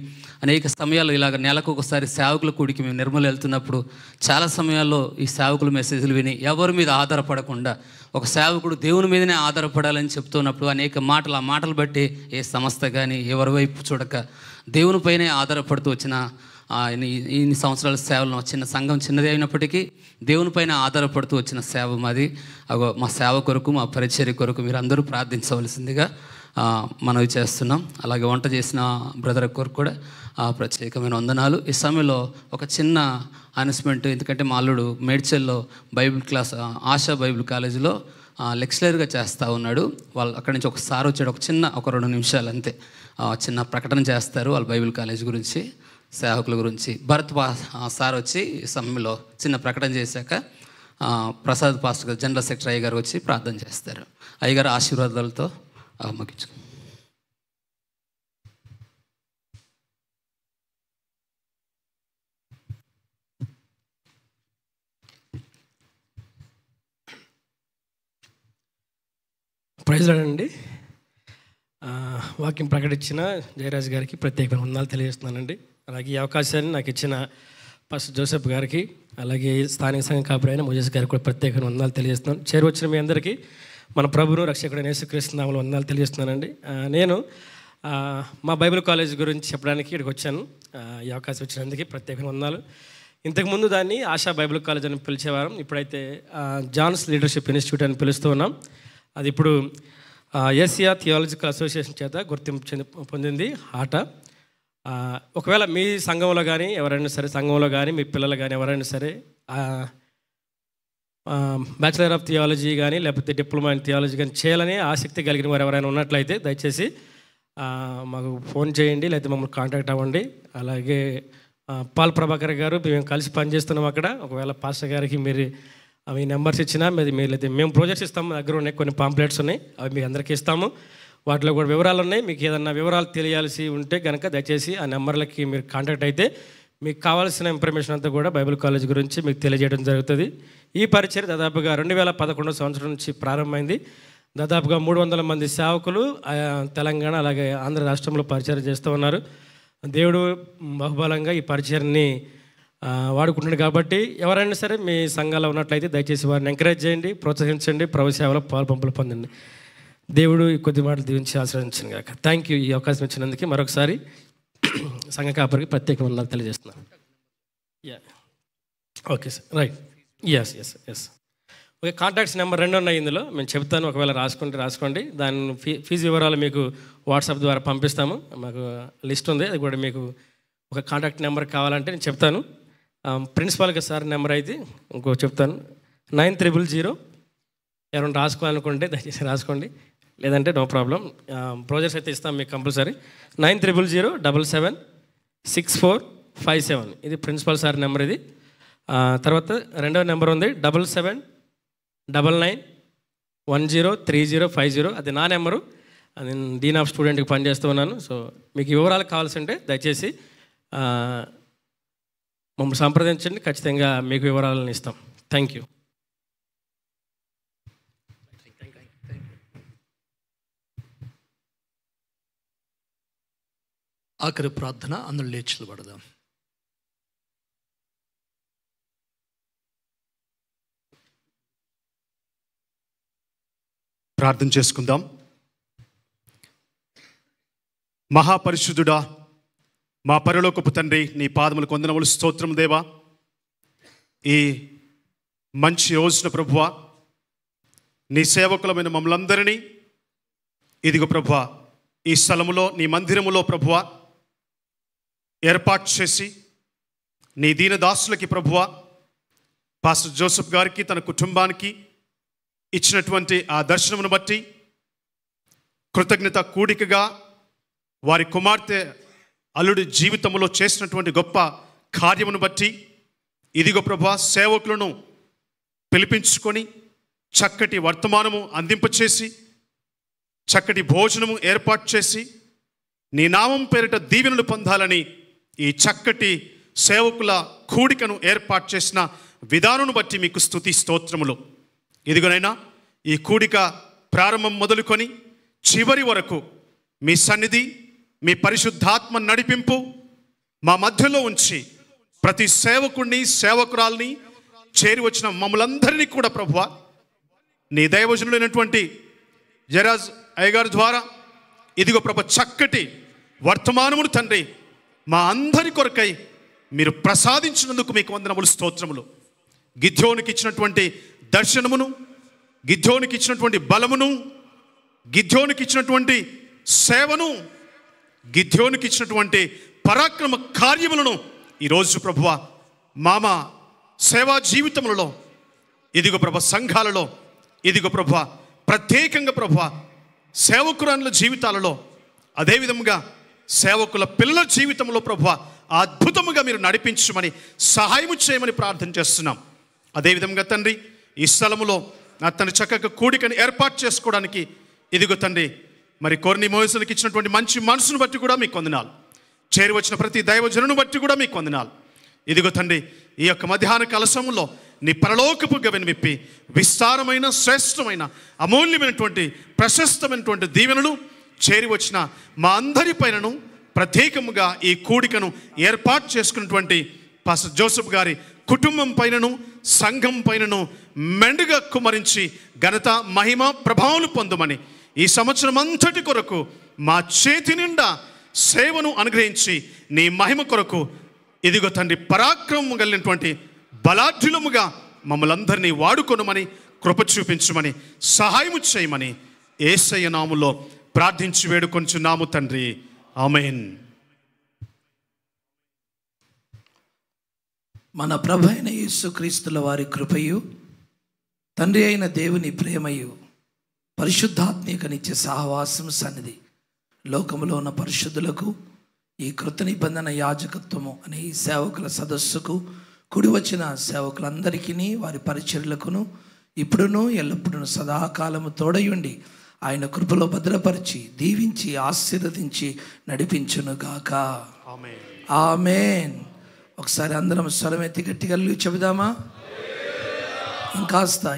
అనేక సమయాల్లో ఇలాగ నెలకు ఒకసారి సేవకుల కూడికి మేము నిర్మల్ వెళ్తున్నప్పుడు చాలా సమయాల్లో ఈ సేవకుల మెసేజ్లు విని ఎవరి మీద ఆధారపడకుండా ఒక సేవకుడు దేవుని మీదనే ఆధారపడాలని చెప్తున్నప్పుడు అనేక మాటలు, ఆ మాటలు బట్టి ఏ సంస్థ కానీ ఎవరి వైపు చూడక దేవునిపైనే ఆధారపడుతూ వచ్చిన ఇన్ని సంవత్సరాల సేవలను, చిన్న సంఘం చిన్నది అయినప్పటికీ దేవునిపైన ఆధారపడుతూ వచ్చిన సేవ మాది. మా సేవ కొరకు, మా పరిచర్య కొరకు మీరు అందరూ ప్రార్థించవలసిందిగా మనవి చేస్తున్నాం. అలాగే వంట చేసిన బ్రదర్ కొరకు కూడా ప్రత్యేకమైన వందనాలు. ఈ సమయంలో ఒక చిన్న అనౌన్స్మెంట్, ఎందుకంటే మా అల్లుడు మేడ్చల్లో బైబిల్ క్లాస్, ఆశా బైబిల్ కాలేజీలో లెక్చరర్గా చేస్తూ ఉన్నాడు. వాళ్ళు అక్కడి నుంచి ఒకసారి వచ్చాడు, ఒక 2 నిమిషాలు అంతే చిన్న ప్రకటన చేస్తారు వాళ్ళ బైబిల్ కాలేజ్ గురించి, సేవకుల గురించి. భరత్ సార్ వచ్చి ఈ సమయంలో చిన్న ప్రకటన చేశాక ప్రసాద్ పాస్టర్ గారు, జనరల్ సెక్రటరీ అయ్యగారు వచ్చి ప్రార్థన చేస్తారు. అయ్యగారు ఆశీర్వాదాలతో ముగించు. Praise lord. వాక్యం ప్రకటించిన జయరాజ్ గారికి ప్రత్యేకమైన వందనాలు తెలియజేస్తున్నానండి. అలాగే ఈ అవకాశాన్ని నాకు ఇచ్చిన పాస్టర్ జోసెఫ్ గారికి, అలాగే స్థానిక సంఘ కాపరి అయిన మోజెస్ గారికి కూడా ప్రత్యేకమైన వందనాలు తెలియజేస్తున్నాను. చేరువచ్చిన మీ అందరికీ మన ప్రభువును రక్షకుడైన యేసుక్రీస్తు నామములో వందనాలు తెలియజేస్తున్నానండి. నేను మా బైబిల్ కాలేజ్ గురించి చెప్పడానికి ఇక్కడికి వచ్చాను. ఈ అవకాశం వచ్చినందుకు ప్రత్యేకమైన వందనాలు. ఇంతకుముందు దాన్ని ఆశా బైబిల్ కాలేజ్ అని పిలిచేవారం, ఇప్పుడైతే జాన్స్ లీడర్షిప్ ఇన్స్టిట్యూట్ అని పిలుస్తూ ఉన్నాం. అది ఇప్పుడు ఏసియా థియాలజికల్ అసోసియేషన్ చేత గుర్తింపు పొందింది ఆట. ఒకవేళ మీ సంఘంలో కానీ ఎవరైనా సరే, సంఘంలో కానీ మీ పిల్లలు కానీ ఎవరైనా సరే బ్యాచిలర్ ఆఫ్ థియాలజీ కానీ లేకపోతే డిప్లొమా ఇన్ థియాలజీ కానీ చేయాలని ఆసక్తి కలిగిన వారు ఎవరైనా ఉన్నట్లయితే దయచేసి మాకు ఫోన్ చేయండి, లేకపోతే మమ్మల్ని కాంటాక్ట్ అవ్వండి. అలాగే పాల్ ప్రభాకర్ గారు, మేము కలిసి పనిచేస్తున్నాం అక్కడ. ఒకవేళ పాస్టర్ గారికి మీరు అవి నెంబర్స్ ఇచ్చినా మీరు మేము ప్రాజెక్ట్స్ ఇస్తాము, మా దగ్గర ఉన్నాయి కొన్ని పాంప్లెట్స్ ఉన్నాయి, అవి మీకు అందరికీ ఇస్తాము. వాటిలో కూడా వివరాలు ఉన్నాయి. మీకు ఏదన్నా వివరాలు తెలియాల్సి ఉంటే కనుక దయచేసి ఆ నెంబర్లకి మీరు కాంటాక్ట్ అయితే మీకు కావాల్సిన ఇన్ఫర్మేషన్ అంతా కూడా బైబిల్ కాలేజ్ గురించి మీకు తెలియజేయడం జరుగుతుంది. ఈ పరిచయం దాదాపుగా 2011 సంవత్సరం నుంచి ప్రారంభమైంది. దాదాపుగా 300 మంది సేవకులు తెలంగాణ అలాగే ఆంధ్ర రాష్ట్రంలో పరిచయం చేస్తూ ఉన్నారు. దేవుడు బహుబలంగా ఈ పరిచయాన్ని వాడుకుంటున్నాడు. కాబట్టి ఎవరైనా సరే మీ సంఘాల్లో ఉన్నట్లయితే దయచేసి వారిని ఎంకరేజ్ చేయండి, ప్రోత్సహించండి, ప్రభు సేవలో పాల్పంపులు పొందండి. దేవుడు ఈ కొద్ది మాటలు దీవించి ఆశీర్వదించను గాక. Thank you. ఈ అవకాశం ఇచ్చినందుకు మరొకసారి సంఘ కాపరికి ప్రత్యేక వందనాలు తెలియజేస్తున్నాను. Okay sir, right. Yes okay. Contacts number 2 ఉన్నాయి ఇందులో, మేము చెప్తాను. ఒకవేళ రాసుకోండి. దాని ఫీజు వివరాలు మీకు వాట్సాప్ ద్వారా పంపిస్తాము. మాకు లిస్ట్ ఉంది, అది కూడా మీకు ఒక కాంటాక్ట్ నెంబర్ కావాలంటే నేను చెప్తాను. ప్రిన్సిపాల్గా సార్ నెంబర్ అయితే ఇంకో చెప్తాను, 9300. ఎవరైనా రాసుకోవాలనుకుంటే దయచేసి రాసుకోండి, లేదంటే నో ప్రాబ్లం. ప్రాజెక్ట్స్ అయితే ఇస్తాం మీకు కంపల్సరీ. 9300776457 ఇది ప్రిన్సిపల్ సార్ నెంబర్. ఇది తర్వాత రెండవ నెంబర్ ఉంది 7799103050. అది నా నెంబరు. నేను డీన్ ఆఫ్ స్టూడెంట్కి పనిచేస్తూ ఉన్నాను. సో మీకు వివరాలు కావాల్సి ఉంటే దయచేసి మమ్మల్ని సంప్రదించండి, ఖచ్చితంగా మీకు వివరాలను ఇస్తాం. Thank you. ఆఖరి ప్రార్థన, అందరూ లేచి నిలబడదాం. ప్రార్థన చేసుకుందాం. మహాపరిశుద్ధుడా, మా పరలోకపు తండ్రి, నీ పాదములకు వందనములు, స్తోత్రం దేవా. ఈ మంచి రోజున ప్రభువా, నీ సేవకులమైన మమ్మల్ందరినీ ఇదిగో ప్రభువా ఈ స్థలములో, నీ మందిరములో ప్రభువా ఏర్పాటు చేసి, నీ దీనదాసులకి ప్రభువా, పాస్టర్ జోసెఫ్ గారికి, తన కుటుంబానికి ఇచ్చినటువంటి ఆ దర్శనమును బట్టి కృతజ్ఞత కూడికగా వారి కుమార్తె అల్లుడి జీవితంలో చేసినటువంటి గొప్ప కార్యమును బట్టి ఇదిగో ప్రభువా సేవకులను పిలిపించుకొని చక్కటి వర్తమానము అందింపచేసి, చక్కటి భోజనము ఏర్పాటు చేసి, నీ నామం పేరిట దీవెనలు పొందాలని ఈ చక్కటి సేవకుల కూడికను ఏర్పాటు చేసిన విధానం బట్టి మీకు స్తుతి స్తోత్రములు. ఇదిగోనైనా ఈ కూడిక ప్రారంభం మొదలుకొని చివరి వరకు మీ సన్నిధి, మీ పరిశుద్ధాత్మ నడిపింపు మా మధ్యలో ఉంచి ప్రతి సేవకుడిని, సేవకురాల్ని, చేరి వచ్చిన మమ్మల్ందరినీ కూడా ప్రభువా నీ దైవజనులైనటువంటి జరాజ్ అయ్యగారి ద్వారా ఇదిగో ప్రభు చక్కటి వర్తమానమును తండ్రి మా అందరి కొరకై మీరు ప్రసాదించినందుకు మీకు వందనములు, స్తోత్రములు. గిద్యోనికి ఇచ్చినటువంటి దర్శనమును, గిద్యోనికి ఇచ్చినటువంటి బలమును, గిద్యోనికి ఇచ్చినటువంటి సేవను, గిద్యోనికి ఇచ్చినటువంటి పరాక్రమ కార్యములను ఈరోజు ప్రభువా మామ సేవా జీవితములలో ఇదిగో ప్రభు సంఘాలలో ఇదిగో ప్రభువా ప్రత్యేకంగా ప్రభువా సేవకురాళ్ళ జీవితాలలో, అదేవిధంగా సేవకుల పిల్లల జీవితంలో ప్రభువా అద్భుతముగా మీరు నడిపించమని, సహాయము చేయమని ప్రార్థన చేస్తున్నాం. అదేవిధంగా తండ్రి ఈ స్థలములో తన చక్కగా కూడికని ఏర్పాటు చేసుకోవడానికి ఇదిగో తండ్రి మరి కొర్ని మోయసులకు ఇచ్చినటువంటి మంచి మనసును బట్టి కూడా మీకు వందనాలు. చేరి వచ్చిన ప్రతి దైవజనుని బట్టి కూడా మీకు వందనాలు. ఇదిగో తండ్రి ఈ యొక్క మధ్యాహ్న కలశంలో నీ పరలోకపు గవిని విప్పి విస్తారమైన, శ్రేష్టమైన, అమూల్యమైనటువంటి, ప్రశస్తమైనటువంటి దీవెనలు చేరి వచ్చిన మా అందరి పైనను, ప్రత్యేకముగా ఈ కూడికను ఏర్పాటు చేసుకున్నటువంటి పాస్టర్ జోసెఫ్ గారి కుటుంబం పైనను, సంఘం పైనను మెండుగా కుమ్మరించి ఘనత, మహిమ, ప్రభావాలు పొందమని ఈ సంవత్సరం అంతటి కొరకు మా చేతి నిండా సేవను అనుగ్రహించి నీ మహిమ కొరకు ఇదిగో తండ్రి పరాక్రమం కలిగినటువంటి బలాఢ్యులముగా మమ్మల్ని అందరినీ వాడుకొనమని, కృప చూపించమని, సహాయము చేయమని యేసయ్య నామములో ప్రార్థించి వేడుకొంచున్నాము తండ్రి. ఆమేన్. మన ప్రభు అయిన యేసుక్రీస్తుల వారి కృపయు, తండ్రి అయిన దేవుని ప్రేమయు, పరిశుద్ధాత్మీక నిత్య సహవాసం సన్నిధి లోకములో ఉన్న పరిశుద్ధులకు, ఈ కృత నిబంధన యాజకత్వము అనే ఈ సేవకుల సదస్సుకు కుడి వచ్చిన సేవకులందరికీ, వారి పరిచర్యలకును ఇప్పుడును ఎల్లప్పుడూ సదాకాలము తోడయుండి ఆయన కృపలో భద్రపరిచి, దీవించి, ఆశీర్వదించి నడిపించునుగాక. ఆమేన్. ఒకసారి అందరం స్వరమెత్తి గట్టిగా చెబుదామా?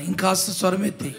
ఇంకాస్త స్వరమెత్తి.